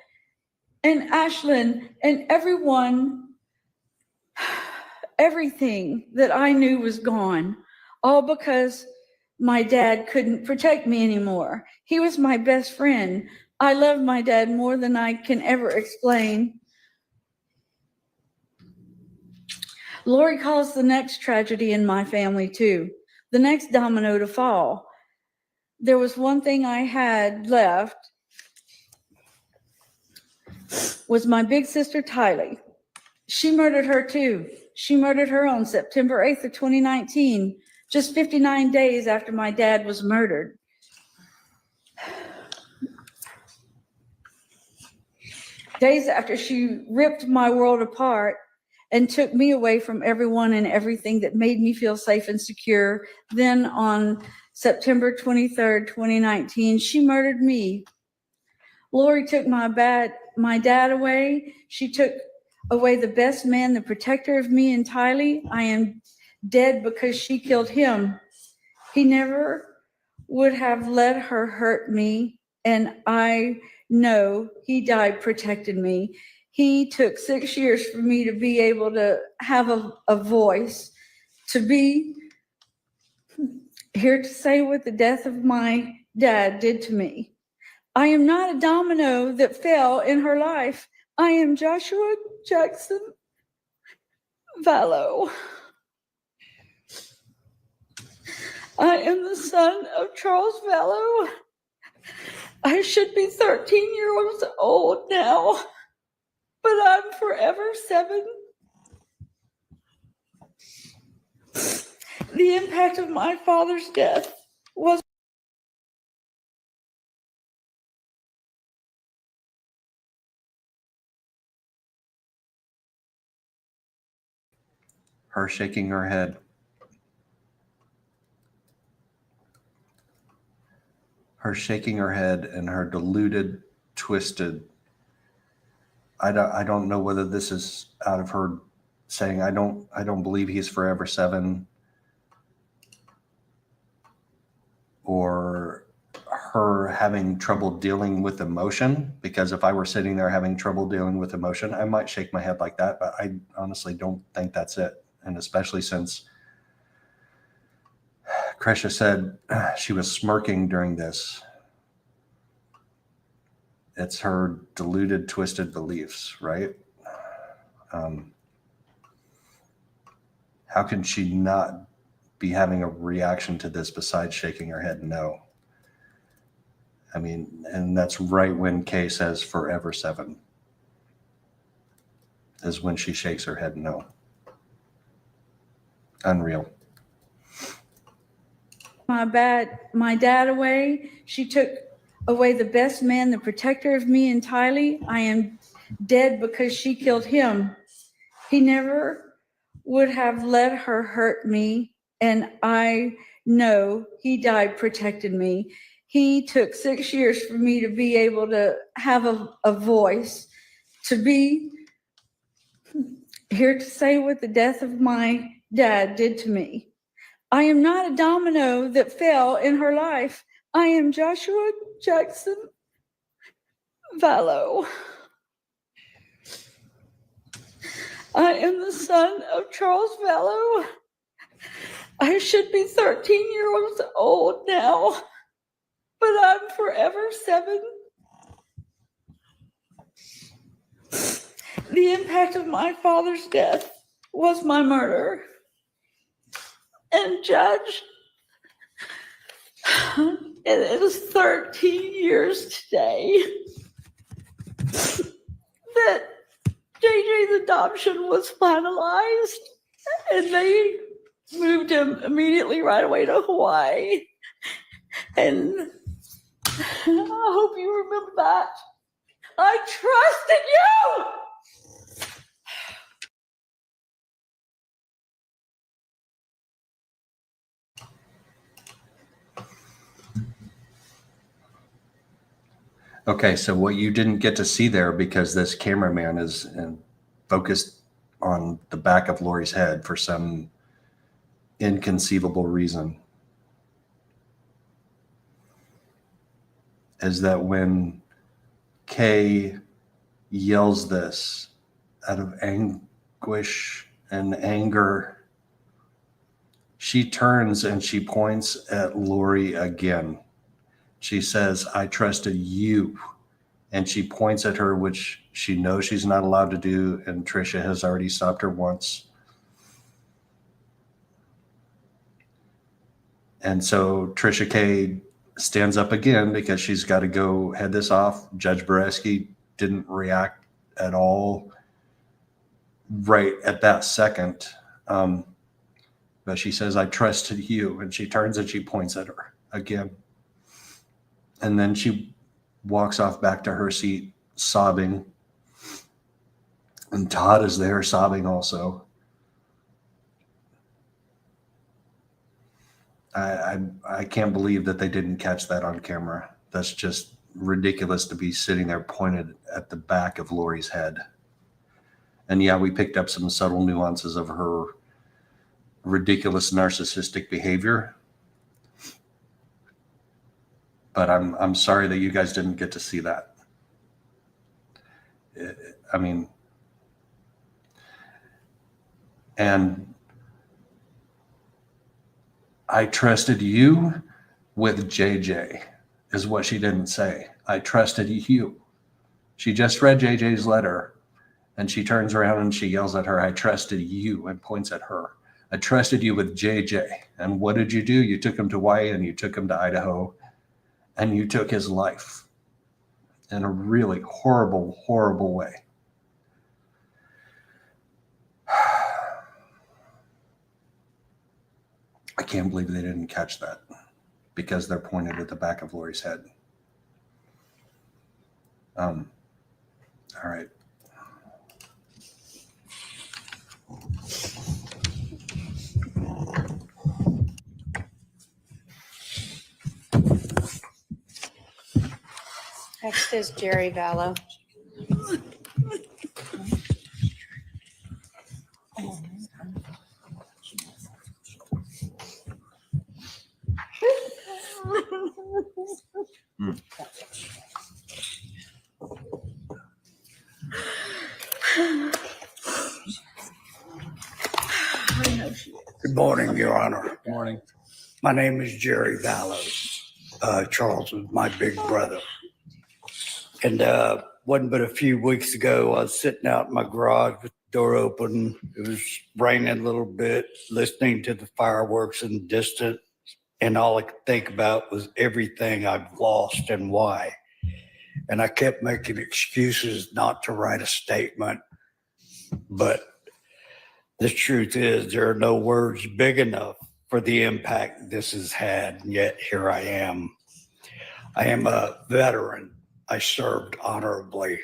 and Ashlyn, and everything that I knew was gone, all because my dad couldn't protect me anymore. He was my best friend. I loved my dad more than I can ever explain. Lori calls the next tragedy in my family too, the next domino to fall. There was one thing I had left, was my big sister Tylee. She murdered her too. She murdered her on September 8th of 2019, just 59 days after my dad was murdered. Days after she ripped my world apart and took me away from everyone and everything that made me feel safe and secure. Then on September 23rd, 2019, she murdered me. Lori took my dad away. She took away the best man, the protector of me and Tylee. I am dead because she killed him. He never would have let her hurt me, and I know he died protecting me. He took 6 years for me to be able to have a voice, to be here to say what the death of my dad did to me. I am not a domino that fell in her life. I am Joshua Jackson Vallow. I am the son of Charles Vallow. I should be 13 years old now, but I'm forever 7. The impact of my father's death was Her shaking her head. Her shaking her head and her deluded, twisted. I don't know whether this is out of her saying, I don't believe he's forever 7, or her having trouble dealing with emotion, because if I were sitting there having trouble dealing with emotion, I might shake my head like that, but I honestly don't think that's it. And especially since Kasha said she was smirking during this. It's her deluded, twisted beliefs, right? How can she not be having a reaction to this besides shaking her head no? I mean, and that's right when Kay says forever 7, is when she shakes her head no. Unreal. my dad away. She took away the best man, the protector of me and Tylee. I am dead because she killed him. He never would have let her hurt me, and I know he died protecting me. He took 6 years for me to be able to have a voice, to be here to say what the death of my dad did to me. I am not a domino that fell in her life. I am Joshua Jackson Vallow. I am the son of Charles Vallow. I should be 13 years old now, but I'm forever 7. The impact of my father's death was my murder. And Judge, it is 13 years today that JJ's adoption was finalized, and they moved him immediately right away to Hawaii. And I hope you remember that. I trusted you! Okay, so what you didn't get to see there, because this cameraman is focused on the back of Lori's head for some inconceivable reason, is that when Kay yells this out of anguish and anger, she turns and she points at Lori again. She says, I trusted you. And she points at her, which she knows she's not allowed to do. And Trisha has already stopped her once. And so Trisha K stands up again because she's got to go head this off. Judge Bareski didn't react at all right at that second. But she says, I trusted you. And she turns and she points at her again. And then she walks off back to her seat, sobbing. And Todd is there sobbing also. I can't believe that they didn't catch that on camera. That's just ridiculous to be sitting there pointed at the back of Lori's head. And yeah, we picked up some subtle nuances of her ridiculous narcissistic behavior. But I'm sorry that you guys didn't get to see that. I mean, and I trusted you with JJ is what she didn't say. I trusted you. She just read JJ's letter and she turns around and she yells at her, I trusted you, and points at her. I trusted you with JJ. And what did you do? You took him to Hawaii and you took him to Idaho. And you took his life in a really horrible, horrible way. I can't believe they didn't catch that because they're pointed at the back of Lori's head. All right. Next is Jerry Vallow. Good morning, Your Honor. Good morning. My name is Jerry Vallow. Charles was my big brother. And wasn't but a few weeks ago, I was sitting out in my garage with the door open. It was raining a little bit, listening to the fireworks in the distance. And all I could think about was everything I've lost and why. And I kept making excuses not to write a statement. But the truth is, there are no words big enough for the impact this has had. And yet here I am. I am a veteran. I served honorably.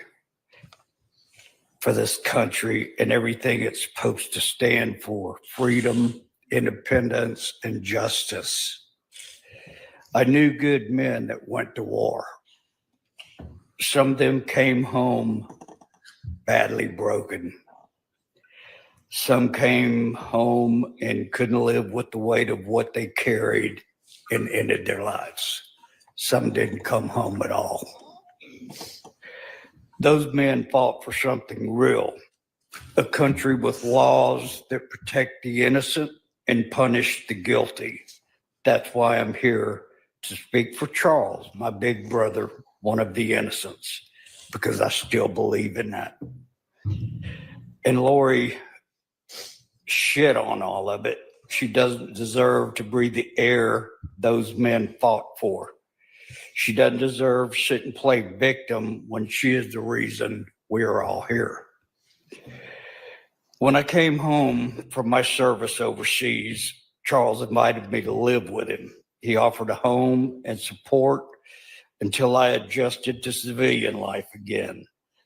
for this country and everything it's supposed to stand for: freedom, independence, and justice. I knew good men that went to war. Some of them came home badly broken. Some came home and couldn't live with the weight of what they carried and ended their lives. Some didn't come home at all. Those men fought for something real, a country with laws that protect the innocent and punish the guilty. That's why I'm here to speak for Charles, my big brother, one of the innocents, because I still believe in that. And Lori shit on all of it. She doesn't deserve to breathe the air those men fought for. She doesn't deserve to sit and play victim when she is the reason we are all here. When I came home from my service overseas, Charles invited me to live with him. He offered a home and support until I adjusted to civilian life again.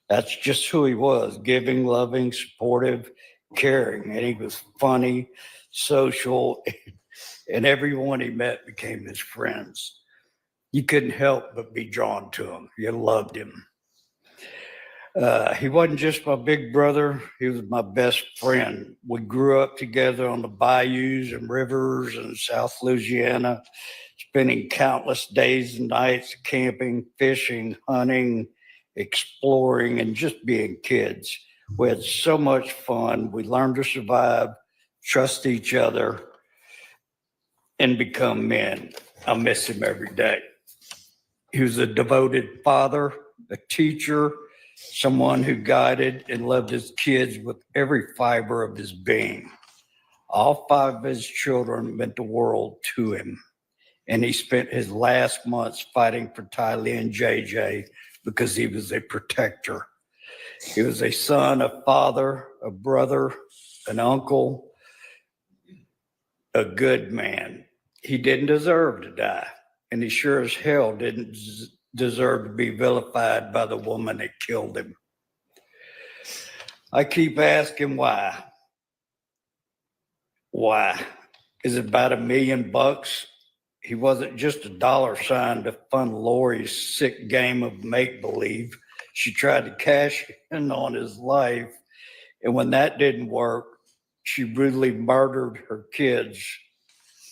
That's just who he was: giving, loving, supportive, caring. And he was funny, social, and everyone he met became his friends. You couldn't help but be drawn to him. You loved him. He wasn't just my big brother, he was my best friend. We grew up together on the bayous and rivers in South Louisiana, spending countless days and nights camping, fishing, hunting, exploring, and just being kids. We had so much fun. We learned to survive, trust each other, and become men. I miss him every day. He was a devoted father, a teacher, someone who guided and loved his kids with every fiber of his being. All 5 of his children meant the world to him. And he spent his last months fighting for Tylee and J.J. because he was a protector. He was a son, a father, a brother, an uncle, a good man. He didn't deserve to die, and he sure as hell didn't deserve to be vilified by the woman that killed him. I keep asking why. Why? Is it about $1 million? He wasn't just a dollar sign to fund Lori's sick game of make-believe. She tried to cash in on his life, and when that didn't work, she brutally murdered her kids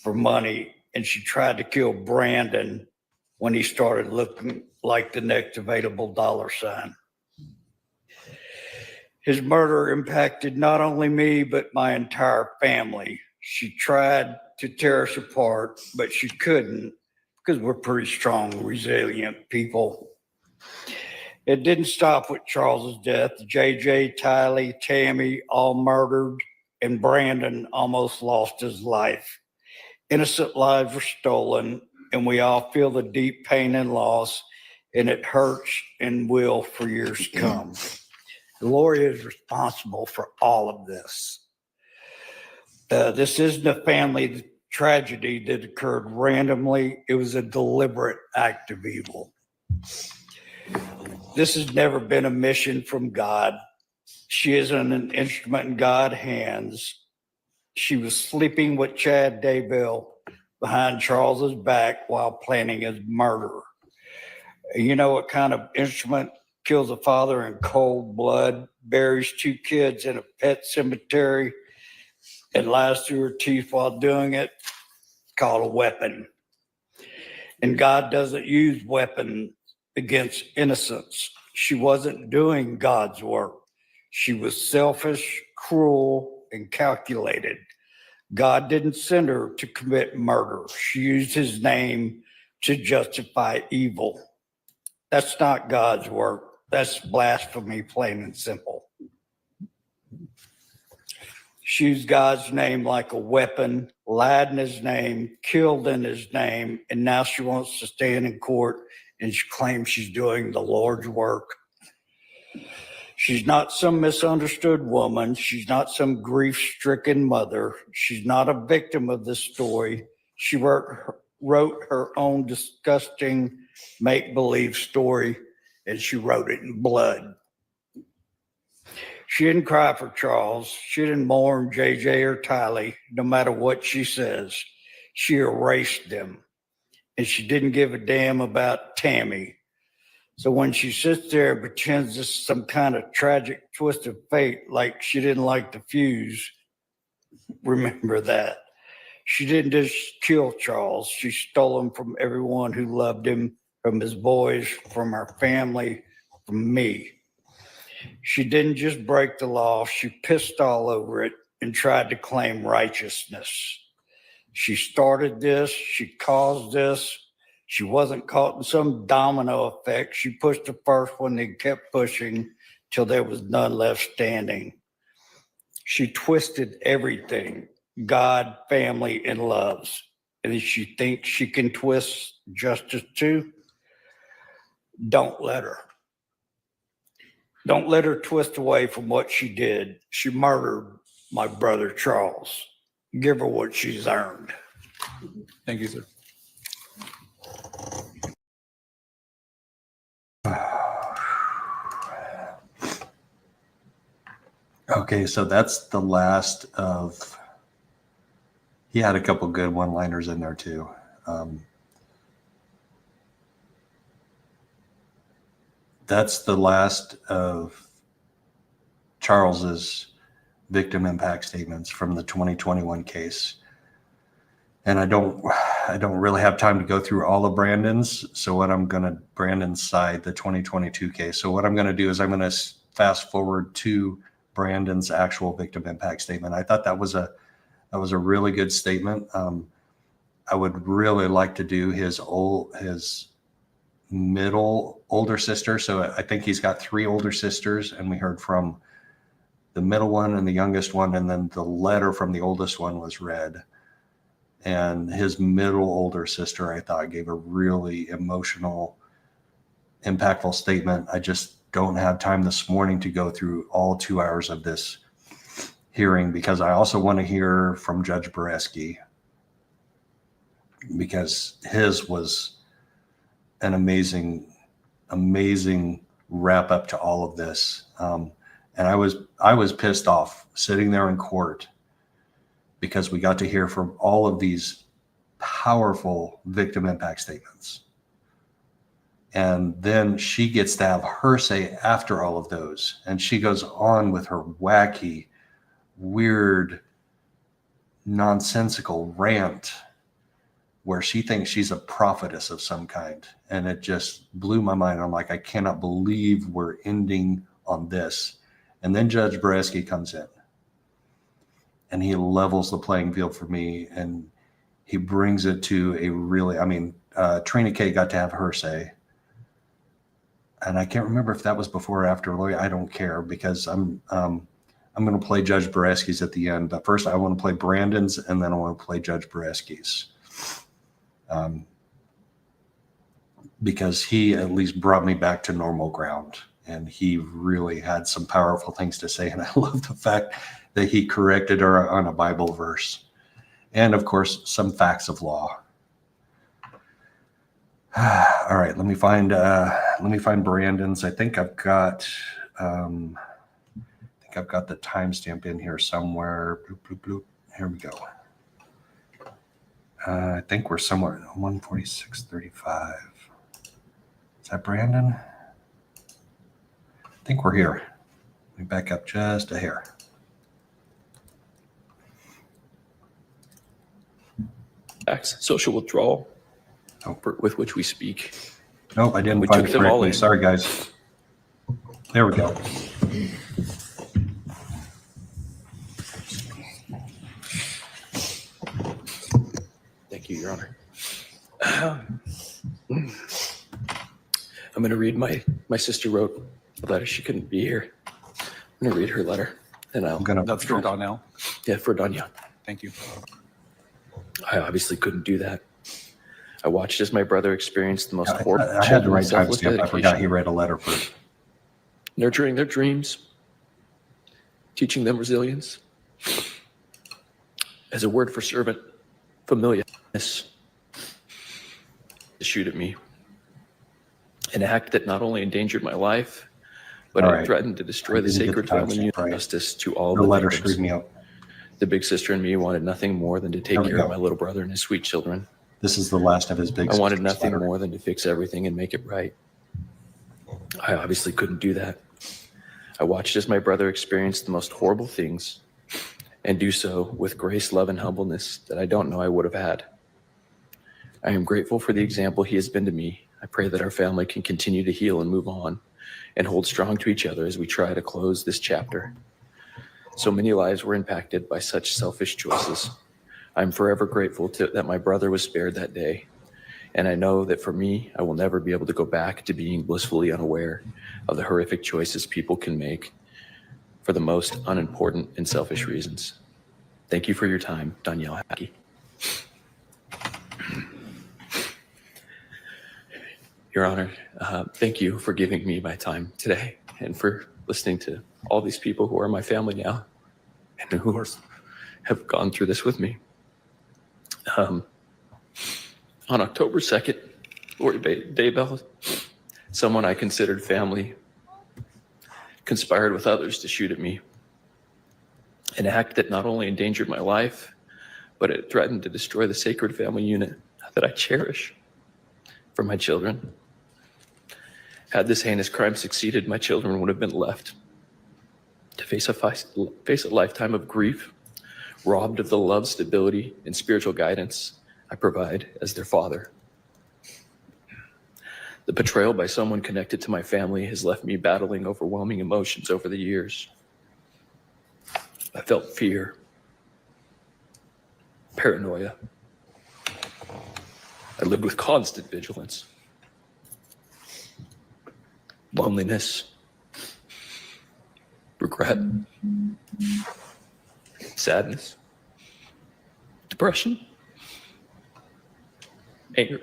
for money, and she tried to kill Brandon when he started looking like the next available dollar sign. His murder impacted not only me, but my entire family. She tried to tear us apart, but she couldn't because we're pretty strong, resilient people. It didn't stop with Charles's death. J.J., Tylee, Tammy, all murdered, and Brandon almost lost his life. Innocent lives were stolen, and we all feel the deep pain and loss, and it hurts and will for years to come. Lori is responsible for all of this. This isn't a family tragedy that occurred randomly. It was a deliberate act of evil. This has never been a mission from God. She isn't an instrument in God's hands. She was sleeping with Chad Daybell behind Charles's back while planning his murder. You know what kind of instrument kills a father in cold blood, buries 2 kids in a pet cemetery, and lies through her teeth while doing it? It's called a weapon. And God doesn't use weapons against innocence. She wasn't doing God's work. She was selfish, cruel, and calculated. God didn't send her to commit murder. She used his name to justify evil. That's not God's work. That's blasphemy, plain and simple. She used God's name like a weapon, lied in his name, killed in his name, and now she wants to stand in court and she claims she's doing the Lord's work. She's not some misunderstood woman. She's not some grief-stricken mother. She's not a victim of this story. She wrote her own disgusting make-believe story, and she wrote it in blood. She didn't cry for Charles. She didn't mourn J.J. or Tylee, no matter what she says. She erased them. And she didn't give a damn about Tammy. So when she sits there and pretends this is some kind of tragic twist of fate, like she didn't like the fuse, remember that. She didn't just kill Charles. She stole him from everyone who loved him, from his boys, from our family, from me. She didn't just break the law. She pissed all over it and tried to claim righteousness. She started this. She caused this. She wasn't caught in some domino effect. She pushed the first one and kept pushing till there was none left standing. She twisted everything, God, family, and loves. And if she thinks she can twist justice too, don't let her. Don't let her twist away from what she did. She murdered my brother, Charles. Give her what she's earned. Thank you, sir. Okay, so that's the last of. He had a couple good one-liners in there too. That's the last of Charles's victim impact statements from the 2021 case. And I don't really have time to go through all of Brandon's. So Brandon's side, the 2022 case. So what I'm going to do is I'm going to fast forward to Brandon's actual victim impact statement. I thought that was a really good statement. I would really like to do his middle older sister. So I think he's got 3 older sisters, and we heard from the middle one and the youngest one, and then the letter from the oldest one was read. And his middle older sister, I thought, gave a really emotional, impactful statement. I just don't have time this morning to go through all 2 hours of this hearing, because I also want to hear from Judge Boreski, because his was an amazing wrap up to all of this. And I was pissed off sitting there in court, because we got to hear from all of these powerful victim impact statements. And then she gets to have her say after all of those. And she goes on with her wacky, weird, nonsensical rant where she thinks she's a prophetess of some kind. And it just blew my mind. I'm like, I cannot believe we're ending on this. And then Judge Boreski comes in and he levels the playing field for me. And he brings it to a really, Trina K got to have her say. And I can't remember if that was before or after Lawyer. I don't care, because I'm going to play Judge Boreski's at the end. But first I want to play Brandon's, and then I want to play Judge Boreski's. Because he at least brought me back to normal ground, and he really had some powerful things to say. And I love the fact that he corrected her on a Bible verse, and of course some facts of law. All right, let me find Brandon's. I think I've got the timestamp in here somewhere. Bloop, bloop, bloop. Here we go. I think we're somewhere at 146:35. Is that Brandon? I think we're here. Let me back up just a hair. Acts, social withdrawal, Nope. with which we speak. Nope, I didn't We find took it them all correctly. in. Sorry, guys. There we go. Thank you, Your Honor. I'm going to read my sister wrote a letter. She couldn't be here. I'm going to read her letter, and That's for Donnell. Yeah, for Danya. Thank you. I obviously couldn't do that. I watched as my brother experienced the most horrible, I had the right selfless timestamp. I dedication, forgot he read a letter first. nurturing their dreams, teaching them resilience. As a word for servant, familiarness, to shoot at me. An act that not only endangered my life, but All it right. threatened to destroy I the didn't get sacred the family timestamp unit right. justice to all The the letter victims. screwed me up. The big sister and me wanted nothing more than to take There we care go. of my little brother and his sweet children. This is the last of his big I wanted sister's nothing letter. more than to fix everything and make it right. I obviously couldn't do that. I watched as my brother experienced the most horrible things and do so with grace, love, and humbleness that I don't know I would have had. I am grateful for the example he has been to me. I pray that our family can continue to heal and move on and hold strong to each other as we try to close this chapter. So many lives were impacted by such selfish choices. I'm forever grateful that my brother was spared that day. And I know that for me, I will never be able to go back to being blissfully unaware of the horrific choices people can make for the most unimportant and selfish reasons. Thank you for your time, Danielle Hackey. Your Honor, thank you for giving me my time today and for listening to all these people who are my family now and who have gone through this with me. On October 2nd, Lori Daybell, someone I considered family, conspired with others to shoot at me. An act that not only endangered my life, but it threatened to destroy the sacred family unit that I cherish for my children. Had this heinous crime succeeded, my children would have been left to face a lifetime of grief, robbed of the love, stability, and spiritual guidance I provide as their father. The betrayal by someone connected to my family has left me battling overwhelming emotions over the years. I felt fear, paranoia. I lived with constant vigilance, loneliness, regret, sadness, depression, anger,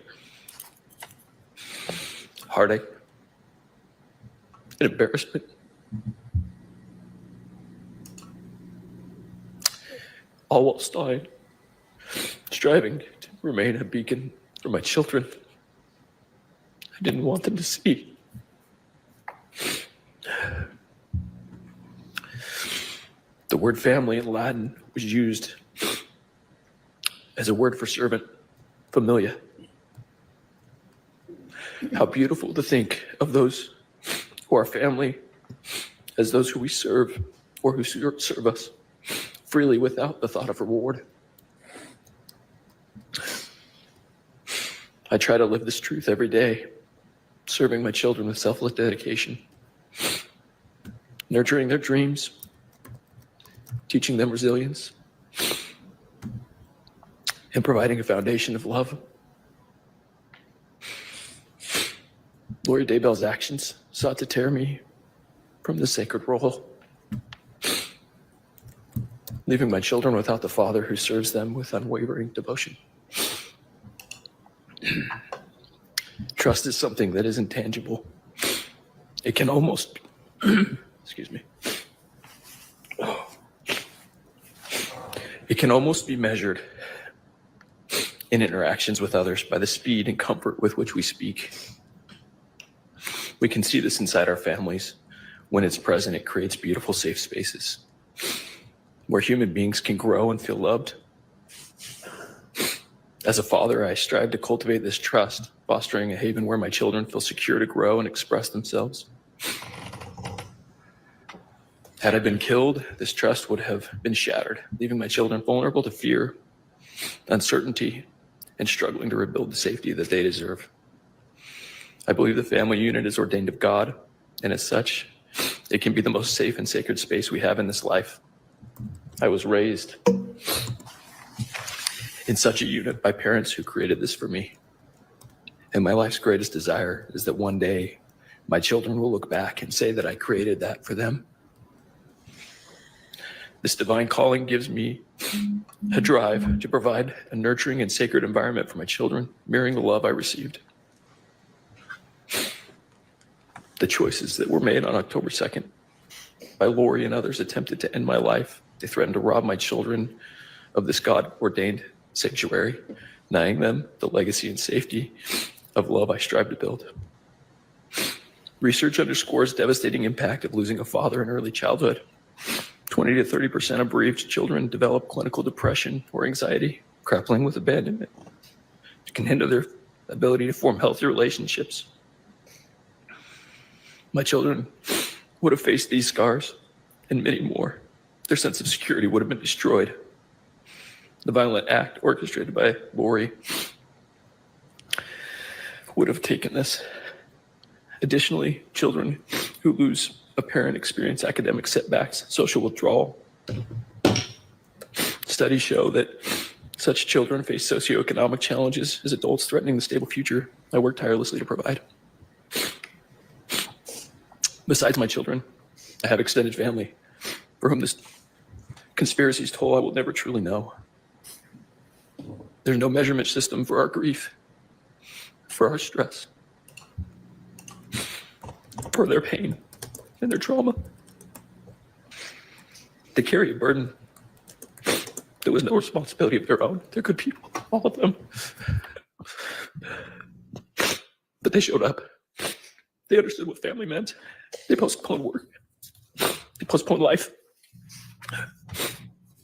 heartache, and embarrassment. All while striving to remain a beacon for my children I didn't want them to see. The word family in Latin was used as a word for servant, familia. How beautiful to think of those who are family as those who we serve or who serve us freely without the thought of reward. I try to live this truth every day, serving my children with selfless dedication, nurturing their dreams, teaching them resilience, and providing a foundation of love. Lori Daybell's actions sought to tear me from the sacred role, leaving my children without the father who serves them with unwavering devotion. Trust is something that is intangible. It can almost, excuse me. It can almost be measured in interactions with others by the speed and comfort with which we speak. We can see this inside our families. When it's present, it creates beautiful, safe spaces where human beings can grow and feel loved. As a father, I strive to cultivate this trust, fostering a haven where my children feel secure to grow and express themselves. Had I been killed, this trust would have been shattered, leaving my children vulnerable to fear, uncertainty, and struggling to rebuild the safety that they deserve. I believe the family unit is ordained of God, and as such, it can be the most safe and sacred space we have in this life. I was raised in such a unit by parents who created this for me. And my life's greatest desire is that one day my children will look back and say that I created that for them. This divine calling gives me a drive to provide a nurturing and sacred environment for my children, mirroring the love I received. The choices that were made on October 2nd by Lori and others attempted to end my life. They threatened to rob my children of this God-ordained sanctuary, denying them the legacy and safety of love I strive to build. Research underscores devastating impact of losing a father in early childhood. 20 to 30% of bereaved children develop clinical depression or anxiety, grappling with abandonment. It can hinder their ability to form healthy relationships. My children would have faced these scars and many more. Their sense of security would have been destroyed. The violent act orchestrated by Lori would have taken this. Additionally, children who lose a parent experience academic setbacks, social withdrawal. Studies show that such children face socioeconomic challenges as adults, threatening the stable future I work tirelessly to provide. Besides my children, I have extended family for whom this conspiracy's toll I will never truly know. There's no measurement system for our grief, for our stress, for their pain and their trauma. They carry a burden that was no responsibility of their own. They're good people, all of them. But they showed up. They understood what family meant. They postponed work. They postponed life.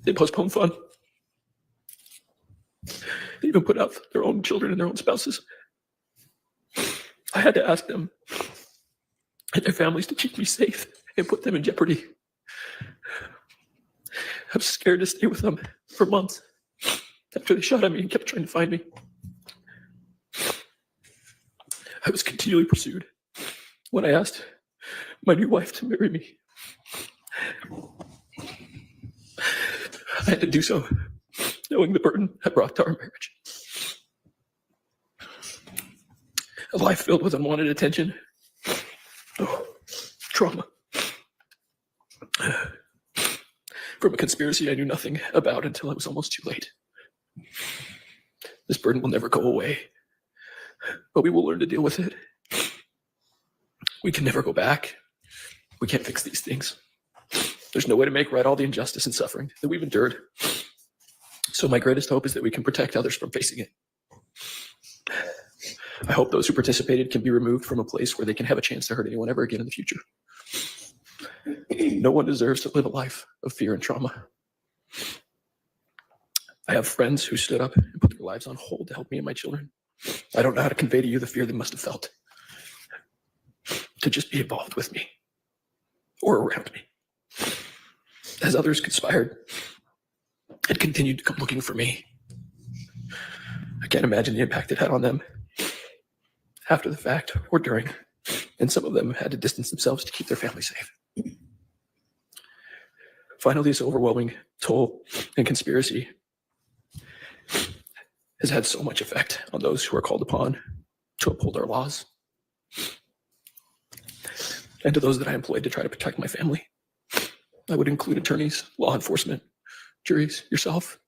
They postponed fun. They even put out their own children and their own spouses. I had to ask them and their families to keep me safe and put them in jeopardy. I was scared to stay with them for months after they shot at me and kept trying to find me. I was continually pursued when I asked my new wife to marry me. I had to do so knowing the burden I brought to our marriage. A life filled with unwanted attention, trauma, from a conspiracy I knew nothing about until it was almost too late. This burden will never go away, but we will learn to deal with it. We can never go back. We can't fix these things. There's no way to make right all the injustice and suffering that we've endured. So my greatest hope is that we can protect others from facing it. I hope those who participated can be removed from a place where they can have a chance to hurt anyone ever again in the future. No one deserves to live a life of fear and trauma. I have friends who stood up and put their lives on hold to help me and my children. I don't know how to convey to you the fear they must have felt to just be involved with me or around me. As others conspired and continued to come looking for me, I can't imagine the impact it had on them after the fact or during, and some of them had to distance themselves to keep their family safe. Finally, this overwhelming toll and conspiracy has had so much effect on those who are called upon to uphold our laws, and to those that I employed to try to protect my family. I would include attorneys, law enforcement, juries, yourself,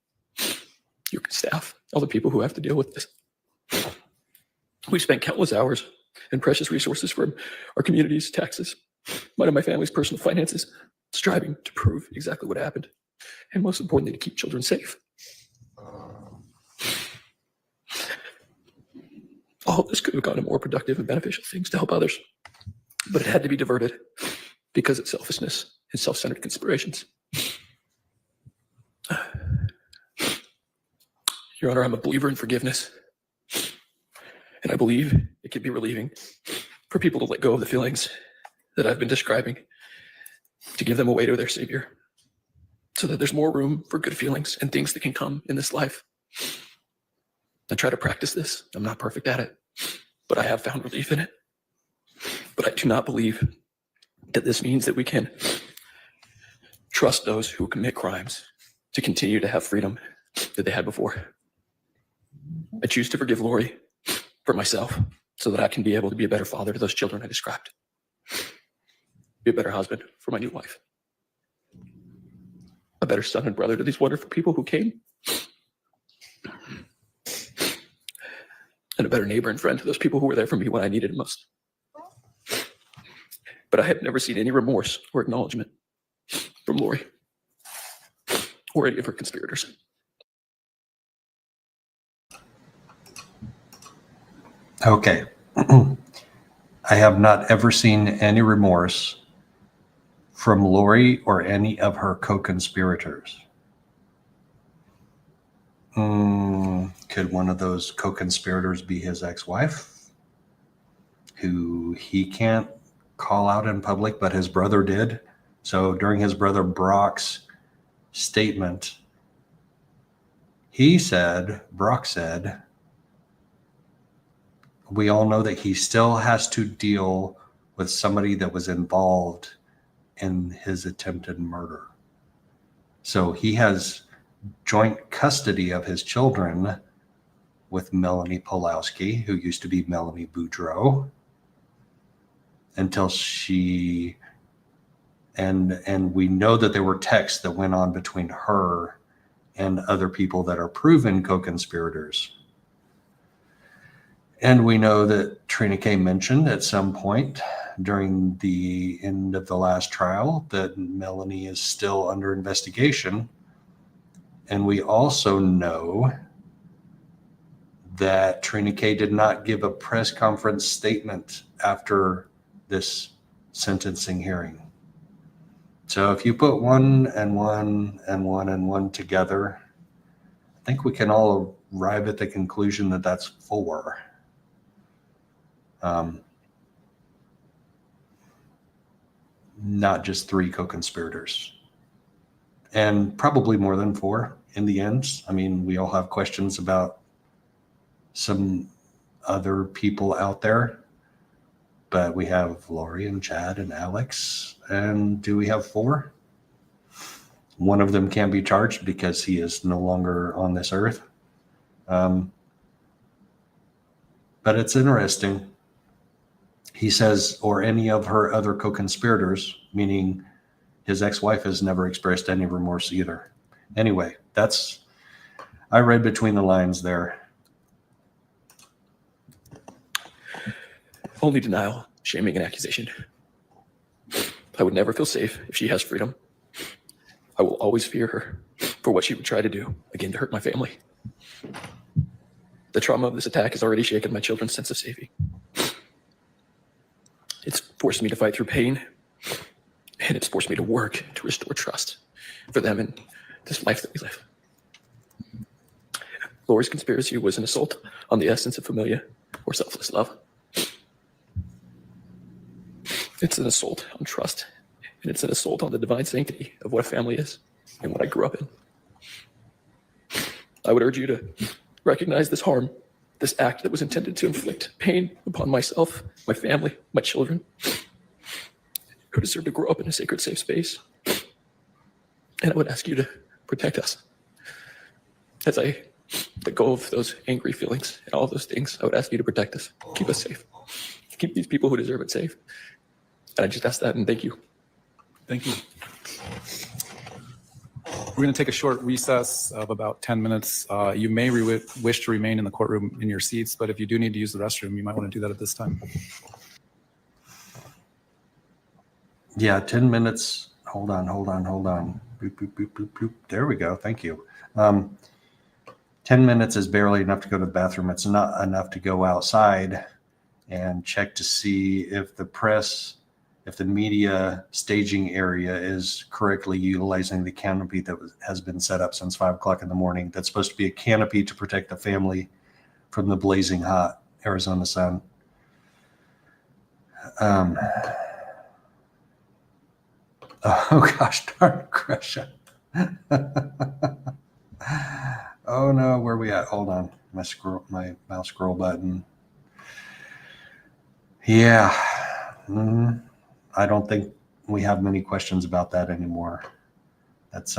your staff, all the people who have to deal with this. We've spent countless hours and precious resources from our community's taxes, mine and my family's personal finances, striving to prove exactly what happened, and most importantly, to keep children safe. All of this could have gone to more productive and beneficial things to help others, but it had to be diverted because of selfishness and self-centered conspirations. Your Honor, I'm a believer in forgiveness, and I believe it can be relieving for people to let go of the feelings that I've been describing, to give them away to their Savior, so that there's more room for good feelings and things that can come in this life. I try to practice this. I'm not perfect at it, but I have found relief in it. But I do not believe that this means that we can trust those who commit crimes to continue to have freedom that they had before. I choose to forgive Lori for myself so that I can be able to be a better father to those children I described. Be a better husband for my new wife. A better son and brother to these wonderful people who came. And a better neighbor and friend to those people who were there for me when I needed it most. But I have never seen any remorse or acknowledgement from Lori or any of her conspirators. Okay. I have not ever seen any remorse from Lori or any of her co-conspirators. Could one of those co-conspirators be his ex-wife, who he can't call out in public, but his brother did? So during his brother Brock's statement, Brock said, we all know that he still has to deal with somebody that was involved in his attempted murder. So he has joint custody of his children with Melanie Pulowski, who used to be Melanie Boudreau, until she, and we know that there were texts that went on between her and other people that are proven co-conspirators. And we know that Trina K mentioned at some point during the end of the last trial that Melanie is still under investigation. And we also know that Trina K did not give a press conference statement after this sentencing hearing. So if you put one and one and one and one together, I think we can all arrive at the conclusion that that's 4. Not just 3 co-conspirators. And probably more than 4 in the end. I mean, we all have questions about some other people out there, but we have Lori and Chad and Alex. And do we have 4? One of them can't be charged because he is no longer on this earth. But it's interesting. He says, or any of her other co-conspirators, meaning his ex-wife has never expressed any remorse either. Anyway, I read between the lines there. Only denial, shaming, and accusation. I would never feel safe if she has freedom. I will always fear her for what she would try to do, again, to hurt my family. The trauma of this attack has already shaken my children's sense of safety. It's forced me to fight through pain, and it's forced me to work to restore trust for them in this life that we live. Lori's conspiracy was an assault on the essence of familia or selfless love. It's an assault on trust, and it's an assault on the divine sanctity of what a family is and what I grew up in. I would urge you to recognize this harm, this act that was intended to inflict pain upon myself, my family, my children, who deserve to grow up in a sacred, safe space. And I would ask you to protect us. As I let go of those angry feelings and all of those things, I would ask you to protect us, keep us safe, keep these people who deserve it safe. And I just ask that and thank you. Thank you. We're going to take a short recess of about 10 minutes. You may wish to remain in the courtroom in your seats, but if you do need to use the restroom, you might want to do that at this time. Yeah, 10 minutes. Hold on. Boop, boop, boop, boop, boop. There we go. Thank you. 10 minutes is barely enough to go to the bathroom. It's not enough to go outside and check to see if the media staging area is correctly utilizing the canopy that has been set up since 5 o'clock in the morning. That's supposed to be a canopy to protect the family from the blazing hot Arizona sun. Oh gosh, darn Kasha. Oh no, where are we at? Hold on, my mouse scroll button. Yeah. I don't think we have many questions about that anymore. That's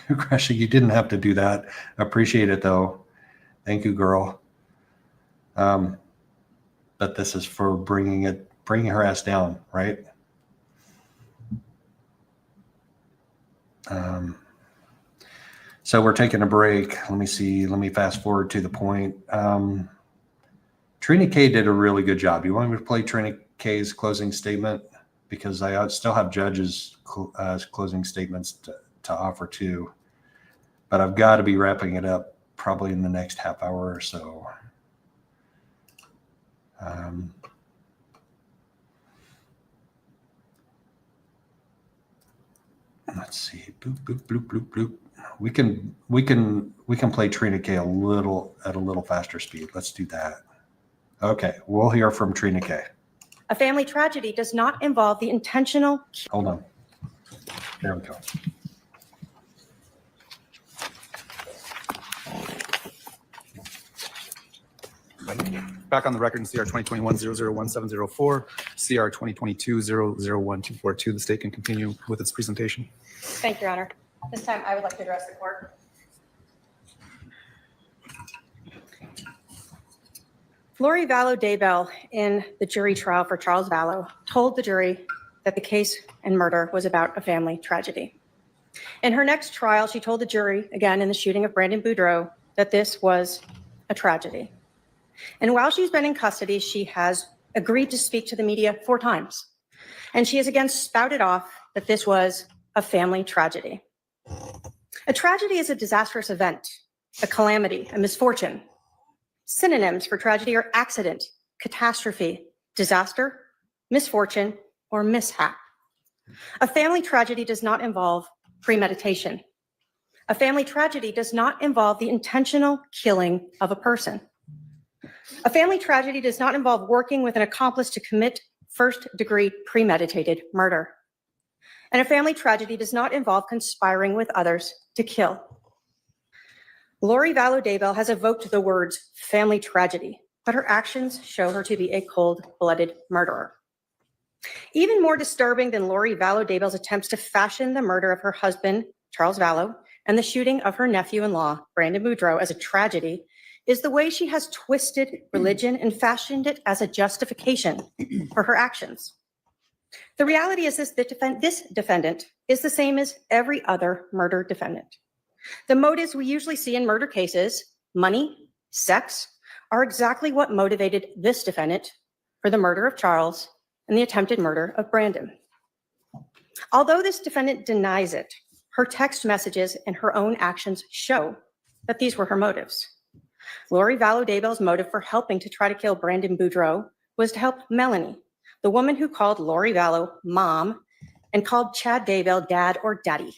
Kasha, you didn't have to do that. I appreciate it though. Thank you, girl. But this is for bringing her ass down, right? So we're taking a break. Let me see. Let me fast forward to the point. Trina K did a really good job. You want me to play Trina K's closing statement? Because I still have judges' closing statements to offer too. But I've got to be wrapping it up probably in the next half hour or so. Let's see. Boop, boop, bloop, bloop, bloop. We can play Trina K at a little faster speed. Let's do that. Okay, we'll hear from Trina K. A family tragedy does not involve the intentional. Hold on. There we go. Back on the record in CR 2021-001704, CR 2022-001242. The state can continue with its presentation. Thank you, Your Honor. This time I would like to address the court. Lori Vallow Daybell, in the jury trial for Charles Vallow, told the jury that the case and murder was about a family tragedy. In her next trial, she told the jury, again in the shooting of Brandon Boudreaux, that this was a tragedy. And while she's been in custody, she has agreed to speak to the media 4 times. And she has again spouted off that this was a family tragedy. A tragedy is a disastrous event, a calamity, a misfortune. Synonyms for tragedy are accident, catastrophe, disaster, misfortune, or mishap. A family tragedy does not involve premeditation. A family tragedy does not involve the intentional killing of a person. A family tragedy does not involve working with an accomplice to commit first-degree premeditated murder. And a family tragedy does not involve conspiring with others to kill. Lori Vallow Daybell has evoked the words family tragedy, but her actions show her to be a cold-blooded murderer. Even more disturbing than Lori Vallow Daybell's attempts to fashion the murder of her husband, Charles Vallow, and the shooting of her nephew-in-law, Brandon Boudreaux, as a tragedy is the way she has twisted religion and fashioned it as a justification for her actions. The reality is this defendant is the same as every other murder defendant. The motives we usually see in murder cases, money, sex, are exactly what motivated this defendant for the murder of Charles and the attempted murder of Brandon. Although this defendant denies it, her text messages and her own actions show that these were her motives. Lori Vallow Daybell's motive for helping to try to kill Brandon Boudreaux was to help Melanie, the woman who called Lori Vallow mom and called Chad Daybell dad or daddy.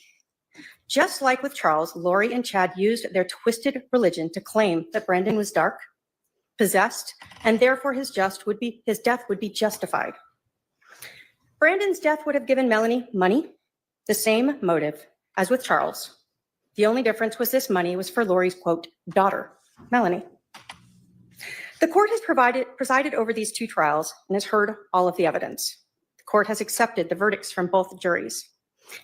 Just like with Charles, Lori and Chad used their twisted religion to claim that Brandon was dark, possessed, and therefore his death would be justified. Brandon's death would have given Melanie money, the same motive as with Charles. The only difference was this money was for Lori's, quote, daughter, Melanie. The court has presided over these 2 trials and has heard all of the evidence. The court has accepted the verdicts from both juries.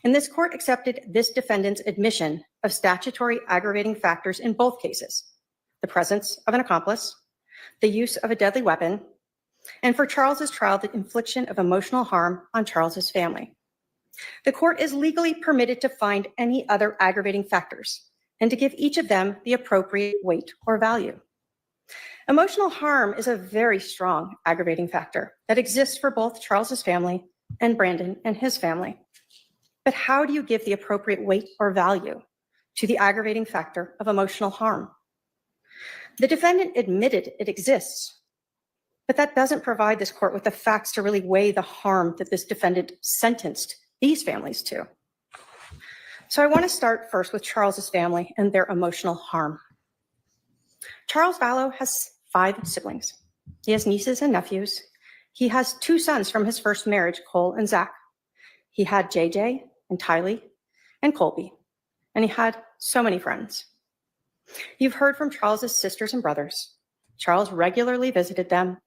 And this court accepted this defendant's admission of statutory aggravating factors in both cases: the presence of an accomplice, the use of a deadly weapon, and for Charles's trial, the infliction of emotional harm on Charles's family. The court is legally permitted to find any other aggravating factors and to give each of them the appropriate weight or value. Emotional harm is a very strong aggravating factor that exists for both Charles's family and Brandon and his family. But how do you give the appropriate weight or value to the aggravating factor of emotional harm? The defendant admitted it exists, but that doesn't provide this court with the facts to really weigh the harm that this defendant sentenced these families to. So I want to start first with Charles's family and their emotional harm. Charles Vallow has 5 siblings. He has nieces and nephews. He has 2 sons from his first marriage, Cole and Zach. He had J.J. and Tylee and Colby, and he had so many friends. You've heard from Charles's sisters and brothers. Charles regularly visited them.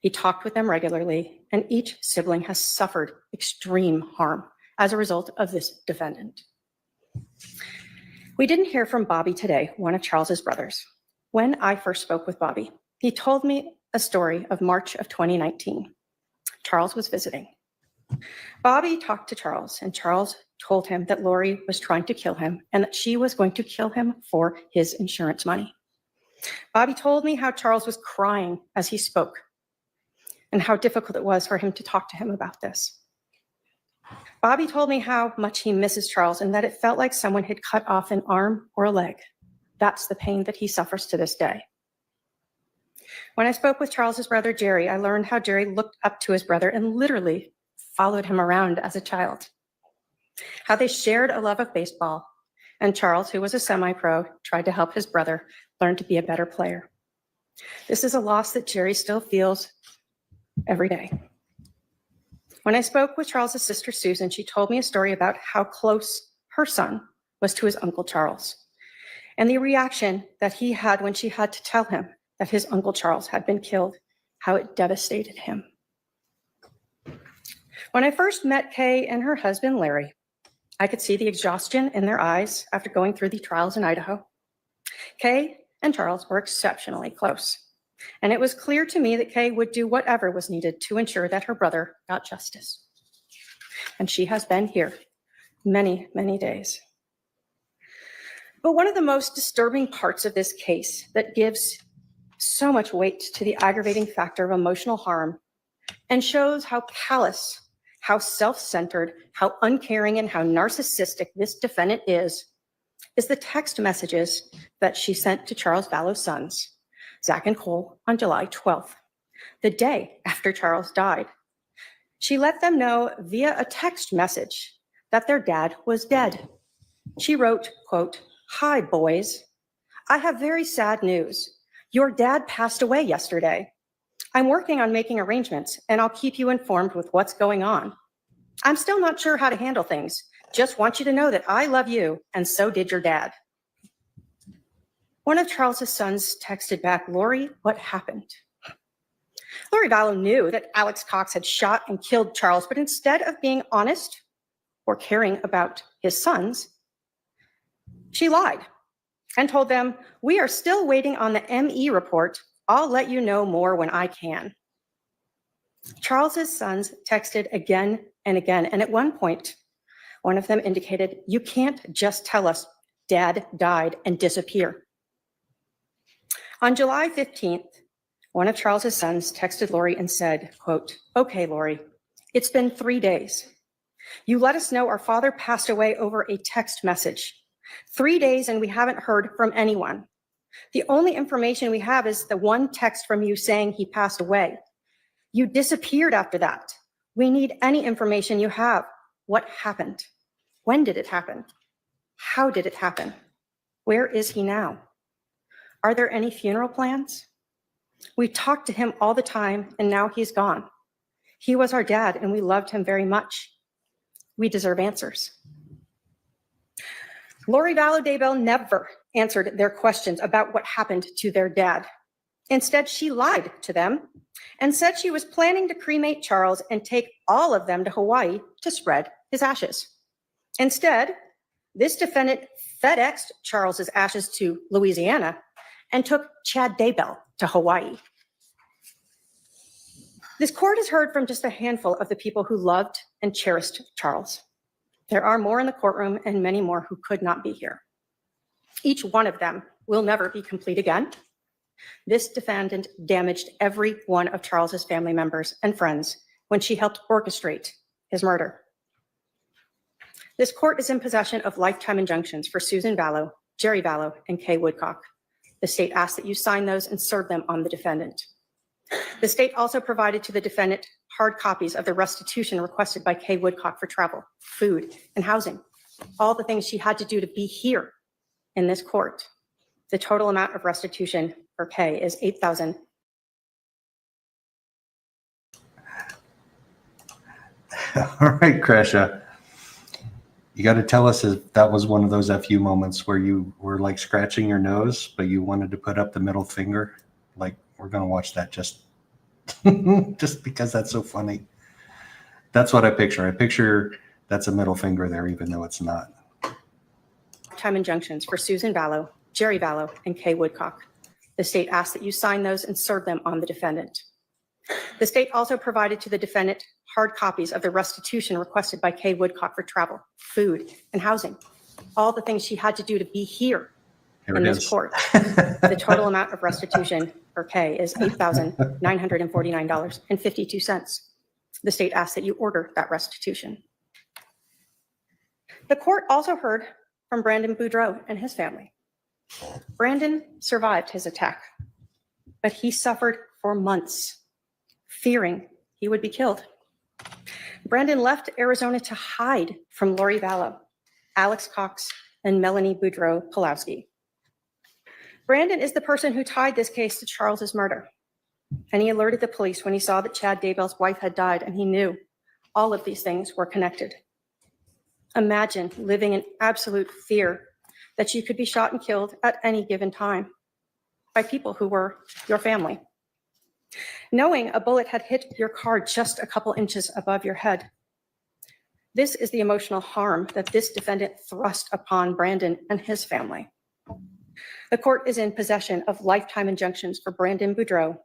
He talked with them regularly, and each sibling has suffered extreme harm as a result of this defendant. We didn't hear from Bobby today, one of Charles's brothers. When I first spoke with Bobby, he told me a story of March of 2019. Charles was visiting. Bobby talked to Charles, and Charles told him that Lori was trying to kill him and that she was going to kill him for his insurance money. Bobby told me how Charles was crying as he spoke and how difficult it was for him to talk to him about this. Bobby told me how much he misses Charles and that it felt like someone had cut off an arm or a leg. That's the pain that he suffers to this day. When I spoke with Charles's brother, Jerry, I learned how Jerry looked up to his brother and literally followed him around as a child. How they shared a love of baseball, and Charles, who was a semi-pro, tried to help his brother learn to be a better player. This is a loss that Jerry still feels every day. When I spoke with Charles's sister, Susan, she told me a story about how close her son was to his Uncle Charles and the reaction that he had when she had to tell him that his Uncle Charles had been killed, how it devastated him. When I first met Kay and her husband, Larry, I could see the exhaustion in their eyes after going through the trials in Idaho. Kay and Charles were exceptionally close, and it was clear to me that Kay would do whatever was needed to ensure that her brother got justice. And she has been here many, many days. But one of the most disturbing parts of this case that gives so much weight to the aggravating factor of emotional harm and shows how callous, how self-centered, how uncaring, and how narcissistic this defendant is the text messages that she sent to Charles Vallow's sons, Zach and Cole, on July 12th, the day after Charles died. She let them know via a text message that their dad was dead. She wrote, quote, "Hi, boys. I have very sad news. Your dad passed away yesterday. I'm working on making arrangements, and I'll keep you informed with what's going on. I'm still not sure how to handle things. Just want you to know that I love you, and so did your dad." One of Charles's sons texted back, "Lori, what happened?" Lori Vallow knew that Alex Cox had shot and killed Charles, but instead of being honest or caring about his sons, she lied and told them, "We are still waiting on the ME report. I'll let you know more when I can." Charles's sons texted again and again, and at one point, one of them indicated, "You can't just tell us Dad died and disappear." On July 15th, one of Charles's sons texted Lori and said, quote, "Okay, Lori, it's been 3 days. You let us know our father passed away over a text message. 3 days and we haven't heard from anyone. The only information we have is the one text from you saying he passed away. You disappeared after that. We need any information you have. What happened? When did it happen? How did it happen? Where is he now? Are there any funeral plans? We talked to him all the time and now he's gone. He was our dad and we loved him very much. We deserve answers." Lori Vallow Daybell never answered their questions about what happened to their dad. Instead, she lied to them and said she was planning to cremate Charles and take all of them to Hawaii to spread his ashes. Instead, this defendant FedExed Charles's ashes to Louisiana and took Chad Daybell to Hawaii. This court has heard from just a handful of the people who loved and cherished Charles. There are more in the courtroom and many more who could not be here. Each one of them will never be complete again. This defendant damaged every one of Charles's family members and friends when she helped orchestrate his murder. This court is in possession of lifetime injunctions for Susan Vallow, Jerry Vallow, and Kay Woodcock. The state asks that you sign those and serve them on the defendant. The state also provided to the defendant hard copies of the restitution requested by Kay Woodcock for travel, food, and housing, all the things she had to do to be here in this court. The total amount of restitution for Kay is $8,000. All right, Kasha. You got to tell us if that was one of those FU moments where you were like scratching your nose, but you wanted to put up the middle finger. Like, we're going to watch that just because that's so funny. That's what I picture. I picture that's a middle finger there, even though it's not. Time injunctions for Susan Vallow, Jerry Vallow, and Kay Woodcock. The state asks that you sign those and serve them on the defendant. The state also provided to the defendant hard copies of the restitution requested by Kay Woodcock for travel, food, and housing, all the things she had to do to be here in this court. The total amount of restitution for Kay is $8,949.52. The state asks that you order that restitution. The court also heard from Brandon Boudreau and his family. Brandon survived his attack. but he suffered for months, fearing he would be killed. Brandon left Arizona to hide from Lori Vallow, Alex Cox, and Melanie Boudreaux Pulowski. Brandon is the person who tied this case to Charles's murder, and he alerted the police when he saw that Chad Daybell's wife had died, and he knew all of these things were connected. Imagine living in absolute fear that you could be shot and killed at any given time by people who were your family. Knowing a bullet had hit your car just a couple inches above your head. This is the emotional harm that this defendant thrust upon Brandon and his family. The court is in possession of lifetime injunctions for Brandon Boudreaux,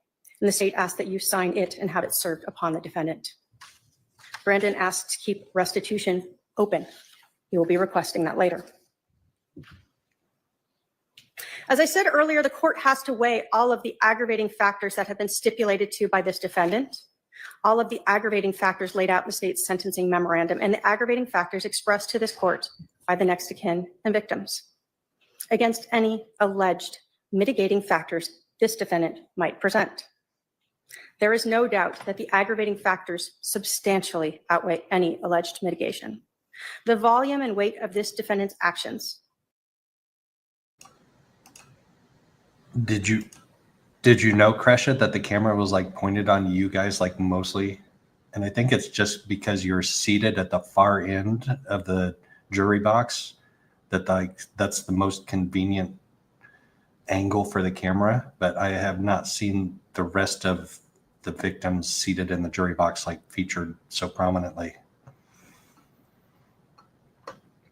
and the state asks that you sign it and have it served upon the defendant. Brandon asks to keep restitution open. He will be requesting that later. As I said earlier, the court has to weigh all of the aggravating factors that have been stipulated to by this defendant, all of the aggravating factors laid out in the state's sentencing memorandum, and the aggravating factors expressed to this court by the next of kin and victims against any alleged mitigating factors this defendant might present. There is no doubt that the aggravating factors substantially outweigh any alleged mitigation. The volume and weight of this defendant's actions. Did you know, Kasha, that the camera was like pointed on you guys like mostly? And I think it's just because you're seated at the far end of the jury box that that's the most convenient angle for the camera. But I have not seen the rest of the victims seated in the jury box like featured so prominently.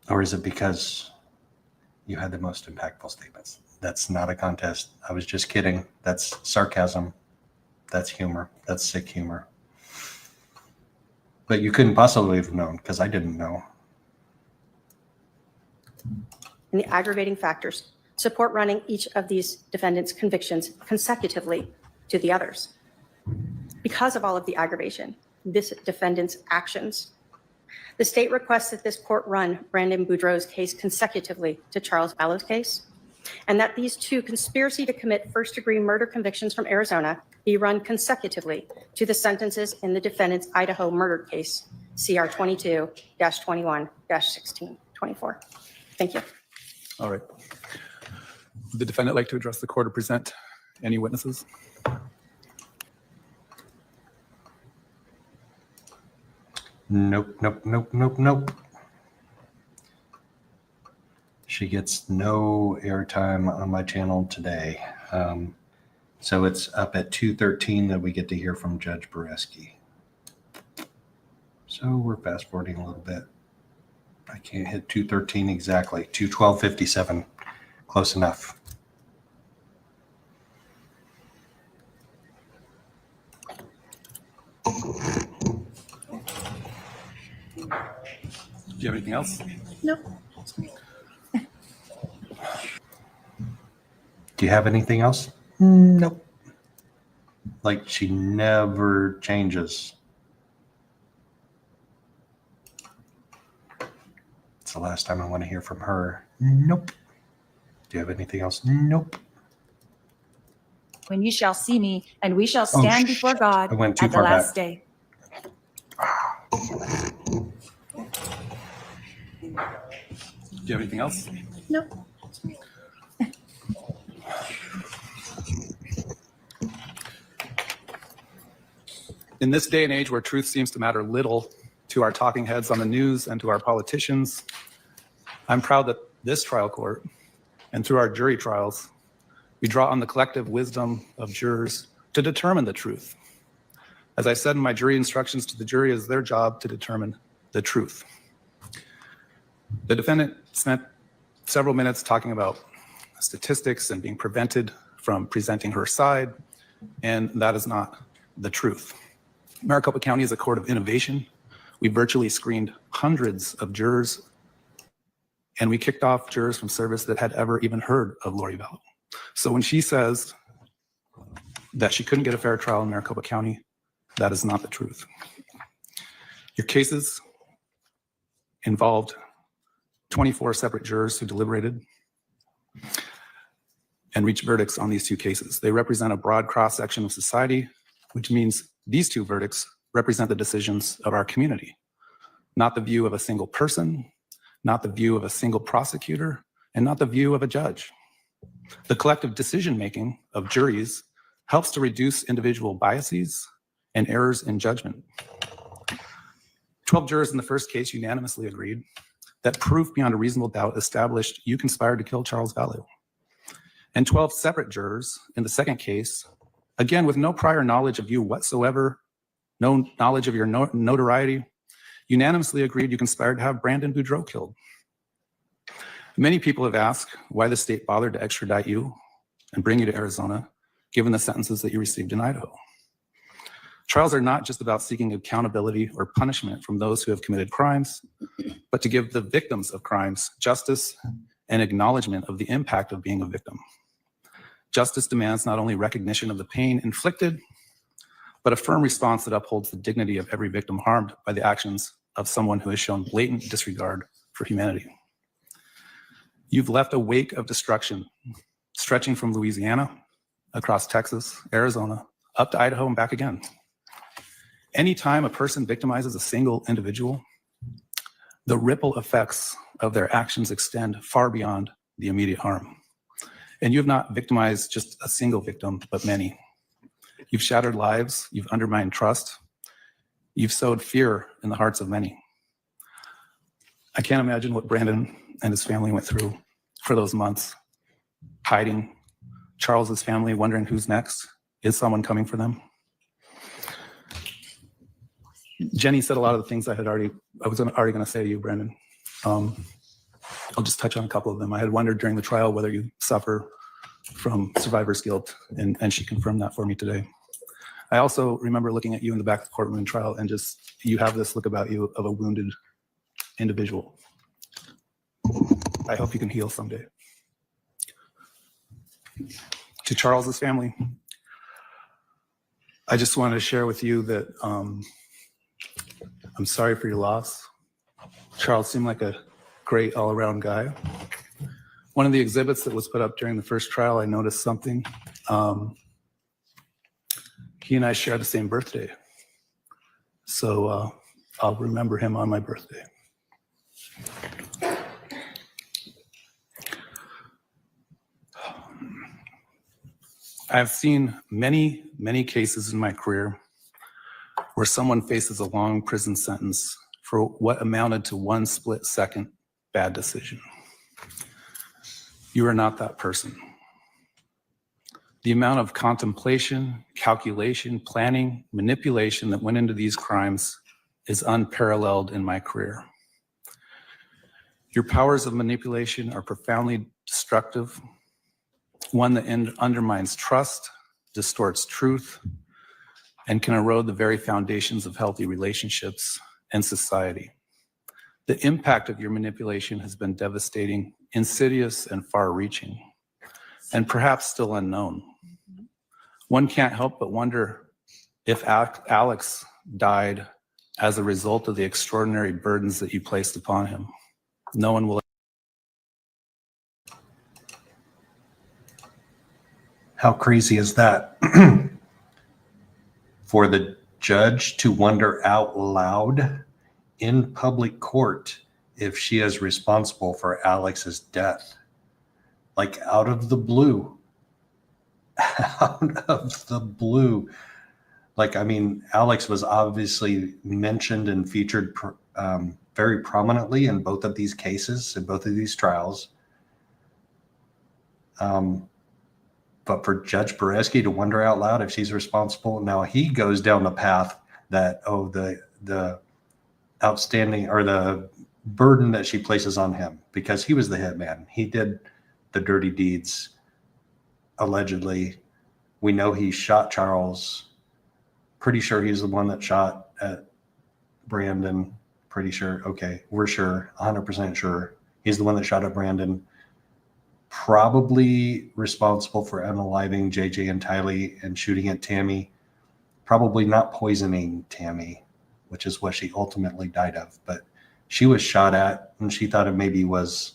Or is it because you had the most impactful statements? That's not a contest. I was just kidding. That's sarcasm. That's humor. That's sick humor. But you couldn't possibly have known because I didn't know. And the aggravating factors support running each of these defendants' convictions consecutively to the others. Because of all of the aggravation, this defendant's actions, the state requests that this court run Brandon Boudreaux's case consecutively to Charles Vallow's case, and that these two conspiracy to commit first-degree murder convictions from Arizona be run consecutively to the sentences in the defendant's Idaho murder case, CR 22-21-1624. Thank you. All right. Would the defendant like to address the court or present any witnesses? Nope, nope, nope, nope, nope. She gets no airtime on my channel today. So it's up at 2:13 that we get to hear from Judge Boreski. So we're fast forwarding a little bit. I can't hit 2:13 exactly. 2:12:57, close enough. Do you have anything else? Nope. Do you have anything else? Nope. Like she never changes. It's the last time I want to hear from her. Nope. Do you have anything else? Nope. When you shall see me, and we shall stand before God I went too at the far last back. day. Do you have anything else? Nope. In this day and age where truth seems to matter little to our talking heads on the news and to our politicians, I'm proud that this trial court and through our jury trials, we draw on the collective wisdom of jurors to determine the truth. As I said in my jury instructions to the jury, it is their job to determine the truth. The defendant spent several minutes talking about statistics and being prevented from presenting her side, and that is not the truth. Maricopa County is a court of innovation. We virtually screened hundreds of jurors, and we kicked off jurors from service that had ever even heard of Lori Vallow. So when she says that she couldn't get a fair trial in Maricopa County, that is not the truth. Your cases involved 24 separate jurors who deliberated. and reach verdicts on these two cases. They represent a broad cross-section of society, which means these two verdicts represent the decisions of our community, not the view of a single person, not the view of a single prosecutor, and not the view of a judge. The collective decision-making of juries helps to reduce individual biases and errors in judgment. 12 jurors in the first case unanimously agreed that proof beyond a reasonable doubt established you conspired to kill Charles Vallow. And 12 separate jurors in the second case, again with no prior knowledge of you whatsoever, no knowledge of your notoriety, unanimously agreed you conspired to have Brandon Boudreaux killed. Many people have asked why the state bothered to extradite you and bring you to Arizona, given the sentences that you received in Idaho. Trials are not just about seeking accountability or punishment from those who have committed crimes, but to give the victims of crimes justice and acknowledgement of the impact of being a victim. Justice demands not only recognition of the pain inflicted, but a firm response that upholds the dignity of every victim harmed by the actions of someone who has shown blatant disregard for humanity. You've left a wake of destruction stretching from Louisiana, across Texas, Arizona, up to Idaho and back again. Anytime a person victimizes a single individual, the ripple effects of their actions extend far beyond the immediate harm. And you have not victimized just a single victim, but many. You've shattered lives, you've undermined trust, you've sowed fear in the hearts of many. I can't imagine what Brandon and his family went through for those months, hiding, Charles's family wondering who's next. Is someone coming for them? Jenny said a lot of the things I was already going to say to you, Brandon. I'll just touch on a couple of them. I had wondered during the trial whether you suffer from survivor's guilt, and she confirmed that for me today. I also remember looking at you in the back of the courtroom trial, and just, you have this look about you of a wounded individual. I hope you can heal someday. To Charles's family, I just wanted to share with you that I'm sorry for your loss. Charles seemed like a great all-around guy. One of the exhibits that was put up during the first trial, I noticed something. He and I share the same birthday. So I'll remember him on my birthday. I've seen many, many cases in my career where someone faces a long prison sentence for what amounted to one split-second bad decision. You are not that person. The amount of contemplation, calculation, planning, manipulation that went into these crimes is unparalleled in my career. Your powers of manipulation are profoundly destructive, one that undermines trust, distorts truth, and can erode the very foundations of healthy relationships and society. The impact of your manipulation has been devastating, insidious, and far-reaching, and perhaps still unknown. One can't help but wonder if Alex died as a result of the extraordinary burdens that you placed upon him. No one will. How crazy is that? For the judge to wonder out loud in public court if she is responsible for Alex's death. Like out of the blue. Out of the blue. Like, I mean, Alex was obviously mentioned and featured very prominently in both of these cases, in both of these trials. But for Judge Bereski to wonder out loud if she's responsible, now he goes down the path that, oh, the outstanding or the burden that she places on him because he was the hitman. He did the dirty deeds, allegedly. We know he shot Charles. Pretty sure he's the one that shot at Brandon. Pretty sure. Okay, we're sure, 100% sure. He's the one that shot at Brandon. Probably responsible for unaliving J.J. and Tylee and shooting at Tammy. Probably not poisoning Tammy, which is what she ultimately died of. But she was shot at, and she thought it maybe was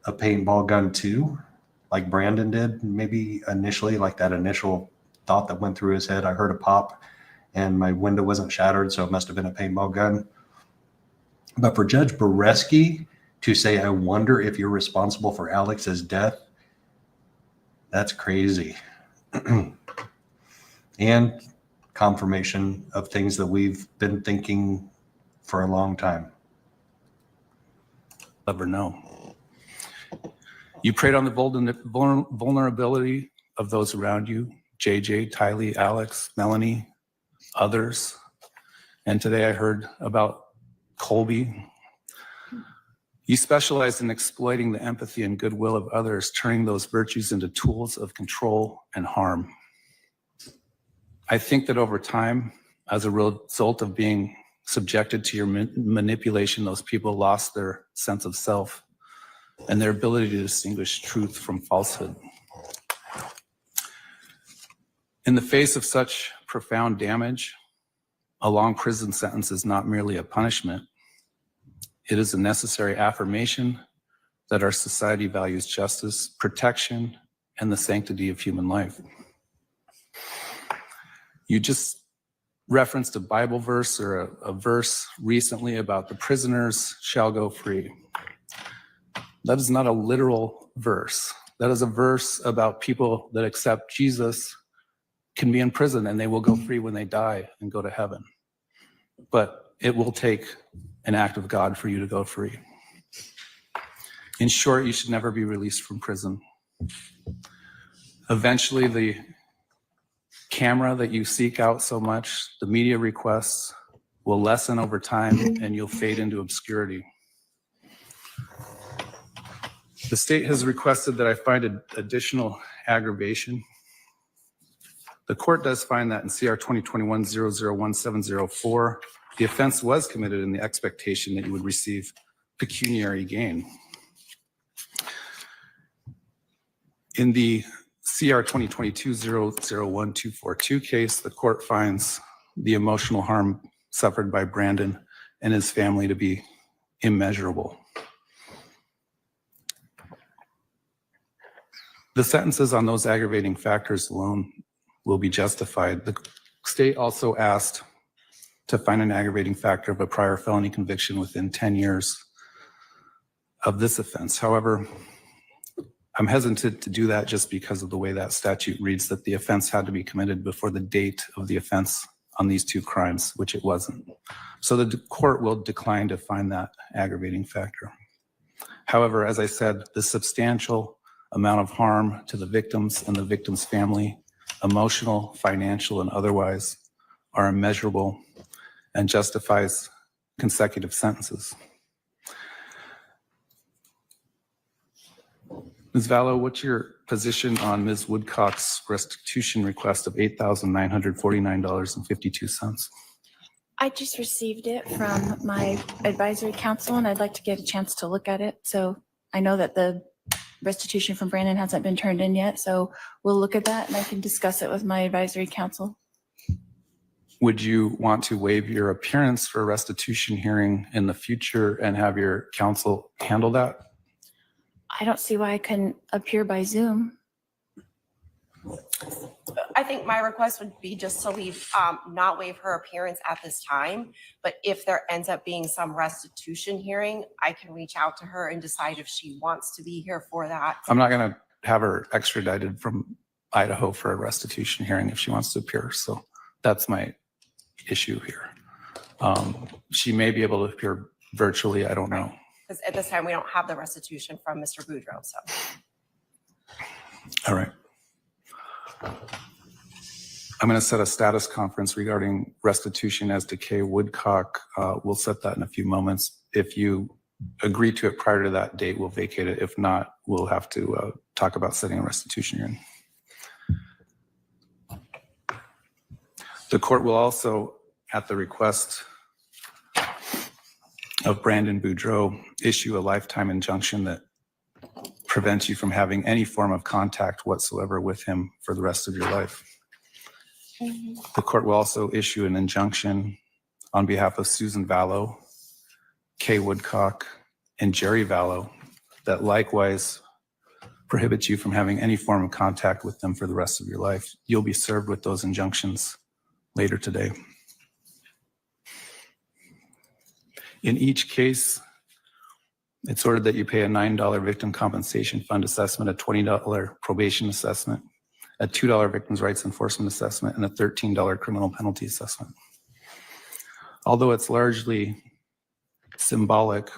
a paintball gun too. like Brandon did, maybe initially, like that initial thought that went through his head. I heard a pop and my window wasn't shattered, so it must have been a paintball gun. But for Judge Boreski to say, I wonder if you're responsible for Alex's death, that's crazy. And confirmation of things that we've been thinking for a long time. Never know. You preyed on the vulnerability of those around you, JJ, Tylee, Alex, Melanie, others. And today I heard about Colby. You specialize in exploiting the empathy and goodwill of others, turning those virtues into tools of control and harm. I think that over time, as a result of being subjected to your manipulation, those people lost their sense of self and their ability to distinguish truth from falsehood. In the face of such profound damage, a long prison sentence is not merely a punishment. It is a necessary affirmation that our society values justice, protection, and the sanctity of human life. You just referenced a Bible verse or a verse recently about the prisoners shall go free. That is not a literal verse. That is a verse about people that accept Jesus can be in prison and they will go free when they die and go to heaven. But it will take an act of God for you to go free. In short, you should never be released from prison. Eventually, the camera that you seek out so much, the media requests, will lessen over time and you'll fade into obscurity. The state has requested that I find additional aggravation. The court does find that in CR 2021-001704, the offense was committed in the expectation that you would receive pecuniary gain. In the CR 2022-001242 case, the court finds the emotional harm suffered by Brandon and his family to be immeasurable. The sentences on those aggravating factors alone will be justified. The state also asked to find an aggravating factor of a prior felony conviction within 10 years of this offense. However, I'm hesitant to do that just because of the way that statute reads, that the offense had to be committed before the date of the offense on these two crimes, which it wasn't. So the court will decline to find that aggravating factor. However, as I said, the substantial amount of harm to the victims and the victim's family, emotional, financial, and otherwise, are immeasurable and justifies consecutive sentences. Ms. Vallow, what's your position on Ms. Woodcock's restitution request of $8,949.52? I just received it from my advisory council and I'd like to get a chance to look at it. So I know that the restitution from Brandon hasn't been turned in yet, so we'll look at that and I can discuss it with my advisory council. Would you want to waive your appearance for a restitution hearing in the future and have your counsel handle that? I don't see why I couldn't appear by Zoom. I think my request would be just to leave, not waive her appearance at this time, but if there ends up being some restitution hearing, I can reach out to her and decide if she wants to be here for that. I'm not going to have her extradited from Idaho for a restitution hearing if she wants to appear. So that's my issue here. She may be able to appear virtually. I don't know. Because at this time, we don't have the restitution from Mr. Boudreaux, so. All right. I'm going to set a status conference regarding restitution as to Kay Woodcock. We'll set that in a few moments. If you agree to it prior to that date, we'll vacate it. If not, we'll have to talk about setting a restitution hearing. The court will also, at the request of Brandon Boudreaux, issue a lifetime injunction that prevents you from having any form of contact whatsoever with him for the rest of your life. The court will also issue an injunction on behalf of Susan Vallow, Kay Woodcock, and Jerry Vallow that likewise prohibits you from having any form of contact with them for the rest of your life. You'll be served with those injunctions later today. In each case, it's ordered that you pay a $9 victim compensation fund assessment, a $20 probation assessment, a $2 victims' rights enforcement assessment, and a $13 criminal penalty assessment. Although it's largely symbolic,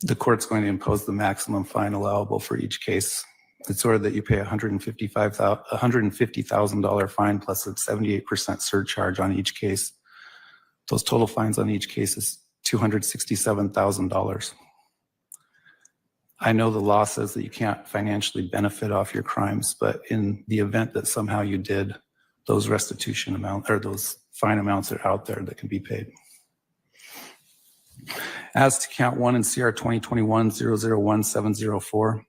the court's going to impose the maximum fine allowable for each case. It's ordered that you pay a $150,000 fine plus a 78% surcharge on each case. Those total fines on each case is $267,000. I know the law says that you can't financially benefit off your crimes, but in the event that somehow you did, those restitution amounts or those fine amounts are out there that can be paid. As to count 1 in CR 2021-001704,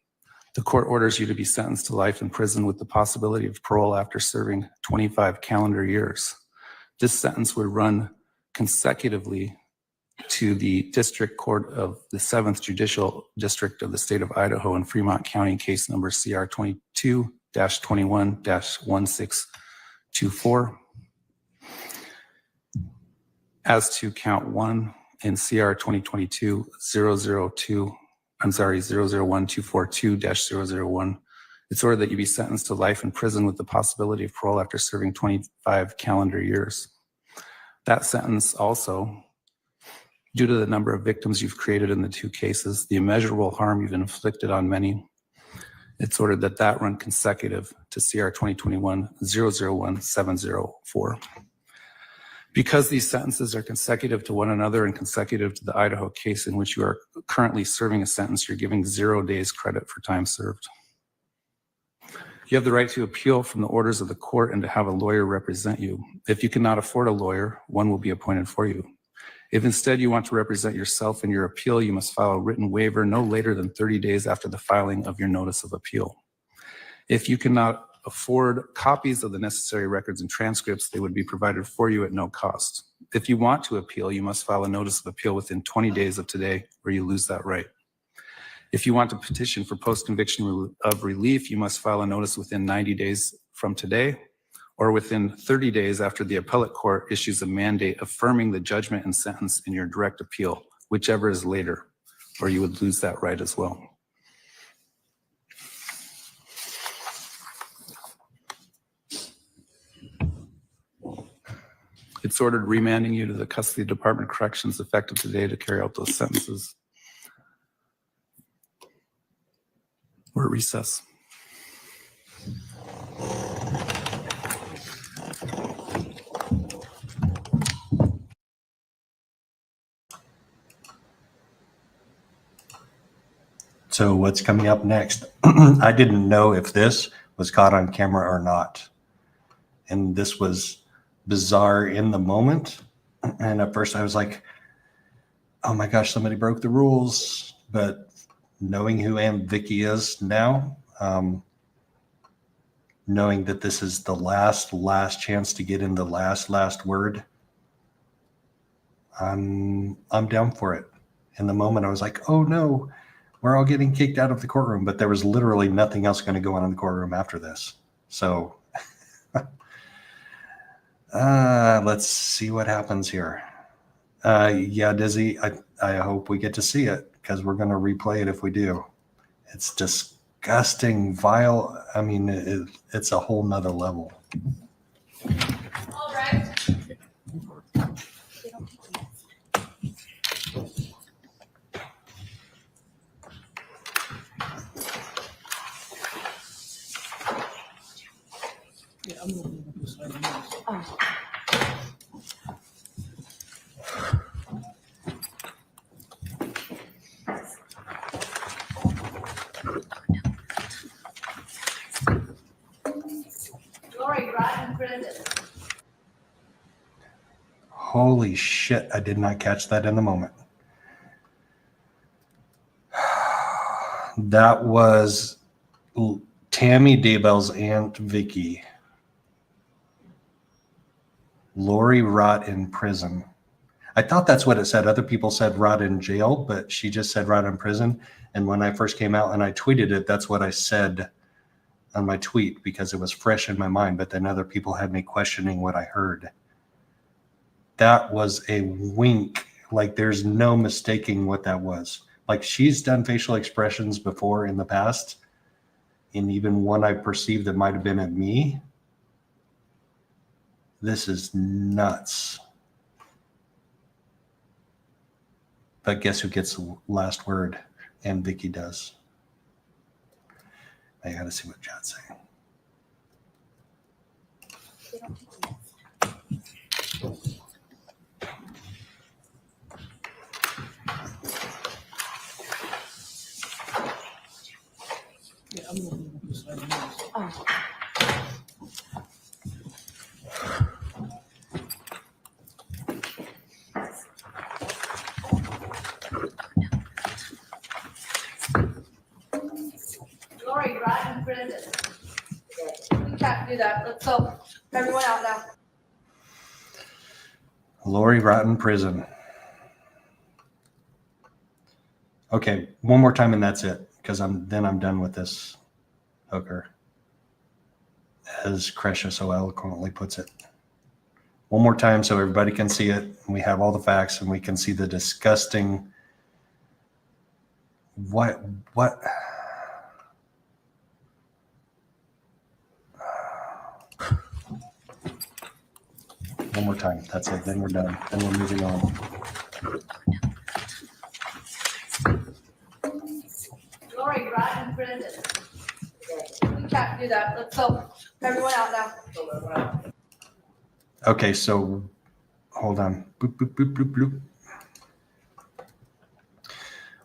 the court orders you to be sentenced to life in prison with the possibility of parole after serving 25 calendar years. This sentence would run consecutively to the District Court of the 7th Judicial District of the State of Idaho in Fremont County, case number CR 22-21-1624. As to count 1 in CR 2022-001-242-001, it's ordered that you be sentenced to life in prison with the possibility of parole after serving 25 calendar years. That sentence also, due to the number of victims you've created in the two cases, the immeasurable harm you've inflicted on many, it's ordered that that run consecutive to CR 2021-001-704. Because these sentences are consecutive to one another and consecutive to the Idaho case in which you are currently serving a sentence, you're giving 0 days credit for time served. You have the right to appeal from the orders of the court and to have a lawyer represent you. If you cannot afford a lawyer, one will be appointed for you. If instead you want to represent yourself in your appeal, you must file a written waiver no later than 30 days after the filing of your notice of appeal. If you cannot afford copies of the necessary records and transcripts, they would be provided for you at no cost. If you want to appeal, you must file a notice of appeal within 20 days of today, or you lose that right. If you want to petition for post-conviction of relief, you must file a notice within 90 days from today, or within 30 days after the appellate court issues a mandate affirming the judgment and sentence in your direct appeal, whichever is later, or you would lose that right as well. It's ordered remanding you to the Custody Department of Corrections effective today to carry out those sentences. We're at recess. So what's coming up next? I didn't know if this was caught on camera or not. And this was bizarre in the moment. And at first I was like, oh my gosh, somebody broke the rules. But knowing who Aunt Vicky is now, knowing that this is the last chance to get in the last word, I'm down for it. In the moment I was like, oh no, we're all getting kicked out of the courtroom, but there was literally nothing else going to go on in the courtroom after this. So let's see what happens here. Yeah, Dizzy, I hope we get to see it because we're going to replay it if we do. It's disgusting, vile. I mean, it's a whole nother level. All right. Lori, Ryan, Brendan. Holy shit, I did not catch that in the moment. That was Tammy Daybell's Aunt Vicky. Lori rot in prison. I thought that's what it said. Other people said rot in jail, but she just said rot in prison. And when I first came out and I tweeted it, that's what I said on my tweet because it was fresh in my mind. But then other people had me questioning what I heard. That was a wink. Like there's no mistaking what that was. Like she's done facial expressions before in the past. And even one I perceived that might have been at me. This is nuts. But guess who gets the last word? And Vicky does. I gotta see what Chad's saying. Lori, right in prison. We can't do that. Let's go. Everyone out now. Lori Rotten Prison. Okay, one more time and that's it, because I'm done with this hooker, as Kasha so eloquently puts it. One more time so everybody can see it, and we have all the facts, and we can see the disgusting what one more time. That's it. Then we're done. Then we're moving on. Lori, right in prison. We can't do that. Let's go. Everyone out now. Okay, so hold on. Boop, boop, boop, boop, boop.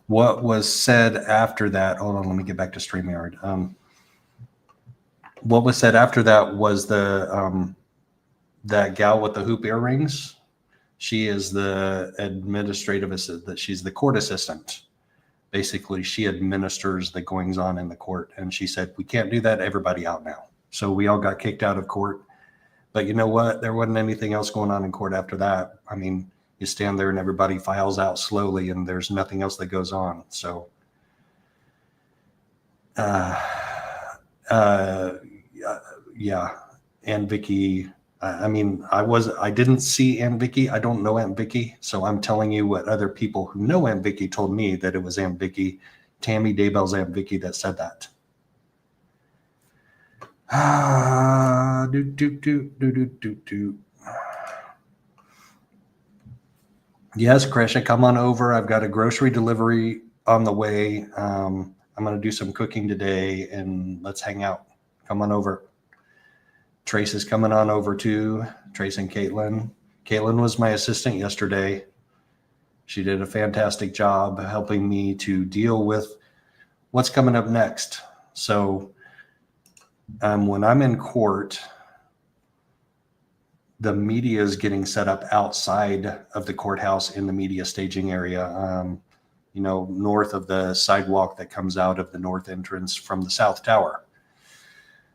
What was said after that? Hold on, let me get back to StreamYard. What was said after that was the that gal with the hoop earrings. She is the administrative assistant. She's the court assistant. Basically, she administers the goings on in the court. And she said, we can't do that. Everybody out now. So we all got kicked out of court. But you know what? There wasn't anything else going on in court after that. I mean, you stand there and everybody files out slowly and there's nothing else that goes on. So, yeah. And Vicky, I mean, I didn't see Aunt Vicky. I don't know Aunt Vicky. So I'm telling you what other people who know Aunt Vicky told me, that it was Aunt Vicky, Tammy Daybell's Aunt Vicky, that said that. Yes, Kasha, come on over. I've got a grocery delivery on the way. I'm going to do some cooking today and let's hang out. Come on over. Trace is coming on over too. Trace and Caitlin. Caitlin was my assistant yesterday. She did a fantastic job helping me to deal with what's coming up next. So when I'm in court, the media is getting set up outside of the courthouse in the media staging area, north of the sidewalk that comes out of the north entrance from the South Tower.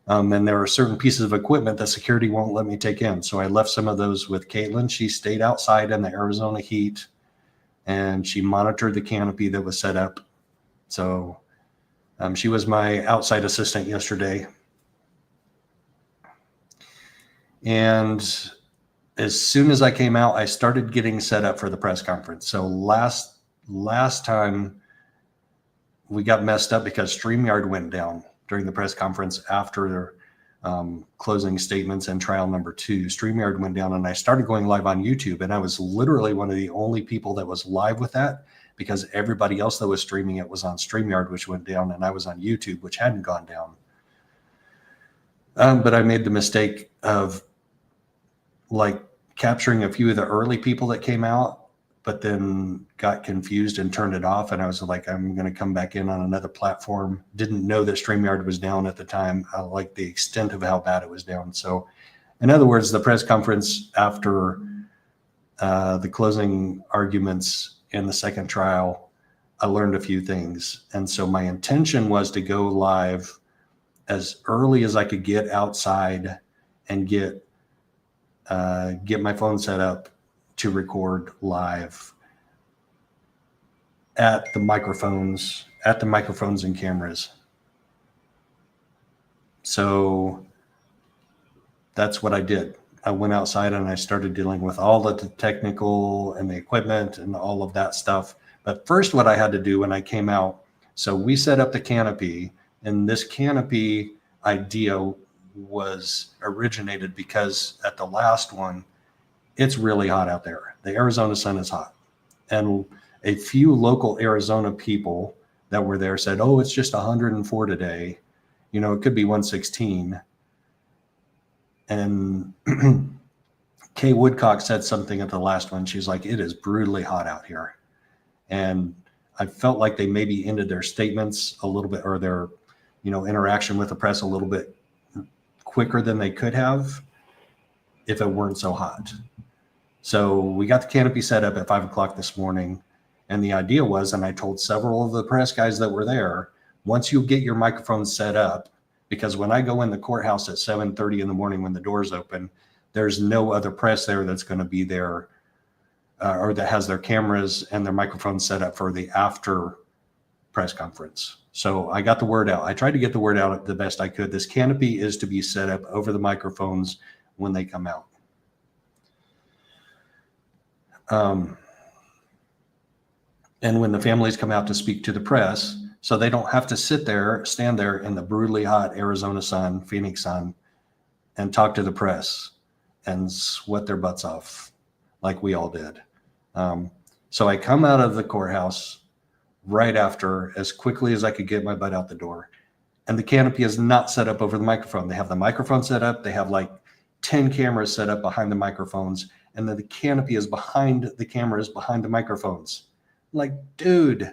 And there are certain pieces of equipment that security won't let me take in. So I left some of those with Caitlin. She stayed outside in the Arizona heat and she monitored the canopy that was set up. So she was my outside assistant yesterday. And as soon as I came out, I started getting set up for the press conference. So last time we got messed up because StreamYard went down during the press conference after closing statements and trial number 2. StreamYard went down and I started going live on YouTube, and I was literally one of the only people that was live with that because everybody else that was streaming it was on StreamYard, which went down, and I was on YouTube, which hadn't gone down. But I made the mistake of like capturing a few of the early people that came out, but then got confused and turned it off. And I was like, I'm going to come back in on another platform. Didn't know that StreamYard was down at the time, like the extent of how bad it was down. So in other words, the press conference after the closing arguments in the second trial, I learned a few things. And so my intention was to go live as early as I could get outside and get my phone set up to record live at the microphones and cameras. So that's what I did. I went outside and I started dealing with all of the technical and the equipment and all of that stuff. But first, what I had to do when I came out, so we set up the canopy, and this canopy idea was originated because at the last one, it's really hot out there. The Arizona sun is hot. And a few local Arizona people that were there said, oh, it's just 104 today. You know, it could be 116. And Kay Woodcock said something at the last one. She's like, it is brutally hot out here. And I felt like they maybe ended their statements a little bit, or their, you know, interaction with the press a little bit quicker than they could have if it weren't so hot. So we got the canopy set up at 5 o'clock this morning. And the idea was, and I told several of the press guys that were there, once you get your microphones set up, because when I go in the courthouse at 7:30 in the morning when the doors open, there's no other press there that's going to be there or that has their cameras and their microphones set up for the after press conference. So I got the word out. I tried to get the word out the best I could. This canopy is to be set up over the microphones when they come out. And when the families come out to speak to the press, so they don't have to stand there in the brutally hot Arizona sun, Phoenix sun, and talk to the press and sweat their butts off like we all did. So I come out of the courthouse right after, as quickly as I could get my butt out the door. And the canopy is not set up over the microphone. They have the microphone set up. They have like 10 cameras set up behind the microphones. And then the canopy is behind the cameras, behind the microphones. Like, dude,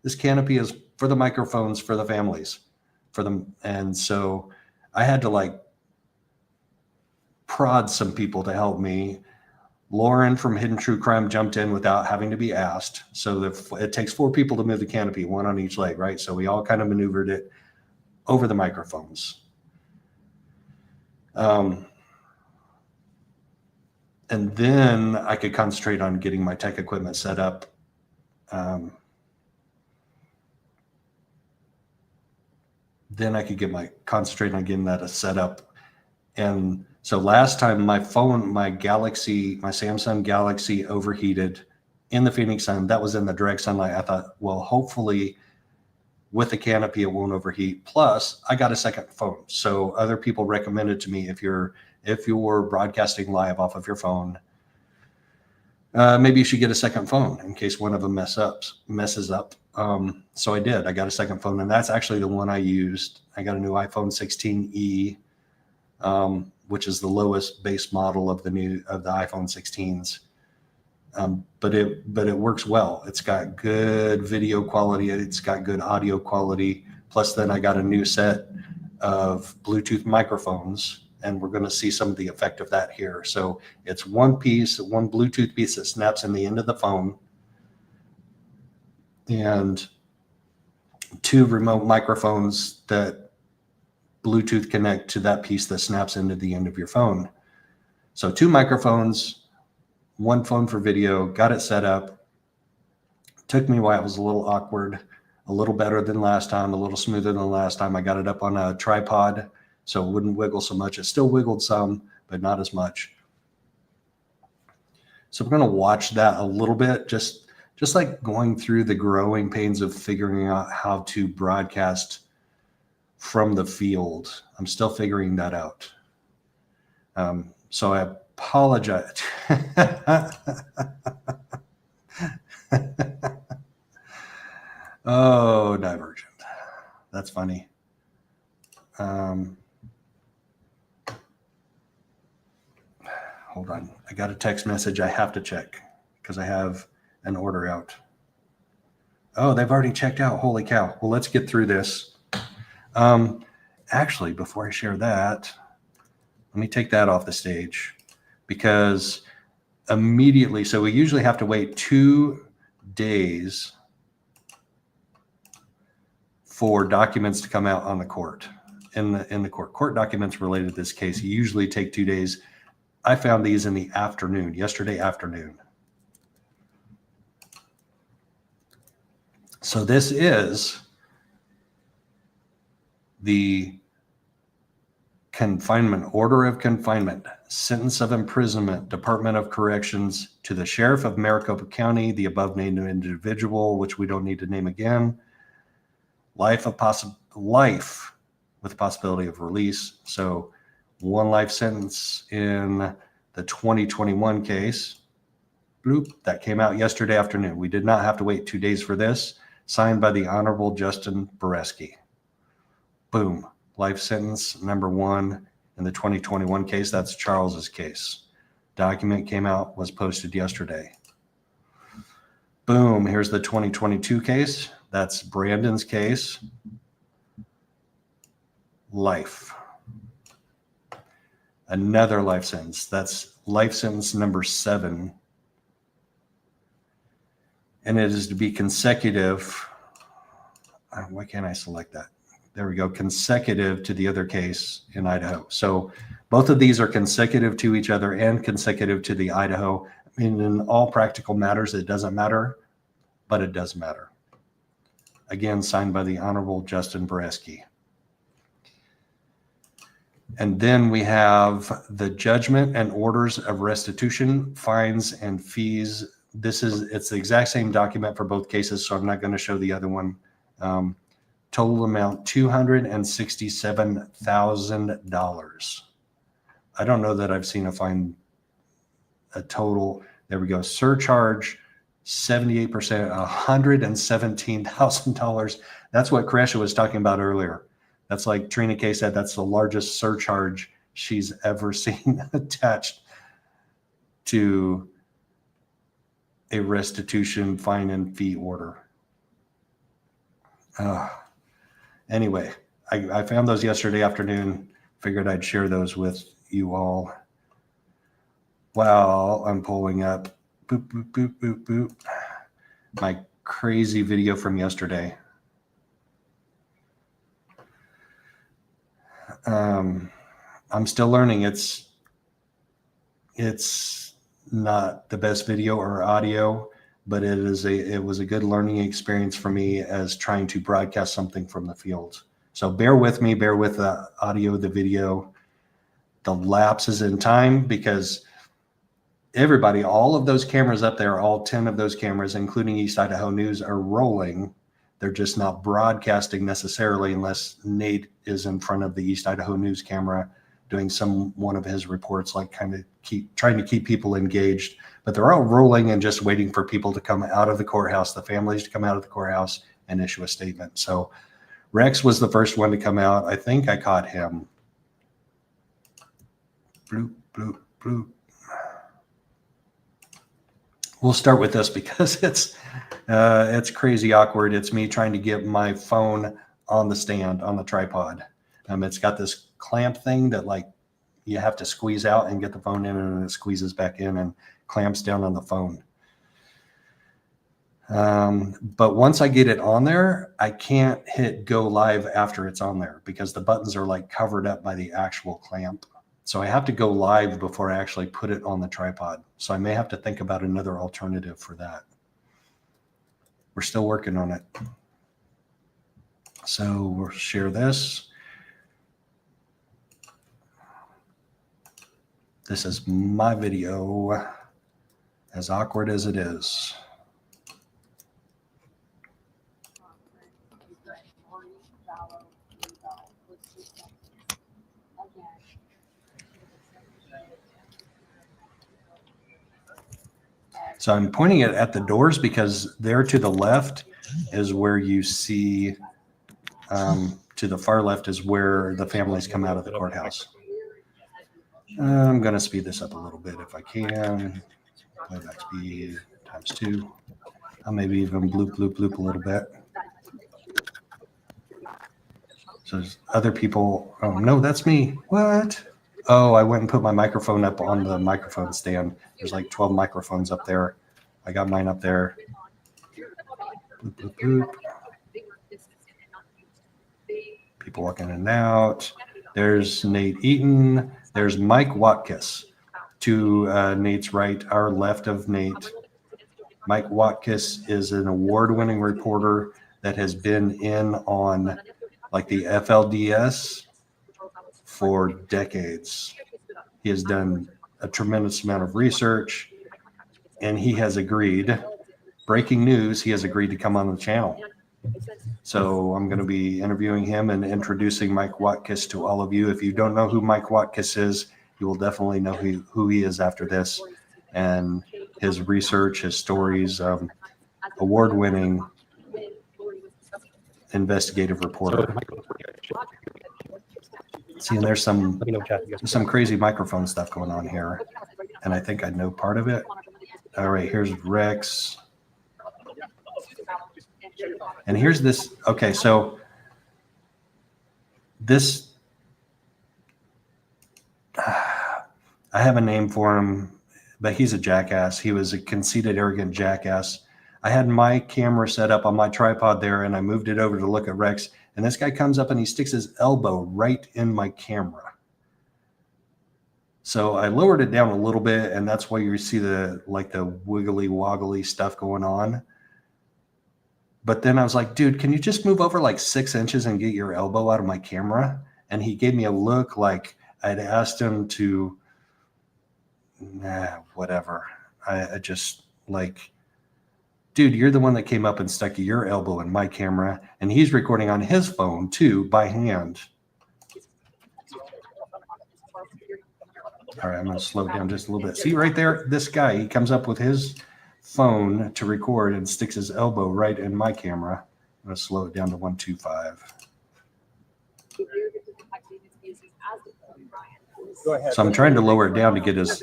this canopy is for the microphones, for the families, for them. And so I had to like prod some people to help me. Lauren from Hidden True Crime jumped in without having to be asked. So it takes 4 people to move the canopy, 1 on each leg, right? So we all kind of maneuvered it over the microphones. And then I could concentrate on getting my tech equipment set up. Then I could concentrate on getting that set up. And so last time my Samsung Galaxy overheated in the Phoenix sun. That was in the direct sunlight. I thought, well, hopefully with the canopy, it won't overheat. Plus I got a second phone. So other people recommended to me, if you're broadcasting live off of your phone, maybe you should get a second phone in case one of them messes up. So I did. I got a second phone, and that's actually the one I used. I got a new iPhone 16e, which is the lowest base model of the iPhone 16s. But it works well. It's got good video quality. It's got good audio quality. Plus, then I got a new set of Bluetooth microphones, and we're going to see some of the effect of that here. So it's one Bluetooth piece that snaps in the end of the phone, and 2 remote microphones that Bluetooth connect to that piece that snaps into the end of your phone. So 2 microphones, 1 phone for video, got it set up. Took me a while. It was a little awkward, a little better than last time, a little smoother than last time. I got it up on a tripod, so it wouldn't wiggle so much. It still wiggled some, but not as much. So we're going to watch that a little bit, just like going through the growing pains of figuring out how to broadcast from the field. I'm still figuring that out. So I apologize. Oh, Divergent. That's funny. Hold on. I got a text message I have to check because I have an order out. Oh, they've already checked out. Holy cow. Well, let's get through this. Actually, before I share that, let me take that off the stage, because immediately, so we usually have to wait 2 days for documents to come out on the court. In the court documents related to this case usually take 2 days. I found these in the afternoon, yesterday afternoon. So this is the confinement, order of confinement, sentence of imprisonment, Department of Corrections to the Sheriff of Maricopa County, the above named individual, which we don't need to name again, life with possibility of release. So 1 life sentence in the 2021 case. Bloop, that came out yesterday afternoon. We did not have to wait 2 days for this. Signed by the Honorable Justin Boreski. Boom. Life sentence number 1 in the 2021 case. That's Charles's case. Document came out, was posted yesterday. Boom. Here's the 2022 case. That's Brandon's case. Life. Another life sentence. That's life sentence number 7. And it is to be consecutive. Why can't I select that? There we go. Consecutive to the other case in Idaho. So both of these are consecutive to each other and consecutive to the Idaho. I mean, in all practical matters, it doesn't matter, but it does matter. Again, signed by the Honorable Justin Boreski. And then we have the judgment and orders of restitution, fines and fees. It's the exact same document for both cases, so I'm not going to show the other one. Total amount $267,000. I don't know that I've seen a fine, a total. There we go. Surcharge 78%, $117,000. That's what Kasha was talking about earlier. That's like Trina K said, that's the largest surcharge she's ever seen attached to a restitution fine and fee order. Anyway, I found those yesterday afternoon. Figured I'd share those with you all while I'm pulling up my crazy video from yesterday. I'm still learning. It's not the best video or audio, but it was a good learning experience for me as trying to broadcast something from the field. So bear with me, bear with the audio, the video, the lapses in time, because everybody, all of those cameras up there, all 10 of those cameras, including East Idaho News, are rolling. They're just not broadcasting necessarily unless Nate is in front of the East Idaho News camera doing one of his reports, like kind of trying to keep people engaged. But they're all rolling and just waiting for people to come out of the courthouse, the families to come out of the courthouse and issue a statement. So Rex was the first one to come out. I think I caught him. Bloop, bloop, bloop. We'll start with this because it's crazy awkward. It's me trying to get my phone on the stand, on the tripod. It's got this clamp thing that like you have to squeeze out and get the phone in, and it squeezes back in and clamps down on the phone. But once I get it on there, I can't hit go live after it's on there because the buttons are like covered up by the actual clamp. So I have to go live before I actually put it on the tripod. So I may have to think about another alternative for that. We're still working on it. So we'll share this. This is my video, as awkward as it is. So I'm pointing it at the doors because there to the left is where you see, to the far left is where the families come out of the courthouse. I'm going to speed this up a little bit if I can. Playback speed ×2. I'll maybe even bloop, bloop, bloop a little bit. So there's other people. Oh, no, that's me. What? Oh, I went and put my microphone up on the microphone stand. There's like 12 microphones up there. I got mine up there. Bloop, bloop, bloop. People walking in and out. There's Nate Eaton. There's Mike Watkiss to Nate's right, our left of Nate. Mike Watkis is an award-winning reporter that has been in on like the FLDS for decades. He has done a tremendous amount of research, and he has agreed, breaking news, he has agreed to come on the channel. So I'm going to be interviewing him and introducing Mike Watkis to all of you. If you don't know who Mike Watkis is, you will definitely know who he is after this. And his research, his stories, award-winning investigative reporter. See, and there's some crazy microphone stuff going on here, and I think I know part of it. All right, here's Rex. And here's this. Okay, so this, I have a name for him, but he's a jackass. He was a conceited, arrogant jackass. I had my camera set up on my tripod there, and I moved it over to look at Rex, and this guy comes up and he sticks his elbow right in my camera. So I lowered it down a little bit, and that's why you see the wiggly woggly stuff going on. But then I was like, dude, can you just move over like 6 inches and get your elbow out of my camera? And he gave me a look like I'd asked him to, whatever. I just like, dude, you're the one that came up and stuck your elbow in my camera, and he's recording on his phone too by hand. All right, I'm going to slow down just a little bit. See right there, this guy, he comes up with his phone to record and sticks his elbow right in my camera. I'm going to slow it down to 125. Go ahead. So I'm trying to lower it down to get his,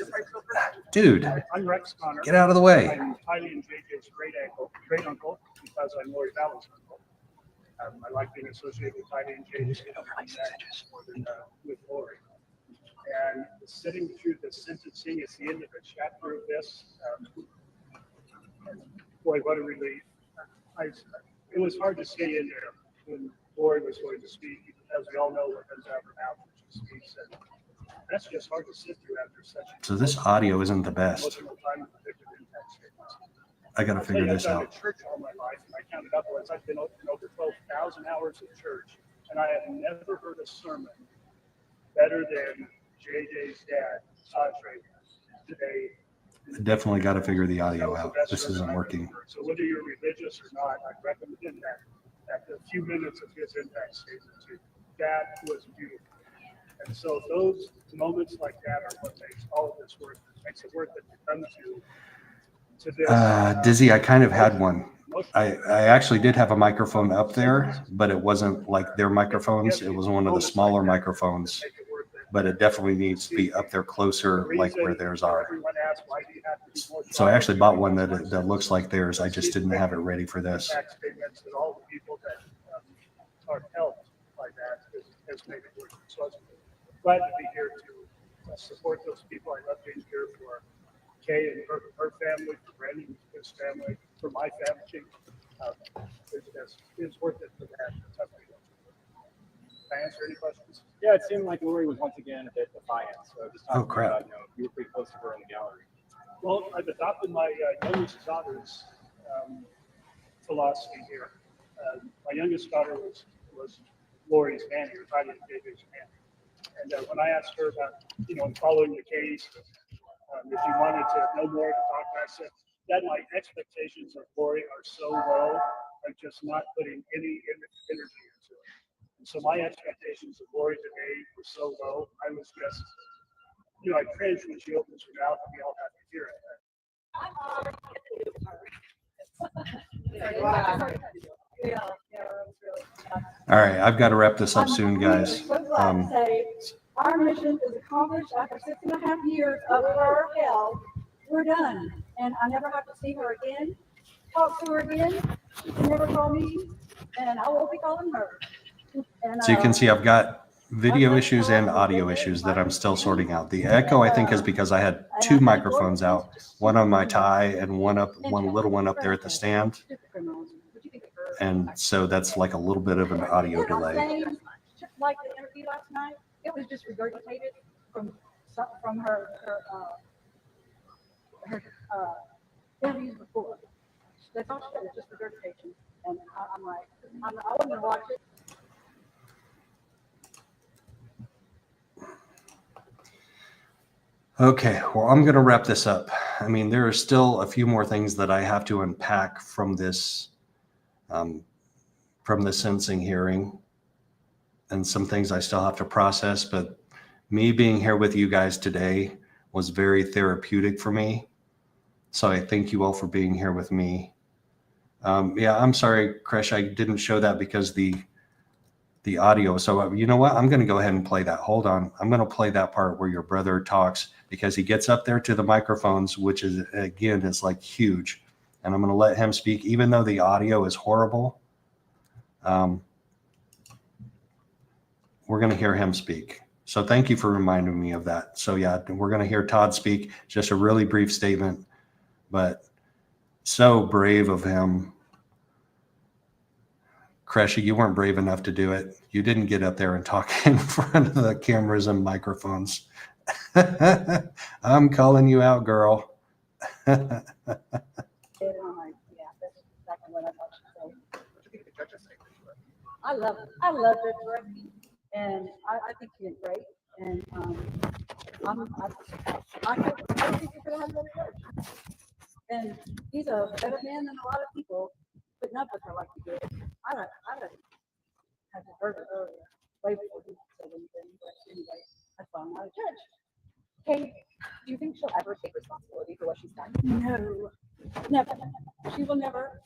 dude, I'm Rex Connor. get out of the way. I'm Tylee and J.J's great uncle because I'm Lori Vallow's uncle. I like being associated with Tylee and J.J more than with Lori. And sitting through the sentencing at the end of the chapter of this, boy, what a relief. It was hard to stay in there when Lori was going to speak. As we all know, what comes out of her mouth when she speaks. And that's just hard to sit through after such. So this audio isn't the best. I got to figure this out. I've been to church all my life, and I counted up once. I've been over 12,000 hours of church, and I have never heard a sermon better than J.J.'s dad, Todd Trahan, today. I definitely got to figure the audio out. This isn't working. So whether you're religious or not, I recommend that. After a few minutes of his impact statement, too, that was beautiful. And so those moments like that are what makes all of this worth it. Makes it worth it to come to this. Dizzy, I kind of had one. I actually did have a microphone up there, but it wasn't like their microphones. It was one of the smaller microphones, but it definitely needs to be up there closer, like where theirs are. So I actually bought one that looks like theirs. I just didn't have it ready for this. All the people that are helped by that has made it worth it. So I'm glad to be here to support those people. I love being here for Kay and her family, for Brandon and his family, for my family. It's worth it for that. Can I answer any questions? Yeah, it seemed like Lori was once again a bit defiant. So just oh crap! About, you were pretty close to her in the gallery. Well, I've adopted my youngest daughter's philosophy here. My youngest daughter was Lori's nanny, or Tylee and J.J's nanny. And when I asked her about, following the case, if you wanted to know more to talk about, I said that my expectations of Lori are so low, I'm just not putting any energy into it. And so my expectations of Lori today were so low, I was just, I cringe when she opens her mouth and we all have to hear it. All right, I've got to wrap this up soon, guys. Our mission is accomplished after 6.5 years of her hell. We're done. And I never have to see her again, talk to her again. She can never call me, and I won't be calling her. And, so you can see I've got video issues and audio issues that I'm still sorting out. The echo, I think, is because I had two microphones out, one on my tie and one little one up there at the stand. And so that's like a little bit of an audio delay. Like the interview last night, it was just regurgitated from her interviews before. That's all she said, just regurgitation. And I'm like, I wasn't gonna watch it. Okay, well, I'm going to wrap this up. I mean, there are still a few more things that I have to unpack from this, from the sentencing hearing, and some things I still have to process. But me being here with you guys today was very therapeutic for me. So I thank you all for being here with me. Yeah, I'm sorry, Krish, I didn't show that because the audio. So you know what? I'm going to go ahead and play that. Hold on. I'm going to play that part where your brother talks, because he gets up there to the microphones, which is, again, is like huge. And I'm going to let him speak, even though the audio is horrible. We're going to hear him speak. So thank you for reminding me of that. So yeah, we're going to hear Todd speak, just a really brief statement, but so brave of him. Kresha, you weren't brave enough to do it. You didn't get up there and talk in front of the cameras and microphones. I'm calling you out, girl. And I'm like, yeah, that's exactly what I thought she'd say. I love Judge Rusty, and I think he did great. And I think he's gonna have a better judge. And he's a better man than a lot of people putting up with her like he did. I had heard it earlier, way before he said anything. But anyway, that's why I'm not a judge. Kate, do you think she'll ever take responsibility for what she's done? No, never. She will never.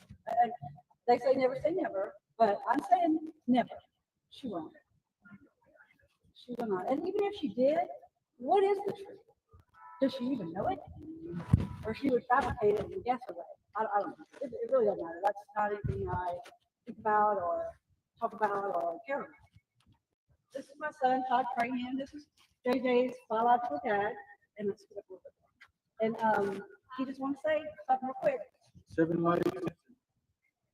They say never, but I'm saying never. She won't. She will not. And even if she did, what is the truth? Does she even know it? Or she would fabricate it and guess away? I don't know. It really doesn't matter. That's not anything I think about or talk about or care about. This is my son, Todd Trahan. This is JJ's biological dad. And let's get up a little bit more. And he just wants to say something real quick. 7 life sentences.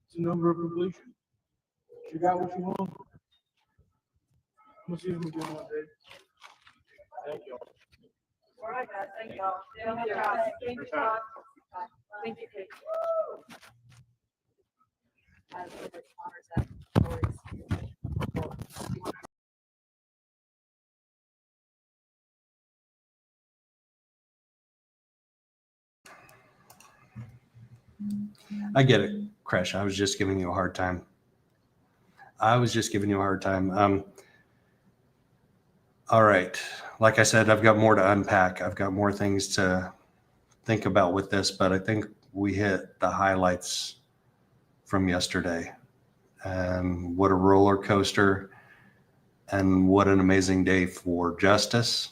It's a number of completion. You got what you want. I'm gonna see who's doing one day. Thank you. All right, guys. Thank y'all. Thank you, guys. Thank you, Todd. Thank you, Kate. I get it, Crash. I was just giving you a hard time. All right. Like I said, I've got more to unpack. I've got more things to think about with this, but I think we hit the highlights from yesterday. And what a roller coaster, and what an amazing day for justice.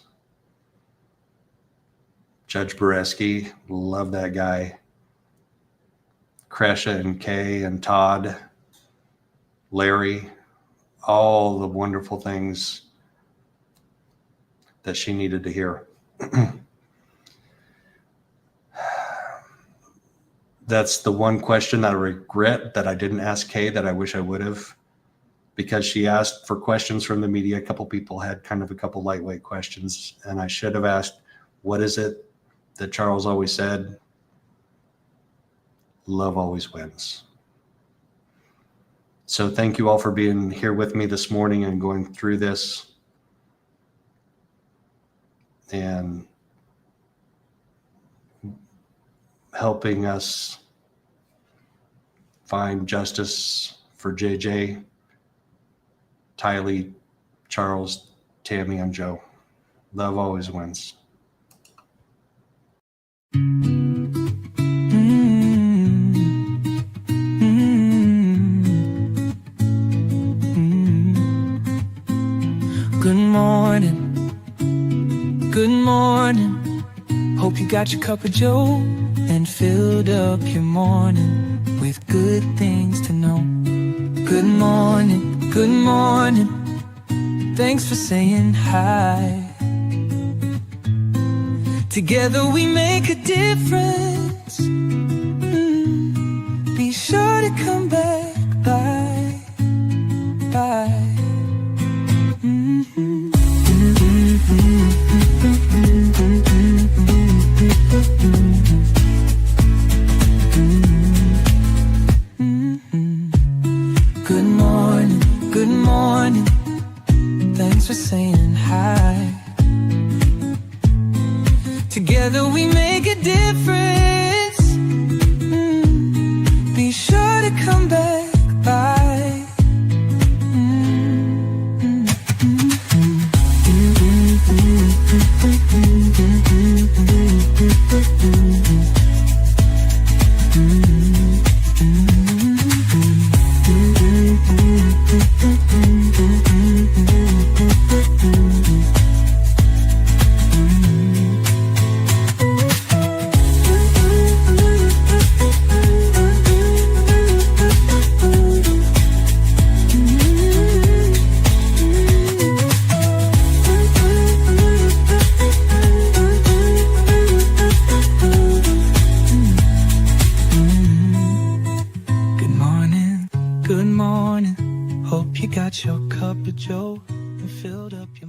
Judge Boreski, love that guy. Kresha and Kay and Todd, Larry, all the wonderful things that she needed to hear. That's the one question that I regret that I didn't ask Kay that I wish I would have, because she asked for questions from the media. A couple people had kind of a couple lightweight questions, and I should have asked, what is it that Charles always said? Love always wins. So thank you all for being here with me this morning and going through this and helping us find justice for JJ, Tylee, Charles, Tammy, and Joe. Love always wins. Good morning, good morning. Hope you got your cup of joe and filled up your morning with good things to know. Good morning, good morning. Thanks for saying hi. Together we make a difference. Be sure to come back by. good morning. Thanks for saying hi. Together we make a difference. Be sure to come back by. Good morning. Hope you got your cup of joe and filled up your